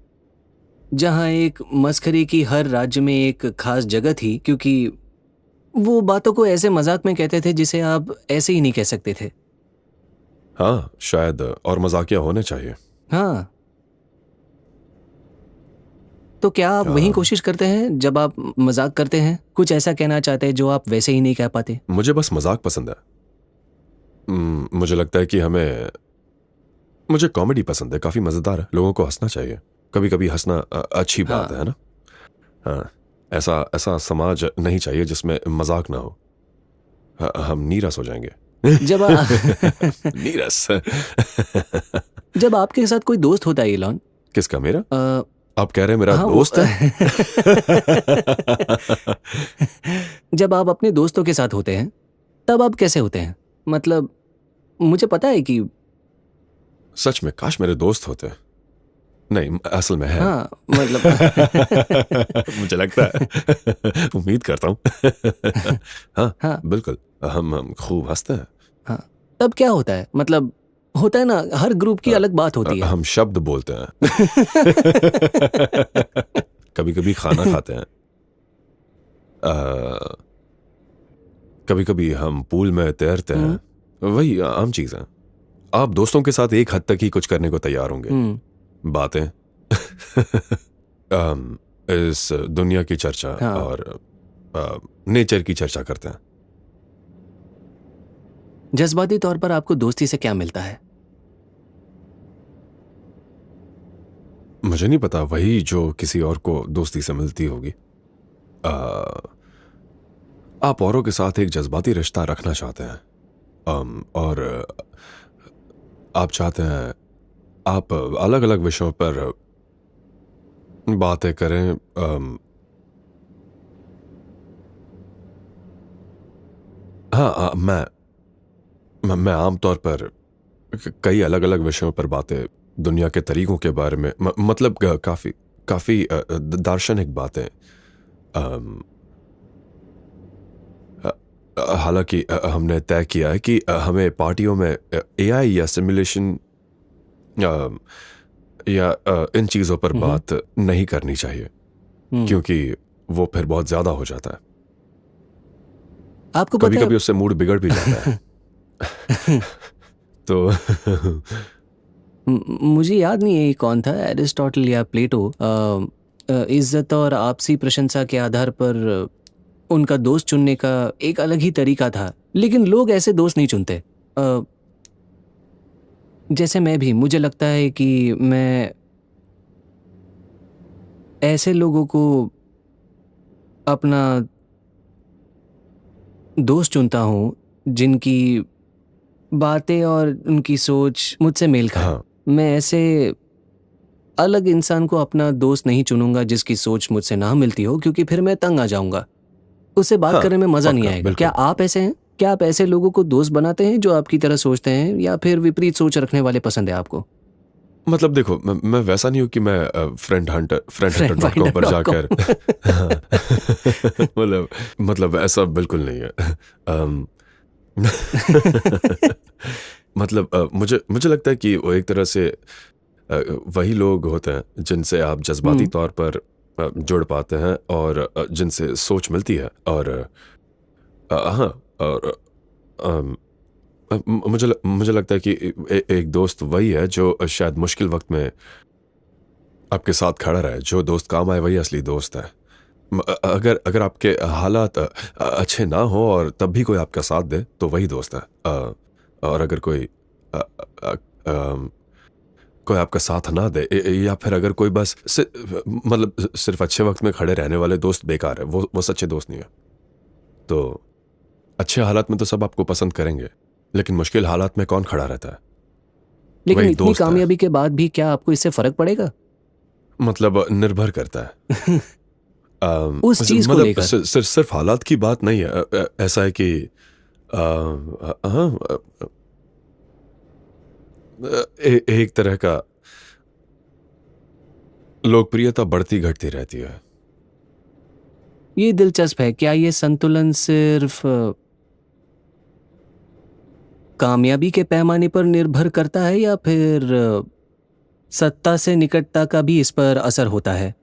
जहां एक मस्खरे की हर राज्य में एक खास जगह थी, क्योंकि वो बातों को ऐसे मजाक में कहते थे जिसे आप ऐसे ही नहीं कह सकते थे। हाँ, शायद और मजाकिया होने चाहिए। हाँ, तो क्या आप वही कोशिश करते हैं जब आप मजाक करते हैं? कुछ ऐसा कहना चाहते हैं जो आप वैसे ही नहीं कह पाते? मुझे बस मजाक पसंद है। मुझे लगता है कि मुझे कॉमेडी पसंद है, काफी मजेदार है, लोगों को हंसना चाहिए। कभी कभी हंसना अच्छी बात है ना? हाँ, ऐसा समाज नहीं चाहिए जिसमें मजाक ना हो। हम नीरस हो जाएंगे। जब नीरस। जब आपके साथ कोई दोस्त होता है इलॉन, किसका? मेरा? अ, आप कह रहे हैं मेरा हाँ दोस्त है? जब आप अपने दोस्तों के साथ होते हैं तब आप कैसे होते हैं? मतलब मुझे पता है कि सच में काश मेरे दोस्त होते। नहीं, असल में है। हाँ, मतलब मुझे लगता है। उम्मीद करता हूँ। हाँ, हाँ बिल्कुल। हम खूब हंसते हैं। हाँ, तब क्या होता है? मतलब होता है ना, हर ग्रुप की अलग बात होती है। हम शब्द बोलते हैं। कभी कभी खाना खाते हैं। कभी कभी हम पूल में तैरते हैं। वही आम चीज है। आप दोस्तों के साथ एक हद तक ही कुछ करने को तैयार होंगे। बातें। इस दुनिया की चर्चा हाँ। और नेचर की चर्चा करते हैं। जज्बाती तौर पर आपको दोस्ती से क्या मिलता है? मुझे नहीं पता, वही जो किसी और को दोस्ती से मिलती होगी। आप औरों के साथ एक जज्बाती रिश्ता रखना चाहते हैं। और आप चाहते हैं आप अलग अलग विषयों पर बातें करें। हाँ, मैं आमतौर पर कई अलग अलग विषयों पर बातें, दुनिया के तरीकों के बारे में, मतलब काफी दार्शनिक बातें। हालांकि हमने तय किया है कि हमें पार्टियों में एआई या सिमुलेशन या इन चीजों पर बात नहीं करनी चाहिए, क्योंकि वो फिर बहुत ज्यादा हो जाता है। आपको कभी पता कभी उससे मूड बिगड़ भी जाता है। तो मुझे याद नहीं है ये कौन था, एरिस्टोटल या प्लेटो। इज्जत और आपसी प्रशंसा के आधार पर उनका दोस्त चुनने का एक अलग ही तरीका था, लेकिन लोग ऐसे दोस्त नहीं चुनते। जैसे मैं भी, मुझे लगता है कि मैं ऐसे लोगों को अपना दोस्त चुनता हूँ जिनकी बातें और उनकी सोच मुझसे मेल खाए। हाँ। मैं ऐसे अलग इंसान को अपना दोस्त नहीं चुनूंगा जिसकी सोच मुझसे ना मिलती हो, क्योंकि फिर मैं तंग आ जाऊंगा, उससे बात हाँ, करने में मजा नहीं पक्का, आएगा। बिल्कुल। क्या आप ऐसे हैं? क्या आप ऐसे लोगों को दोस्त बनाते हैं जो आपकी तरह सोचते हैं, या फिर विपरीत सोच रखने वाले पसंद है आपको? मतलब देखो, मैं वैसा नहीं हूं कि मैं friendhunter.com पर जाकर मतलब ऐसा बिल्कुल नहीं है। मतलब मुझे मुझे लगता है कि वो एक तरह से वही लोग होते हैं जिनसे आप जज्बाती तौर पर जुड़ पाते हैं और जिनसे सोच मिलती है और हाँ और अम, मुझे लगता है कि एक दोस्त वही है जो शायद मुश्किल वक्त में आपके साथ खड़ा रहे। जो दोस्त काम आए वही असली दोस्त है। अगर अगर आपके हालात अच्छे ना हो और तब भी कोई आपका साथ दे तो वही दोस्त है। और अगर कोई अ, अ, अम, कोई आपका साथ ना दे या फिर अगर कोई बस मतलब सिर्फ अच्छे वक्त में खड़े रहने वाले दोस्त बेकार है, वो सच्चे दोस्त नहीं है। तो अच्छे हालात में तो सब आपको पसंद करेंगे, लेकिन मुश्किल हालात में कौन खड़ा रहता है? लेकिन वही इतनी दोस्त है। कामयाबी के बाद भी क्या आपको इससे फर्क पड़ेगा? मतलब निर्भर करता है। उस चीज को मतलब लेकर। सिर्फ हालात की बात नहीं है। ऐसा है कि हाँ, एक तरह का लोकप्रियता बढ़ती घटती रहती है। ये दिलचस्प है। क्या ये संतुलन सिर्फ कामयाबी के पैमाने पर निर्भर करता है या फिर सत्ता से निकटता का भी इस पर असर होता है?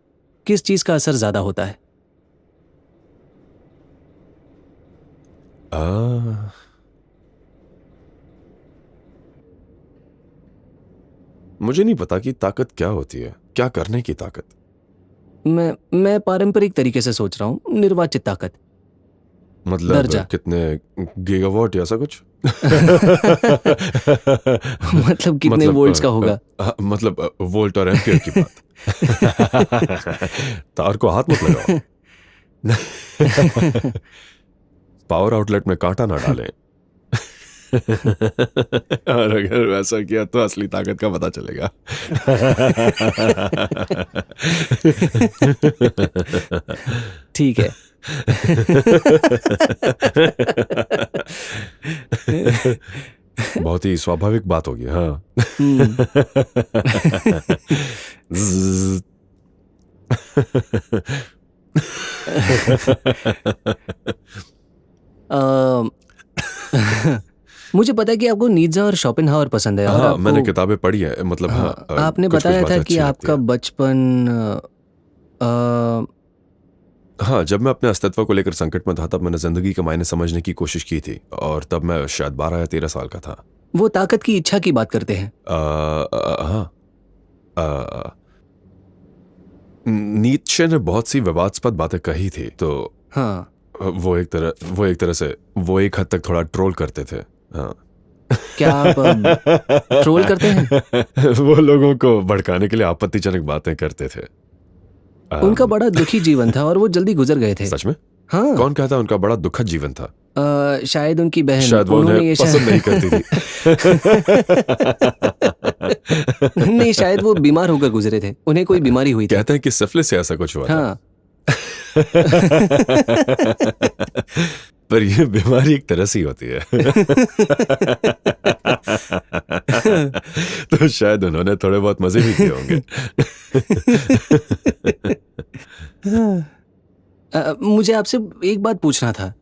किस चीज का असर ज्यादा होता है? आ, मुझे नहीं पता कि ताकत क्या होती है, क्या करने की ताकत। मैं पारंपरिक तरीके से सोच रहा हूं, निर्वाचित ताकत। मतलब दर्जा। कितने गीगावाट या ऐसा कुछ? मतलब कितने मतलब वोल्ट्स का होगा? मतलब वोल्ट और एम्पियर की बात। तार को हाथ मत लगाओ। पावर आउटलेट में कांटा ना डालें। और अगर वैसा किया तो असली ताकत का पता चलेगा। ठीक है। बहुत ही स्वाभाविक बात होगी। हाँ। हम्म। ज़्ज़। अ, मुझे पता है कि आपको नीत्शे और शोपेनहावर पसंद है और हाँ, मैंने आपको किताबें पढ़ी है। मतलब हाँ, आपने कुछ कुछ बताया बातें था कि अच्छी लगती आपका है। बचपन अ, हाँ, जब मैं अपने अस्तित्व को लेकर संकट में था तब मैंने जिंदगी के मायने समझने की कोशिश की थी और तब मैं शायद 12 या 13 साल का था। वो ताकत की इच्छा की बात करते हैं। हाँ। अ, नीत्शे ने बहुत सी विवादास्पद बातें कही थी, तो हाँ। वो एक हद तक थोड़ा ट्रोल करते थे। हाँ। क्या आप अब ट्रोल करते हैं? वो लोगों को भड़काने के लिए आपत्तिजनक बातें करते थे। उनका बड़ा दुखी जीवन था और वो जल्दी गुजर गए थे। सच में? हाँ। कौन कहता है उनका बड़ा दुखद जीवन था? शायद उनकी बहन, शायद वो उन्होंने उन्हें ये पसंद नहीं करती थी। नहीं, शायद वो बीमार होकर गुजरे थे, उन्हें कोई बीमारी हुई थी। कहते हैं कि सिफिलिस से ऐसा कुछ हुआ था। हाँ। पर ये बीमारी एक तरह से ही होती है। तो शायद उन्होंने थोड़े बहुत मजे भी किए होंगे। मुझे आपसे एक बात पूछना था।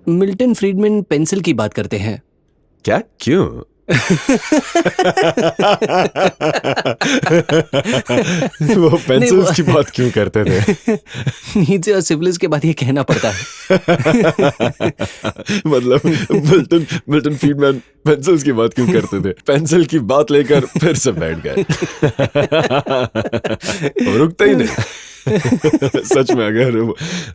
मिल्टन फ्रीडमैन पेंसिल की बात करते हैं। क्या? क्यों? वो पेंसिल्स की बात क्यों करते थे? नीचे और सिफिलिस के बाद ये कहना पड़ता है। मतलब मिल्टन फ्रीडमैन पेंसिल्स की बात क्यों करते थे? पेंसिल की बात लेकर फिर से बैठ गए। वो रुकता ही नहीं। सच में अगर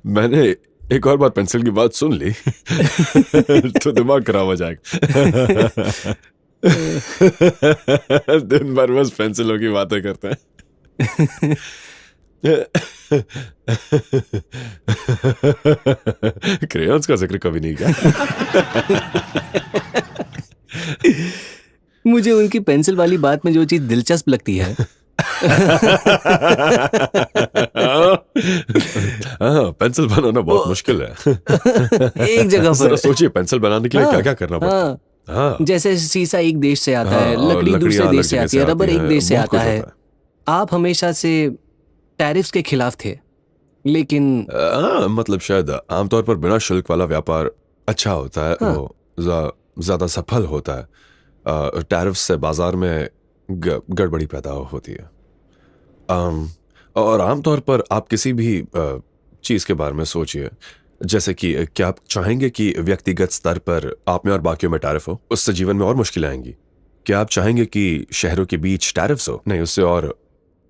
मैंने एक और बार पेंसिल की बात सुन ली तो दिमाग खराब हो जाएगा। दिन भर बस पेंसिलों की बातें करते हैं। क्रेयॉन्स का जिक्र कभी नहीं किया। मुझे उनकी पेंसिल वाली बात में जो चीज दिलचस्प लगती है। हाँ, पेंसिल बनाना बहुत मुश्किल है। एक जगह पर जरा सोचिए, पेंसिल बनाने के लिए क्या क्या करना पड़ता है। हाँ, जैसे शीशा एक देश से आता है, और लकड़ी दूसरे लकड़ियाँ अलग देश से जगह आती है, रबर एक देश से बहुत आता कुछ है। होता है। आप हमेशा से टैरिफ्स के खिलाफ थे, लेकिन हाँ, मतलब शायद आमतौर पर बिना शुल्क वाला व्यापार अच्छा होता है, हाँ। वो ज़्यादा सफल होता है। टैरिफ से बाजार में गड़बड़ी पैदा होती है। और आमतौर पर आप किसी भी चीज़ के बारे में सोचिए, जैसे कि क्या आप चाहेंगे कि व्यक्तिगत स्तर पर आप में और बाकियों में टैरिफ हो? उससे जीवन में और मुश्किलें आएंगी। क्या आप चाहेंगे कि शहरों के बीच टैरिफ्स हो? नहीं, उससे और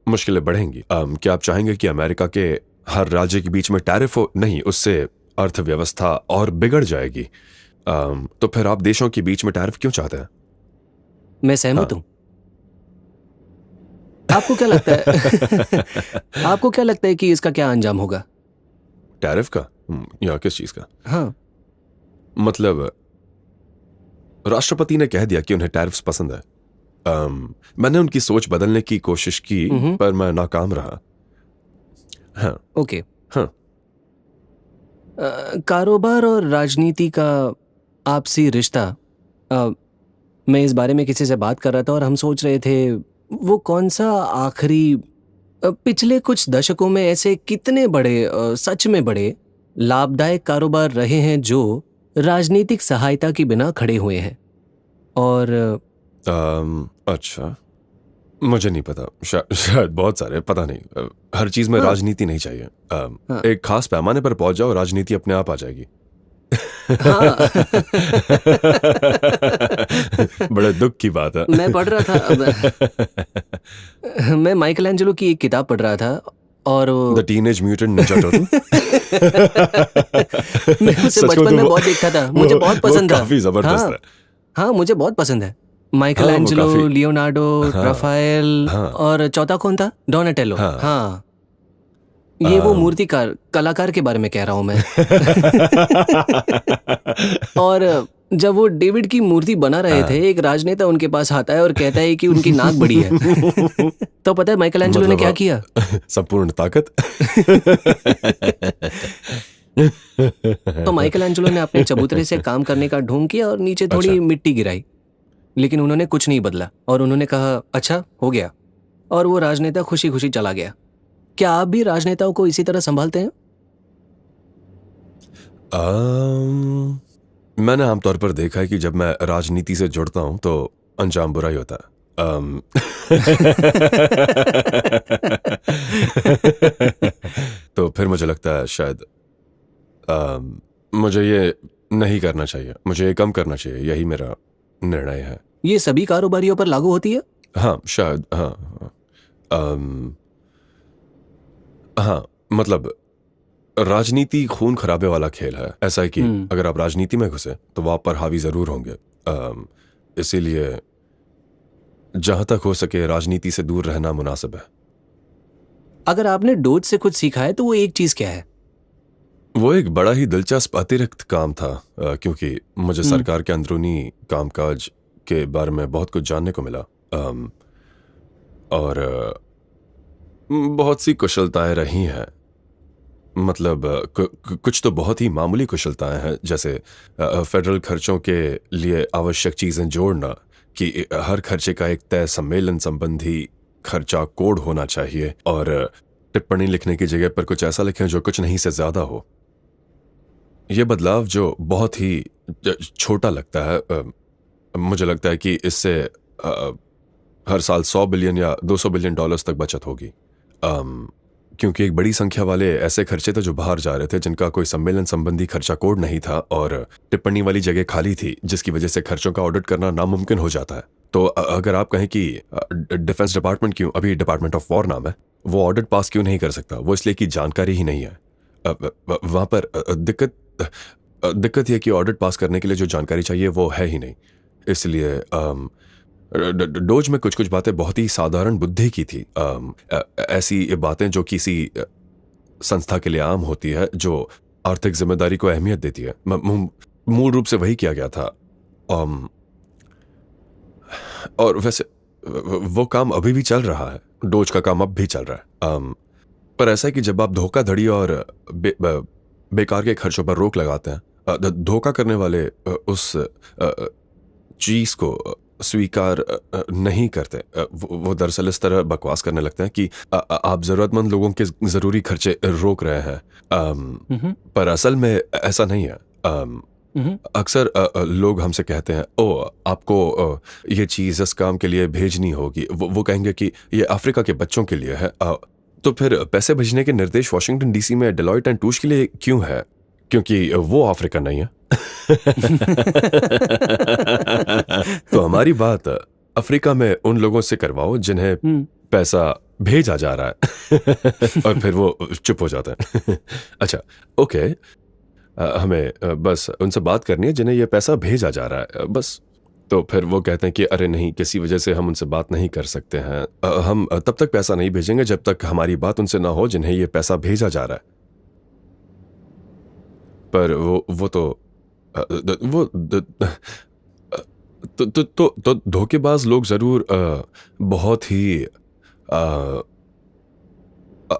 मुश्किलें बढ़ेंगी। क्या आप चाहेंगे कि अमेरिका के हर राज्य के बीच में टैरिफ हो? नहीं, उससे अर्थव्यवस्था और बिगड़ जाएगी। तो फिर आप देशों के बीच में टैरिफ क्यों चाहते हैं? मैं सहमत हूँ। आपको क्या लगता है आपको क्या लगता है कि इसका क्या अंजाम होगा? टैरिफ का? या किस चीज का? हाँ। मतलब राष्ट्रपति ने कह दिया कि उन्हें टैरिफ्स पसंद है। मैंने उनकी सोच बदलने की कोशिश की, पर मैं नाकाम रहा। हाँ। ओके। हाँ। कारोबार और राजनीति का आपसी रिश्ता, मैं इस बारे में किसी से बात कर रहा था और हम सोच रहे थे वो कौन सा आखिरी पिछले कुछ दशकों में ऐसे कितने बड़े सच में बड़े लाभदायक कारोबार रहे हैं जो राजनीतिक सहायता के बिना खड़े हुए हैं। और अच्छा, मुझे नहीं पता। शायद बहुत सारे, पता नहीं। हर चीज में हाँ। राजनीति नहीं चाहिए। एक खास पैमाने पर पहुंच जाओ, राजनीति अपने आप आ जाएगी। हाँ बड़े दुख की बात है। मैं पढ़ रहा था मैं माइकल एंजेलो की एक किताब पढ़ रहा था और the teenage mutant Ninja turtle. मैं उसे सच कहूं बचपन तो में वो- बहुत देखता था, मुझे वो- बहुत वो पसंद था। काफी जबरदस्त हाँ है। हाँ, मुझे बहुत पसंद है। माइकल हाँ, वो एंजेलो, काफी। लियोनार्डो, हाँ। राफेल हाँ। और चौथा कौन था? डोनाटेलो। हाँ। हाँ, ये वो मूर्तिकार कलाकार के बारे में कह रहा हूं मैं। और जब वो डेविड की मूर्ति बना रहे थे, एक राजनेता उनके पास आता है और कहता है कि उनकी नाक बड़ी है। तो पता है माइकल एंजेलो ने मतलब क्या किया? संपूर्ण ताकत। तो माइकल एंजेलो ने अपने चबूतरे से काम करने का ढोंग किया और नीचे थोड़ी अच्छा। मिट्टी गिराई, लेकिन उन्होंने कुछ नहीं बदला और उन्होंने कहा अच्छा हो गया, और वो राजनेता खुशी खुशी चला गया। क्या आप भी राजनेताओं को इसी तरह संभालते हैं? मैंने आमतौर पर देखा है कि जब मैं राजनीति से जुड़ता हूं तो अंजाम बुरा ही होता है। तो फिर मुझे लगता है शायद मुझे ये नहीं करना चाहिए, मुझे ये कम करना चाहिए। यही मेरा निर्णय है। ये सभी कारोबारियों पर लागू होती है? हाँ, शायद। हाँ। हाँ, मतलब राजनीति खून खराबे वाला खेल है। ऐसा है कि अगर आप राजनीति में घुसे तो वो आप पर हावी जरूर होंगे। इसीलिए जहां तक हो सके राजनीति से दूर रहना मुनासिब है। अगर आपने डोज से कुछ सीखा है तो वो एक चीज क्या है? वो एक बड़ा ही दिलचस्प अतिरिक्त काम था, क्योंकि मुझे सरकार के अंदरूनी कामकाज के बारे में बहुत कुछ जानने को मिला। और बहुत सी कुशलताएं रही हैं। मतलब कुछ तो बहुत ही मामूली कुशलताएं हैं, जैसे फेडरल खर्चों के लिए आवश्यक चीजें जोड़ना, कि हर खर्चे का एक तय सम्मेलन संबंधी खर्चा कोड होना चाहिए, और टिप्पणी लिखने की जगह पर कुछ ऐसा लिखें जो कुछ नहीं से ज्यादा हो। यह बदलाव जो बहुत ही छोटा लगता है, मुझे लगता है कि इससे हर साल 100 बिलियन या 200 बिलियन डॉलर्स तक बचत होगी। क्योंकि एक बड़ी संख्या वाले ऐसे खर्चे थे जो बाहर जा रहे थे, जिनका कोई सम्मेलन संबंधी खर्चा कोड नहीं था, और टिप्पणी वाली जगह खाली थी, जिसकी वजह से खर्चों का ऑडिट करना नामुमकिन हो जाता है। तो अगर आप कहें कि डिफेंस डिपार्टमेंट क्यों, अभी डिपार्टमेंट ऑफ वॉर नाम है, वो ऑडिट पास क्यों नहीं कर सकता? वो इसलिए कि जानकारी ही नहीं है। वहां पर दिक्कत यह कि ऑडिट पास करने के लिए जो जानकारी चाहिए वो है ही नहीं। इसलिए डोज में कुछ कुछ बातें बहुत ही साधारण बुद्धि की थी। ऐसी बातें जो किसी संस्था के लिए आम होती है, जो आर्थिक जिम्मेदारी को अहमियत देती है। मूल रूप से वही किया गया था। और वैसे वो काम अभी भी चल रहा है। डोज का काम अब भी चल रहा है। पर ऐसा है कि जब आप धोखाधड़ी और बेकार के खर्चों पर रोक लगाते हैं, धोखा करने वाले उस चीज को स्वीकार नहीं करते। वो दरअसल इस तरह बकवास करने लगते हैं कि आप जरूरतमंद लोगों के जरूरी खर्चे रोक रहे हैं, पर असल में ऐसा नहीं है। अक्सर लोग हमसे कहते हैं, ओ आपको ये चीज़ इस काम के लिए भेजनी होगी। वो कहेंगे कि ये अफ्रीका के बच्चों के लिए है। तो फिर पैसे भेजने के निर्देश वॉशिंगटन डीसी में डेलॉयट एंड टूश के लिए क्यों है? क्योंकि वो अफ्रीका नहीं है। तो हमारी बात अफ्रीका में उन लोगों से करवाओ जिन्हें पैसा भेजा जा रहा है। और फिर वो चुप हो जाते हैं। अच्छा, ओके, हमें बस उनसे बात करनी है जिन्हें ये पैसा भेजा जा रहा है, बस। तो फिर वो कहते हैं कि अरे नहीं, किसी वजह से हम उनसे बात नहीं कर सकते हैं। हम तब तक पैसा नहीं भेजेंगे जब तक हमारी बात उनसे ना हो जिन्हें ये पैसा भेजा जा रहा है। पर वो तो वो तो धोखेबाज लोग जरूर बहुत ही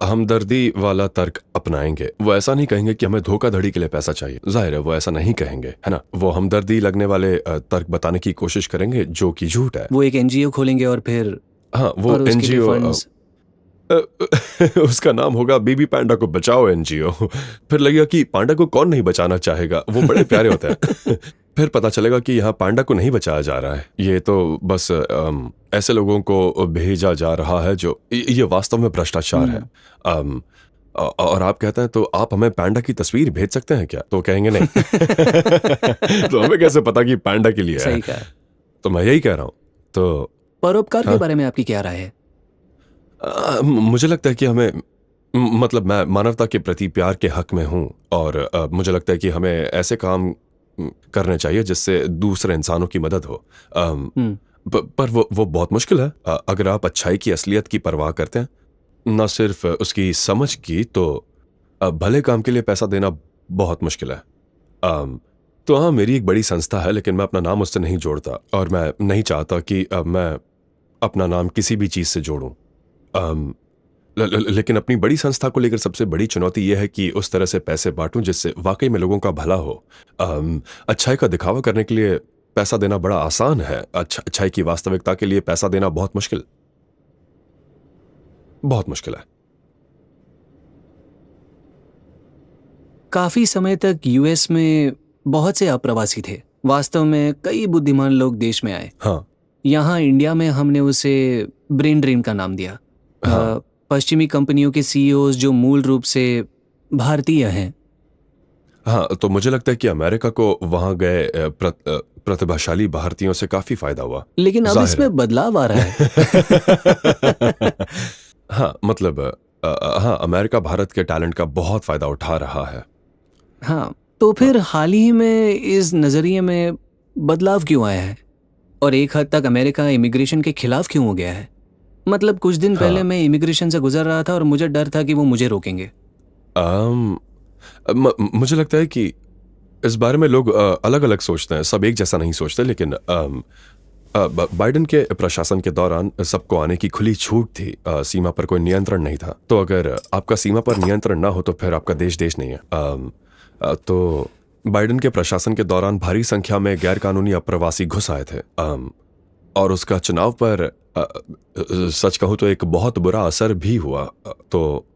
हमदर्दी वाला तर्क अपनाएंगे। वो ऐसा नहीं कहेंगे कि हमें धोखाधड़ी के लिए पैसा चाहिए। जाहिर है वो ऐसा नहीं कहेंगे, है ना। वो हमदर्दी लगने वाले तर्क बताने की कोशिश करेंगे जो कि झूठ है। वो एक एनजीओ खोलेंगे और फिर हाँ, वो एनजीओ उसका नाम होगा बेबी पांडा को बचाओ एनजीओ। फिर लगेगा कि पांडा को कौन नहीं बचाना चाहेगा, वो बड़े प्यारे होते हैं। फिर पता चलेगा कि यहाँ पांडा को नहीं बचाया जा रहा है, ये तो बस ऐसे लोगों को भेजा जा रहा है जो ये वास्तव में भ्रष्टाचार है। और आप कहते हैं तो आप हमें पांडा की तस्वीर भेज सकते हैं क्या? तो कहेंगे नहीं। तो हमें कैसे पता कि पांडा के लिए सही है? कहा। तो मैं यही कह रहा हूँ। तो परोपकार के बारे में आपकी क्या राय है? मुझे लगता है कि हमें मतलब मैं मानवता के प्रति प्यार के हक में हूँ, और मुझे लगता है कि हमें ऐसे काम करने चाहिए जिससे दूसरे इंसानों की मदद हो। पर वो बहुत मुश्किल है। अगर आप अच्छाई की असलियत की परवाह करते हैं, न सिर्फ उसकी समझ की, तो भले काम के लिए पैसा देना बहुत मुश्किल है। तो हाँ, मेरी एक बड़ी संस्था है, लेकिन मैं अपना नाम उससे नहीं जोड़ता, और मैं नहीं चाहता कि मैं अपना नाम किसी भी चीज़ से जोड़ूं। लेकिन अपनी बड़ी संस्था को लेकर सबसे बड़ी चुनौती यह है कि उस तरह से पैसे बांटूं जिससे वाकई में लोगों का भला हो। अच्छाई का दिखावा करने के लिए पैसा देना बड़ा आसान है, अच्छाई की वास्तविकता के लिए पैसा देना बहुत मुश्किल है। काफी समय तक यूएस में बहुत से अप्रवासी थे। वास्तव में कई बुद्धिमान लोग देश में आए। हाँ, यहाँ इंडिया में हमने उसे ब्रेन ड्रेन का नाम दिया। हाँ। पश्चिमी कंपनियों के सीईओज जो मूल रूप से भारतीय हैं। हाँ, तो मुझे लगता है कि अमेरिका को वहां गए प्रतिभाशाली भारतीयों से काफी फायदा हुआ। लेकिन अब जाहिर इसमें बदलाव आ रहा है। हाँ, मतलब हाँ, अमेरिका भारत के टैलेंट का बहुत फायदा उठा रहा है। हाँ, तो फिर हाल ही में इस नजरिए में बदलाव क्यों आया है, और एक हद तक अमेरिका इमिग्रेशन के खिलाफ क्यों हो गया है? मतलब कुछ दिन पहले मैं इमिग्रेशन से गुजर रहा था और मुझे डर था कि वो मुझे रोकेंगे। मुझे लगता है कि इस बारे में लोग अलग अलग सोचते हैं, सब एक जैसा नहीं सोचते। लेकिन बाइडेन के प्रशासन के दौरान सबको आने की खुली छूट थी, सीमा पर कोई नियंत्रण नहीं था। तो अगर आपका सीमा पर नियंत्रण ना हो तो फिर आपका देश नहीं है। तो बाइडेन के प्रशासन के दौरान भारी संख्या में गैरकानूनी अप्रवासी घुस आए थे, और उसका चुनाव पर सच कहूँ तो एक बहुत बुरा असर भी हुआ। तो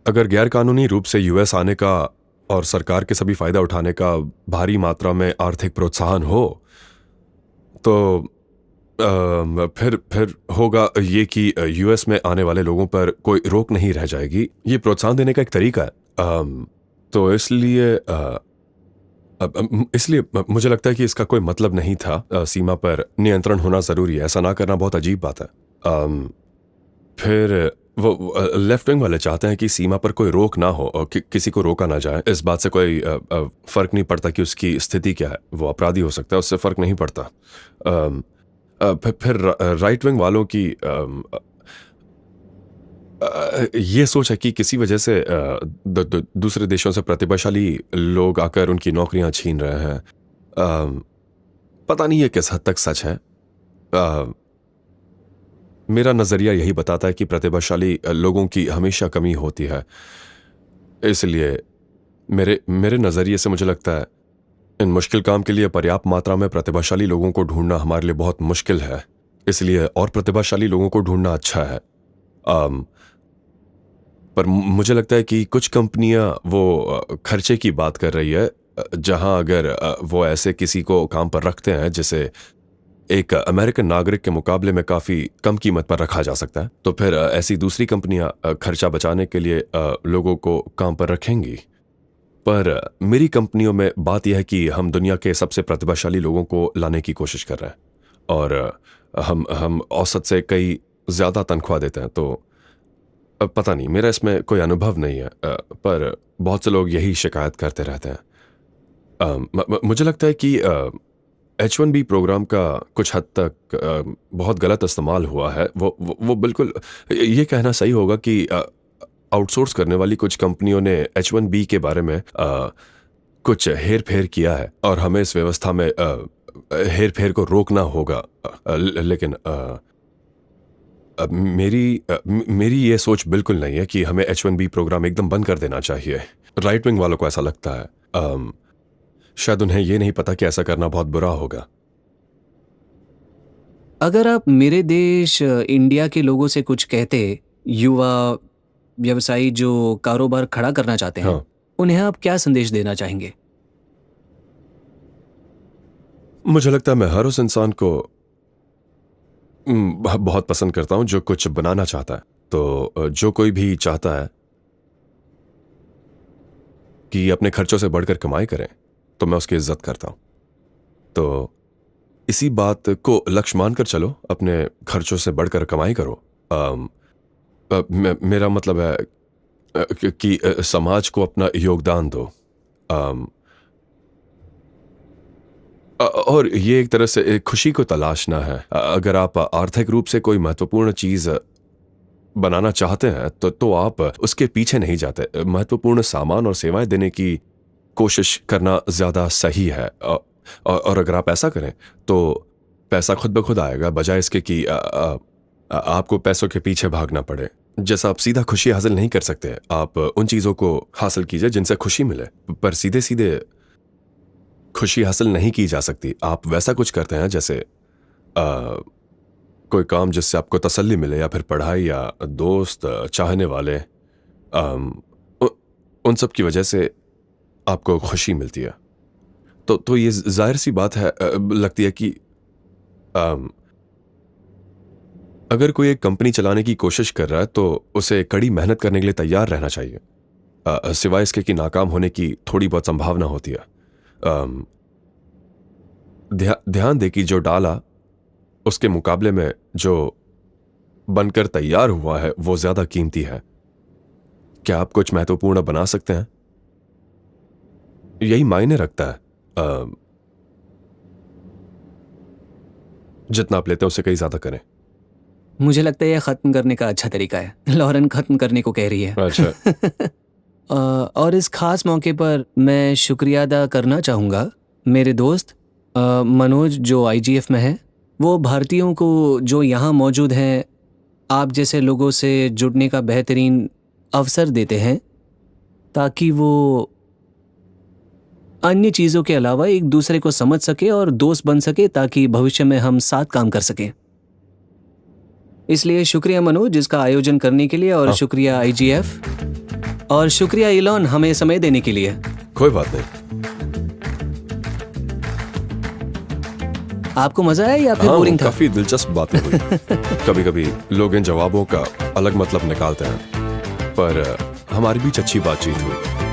अगर गैरकानूनी रूप से यूएस आने का और सरकार के सभी फायदा उठाने का भारी मात्रा में आर्थिक प्रोत्साहन हो, तो फिर होगा ये कि यूएस में आने वाले लोगों पर कोई रोक नहीं रह जाएगी। ये प्रोत्साहन देने का एक तरीका है। तो इसलिए मुझे लगता है कि इसका कोई मतलब नहीं था। सीमा पर नियंत्रण होना जरूरी है, ऐसा ना करना बहुत अजीब बात है। फिर वो लेफ्ट विंग वाले चाहते हैं कि सीमा पर कोई रोक ना हो और किसी को रोका ना जाए। इस बात से कोई फर्क नहीं पड़ता कि उसकी स्थिति क्या है, वो अपराधी हो सकता है, उससे फर्क नहीं पड़ता। फिर राइट विंग वालों की ये सोच है कि किसी वजह से दूसरे देशों से प्रतिभाशाली लोग आकर उनकी नौकरियां छीन रहे हैं। पता नहीं ये किस हद तक सच है। मेरा नजरिया यही बताता है कि प्रतिभाशाली लोगों की हमेशा कमी होती है। इसलिए मेरे नजरिए से मुझे लगता है इन मुश्किल काम के लिए पर्याप्त मात्रा में प्रतिभाशाली लोगों को ढूंढना हमारे लिए बहुत मुश्किल है। इसलिए और प्रतिभाशाली लोगों को ढूंढना अच्छा है। पर मुझे लगता है कि कुछ कंपनियां वो खर्चे की बात कर रही है जहां अगर वो ऐसे किसी को काम पर रखते हैं जिसे एक अमेरिकन नागरिक के मुकाबले में काफ़ी कम कीमत पर रखा जा सकता है, तो फिर ऐसी दूसरी कंपनियां खर्चा बचाने के लिए लोगों को काम पर रखेंगी। पर मेरी कंपनियों में बात यह है कि हम दुनिया के सबसे प्रतिभाशाली लोगों को लाने की कोशिश कर रहे हैं और हम औसत से कई ज़्यादा तनख्वाह देते हैं। तो पता नहीं, मेरा इसमें कोई अनुभव नहीं है, पर बहुत से लोग यही शिकायत करते रहते हैं। मुझे लगता है कि H1B प्रोग्राम का कुछ हद तक बहुत गलत इस्तेमाल हुआ है। वो बिल्कुल ये कहना सही होगा कि आउटसोर्स करने वाली कुछ कंपनियों ने H1B के बारे में कुछ हेर फेर किया है और हमें इस व्यवस्था में हेर फेर को रोकना होगा। लेकिन मेरी ये सोच बिल्कुल नहीं है कि हमें H1B प्रोग्राम एकदम बंद कर देना चाहिए। राइट विंग वालों को ऐसा लगता है। शायद उन्हें ये नहीं पता कि ऐसा करना बहुत बुरा होगा। अगर आप मेरे देश इंडिया के लोगों से कुछ कहते, युवा व्यवसायी जो कारोबार खड़ा करना चाहते हैं, हाँ। उन्हें आप क्या संदेश देना चाहेंगे? मुझे लगता है मैं हर उस इंसान को बहुत पसंद करता हूं जो कुछ बनाना चाहता है। तो जो कोई भी चाहता है कि अपने खर्चों से बढ़कर कमाई करें, तो मैं उसकी इज्जत करता हूं। तो इसी बात को लक्ष्य मानकर चलो, अपने खर्चों से बढ़कर कमाई करो। मेरा मतलब है कि समाज को अपना योगदान दो। और ये एक तरह से एक खुशी को तलाशना है। अगर आप आर्थिक रूप से कोई महत्वपूर्ण चीज बनाना चाहते हैं तो आप उसके पीछे नहीं जाते। महत्वपूर्ण सामान और सेवाएं देने की कोशिश करना ज्यादा सही है। और अगर आप ऐसा करें तो पैसा खुद ब खुद आएगा, बजाय इसके कि आपको पैसों के पीछे भागना पड़े। जैसा आप सीधा खुशी हासिल नहीं कर सकते, आप उन चीजों को हासिल कीजिए जिनसे खुशी मिले, पर सीधे सीधे खुशी हासिल नहीं की जा सकती। आप वैसा कुछ करते हैं जैसे कोई काम जिससे आपको तसल्ली मिले, या फिर पढ़ाई, या दोस्त, चाहने वाले, उन सब की वजह से आपको खुशी मिलती है। तो ये जाहिर सी बात है, लगती है कि अगर कोई एक कंपनी चलाने की कोशिश कर रहा है तो उसे कड़ी मेहनत करने के लिए तैयार रहना चाहिए, सिवाय इसके कि नाकाम होने की थोड़ी बहुत संभावना होती है। ध्यान दे कि जो डाला उसके मुकाबले में जो बनकर तैयार हुआ है वो ज्यादा कीमती है। क्या आप कुछ महत्वपूर्ण बना सकते हैं? यही मायने रखता है। जितना आप लेते हैं उससे कहीं ज्यादा करें। मुझे लगता है यह खत्म करने का अच्छा तरीका है। लॉरेन खत्म करने को कह रही है। अच्छा। और इस खास मौके पर मैं शुक्रिया अदा करना चाहूँगा मेरे दोस्त मनोज जो IGF में है। वो भारतीयों को जो यहाँ मौजूद हैं आप जैसे लोगों से जुड़ने का बेहतरीन अवसर देते हैं, ताकि वो अन्य चीज़ों के अलावा एक दूसरे को समझ सके और दोस्त बन सके, ताकि भविष्य में हम साथ काम कर सकें। इसलिए शुक्रिया मनोज इसका आयोजन करने के लिए, और शुक्रिया IGF, और शुक्रिया इलॉन हमें समय देने के लिए। कोई बात नहीं। आपको मजा आया या फिर बोरिंग था? काफी दिलचस्प बातें हुई। कभी कभी लोग इन जवाबों का अलग मतलब निकालते हैं, पर हमारे बीच अच्छी बातचीत हुई।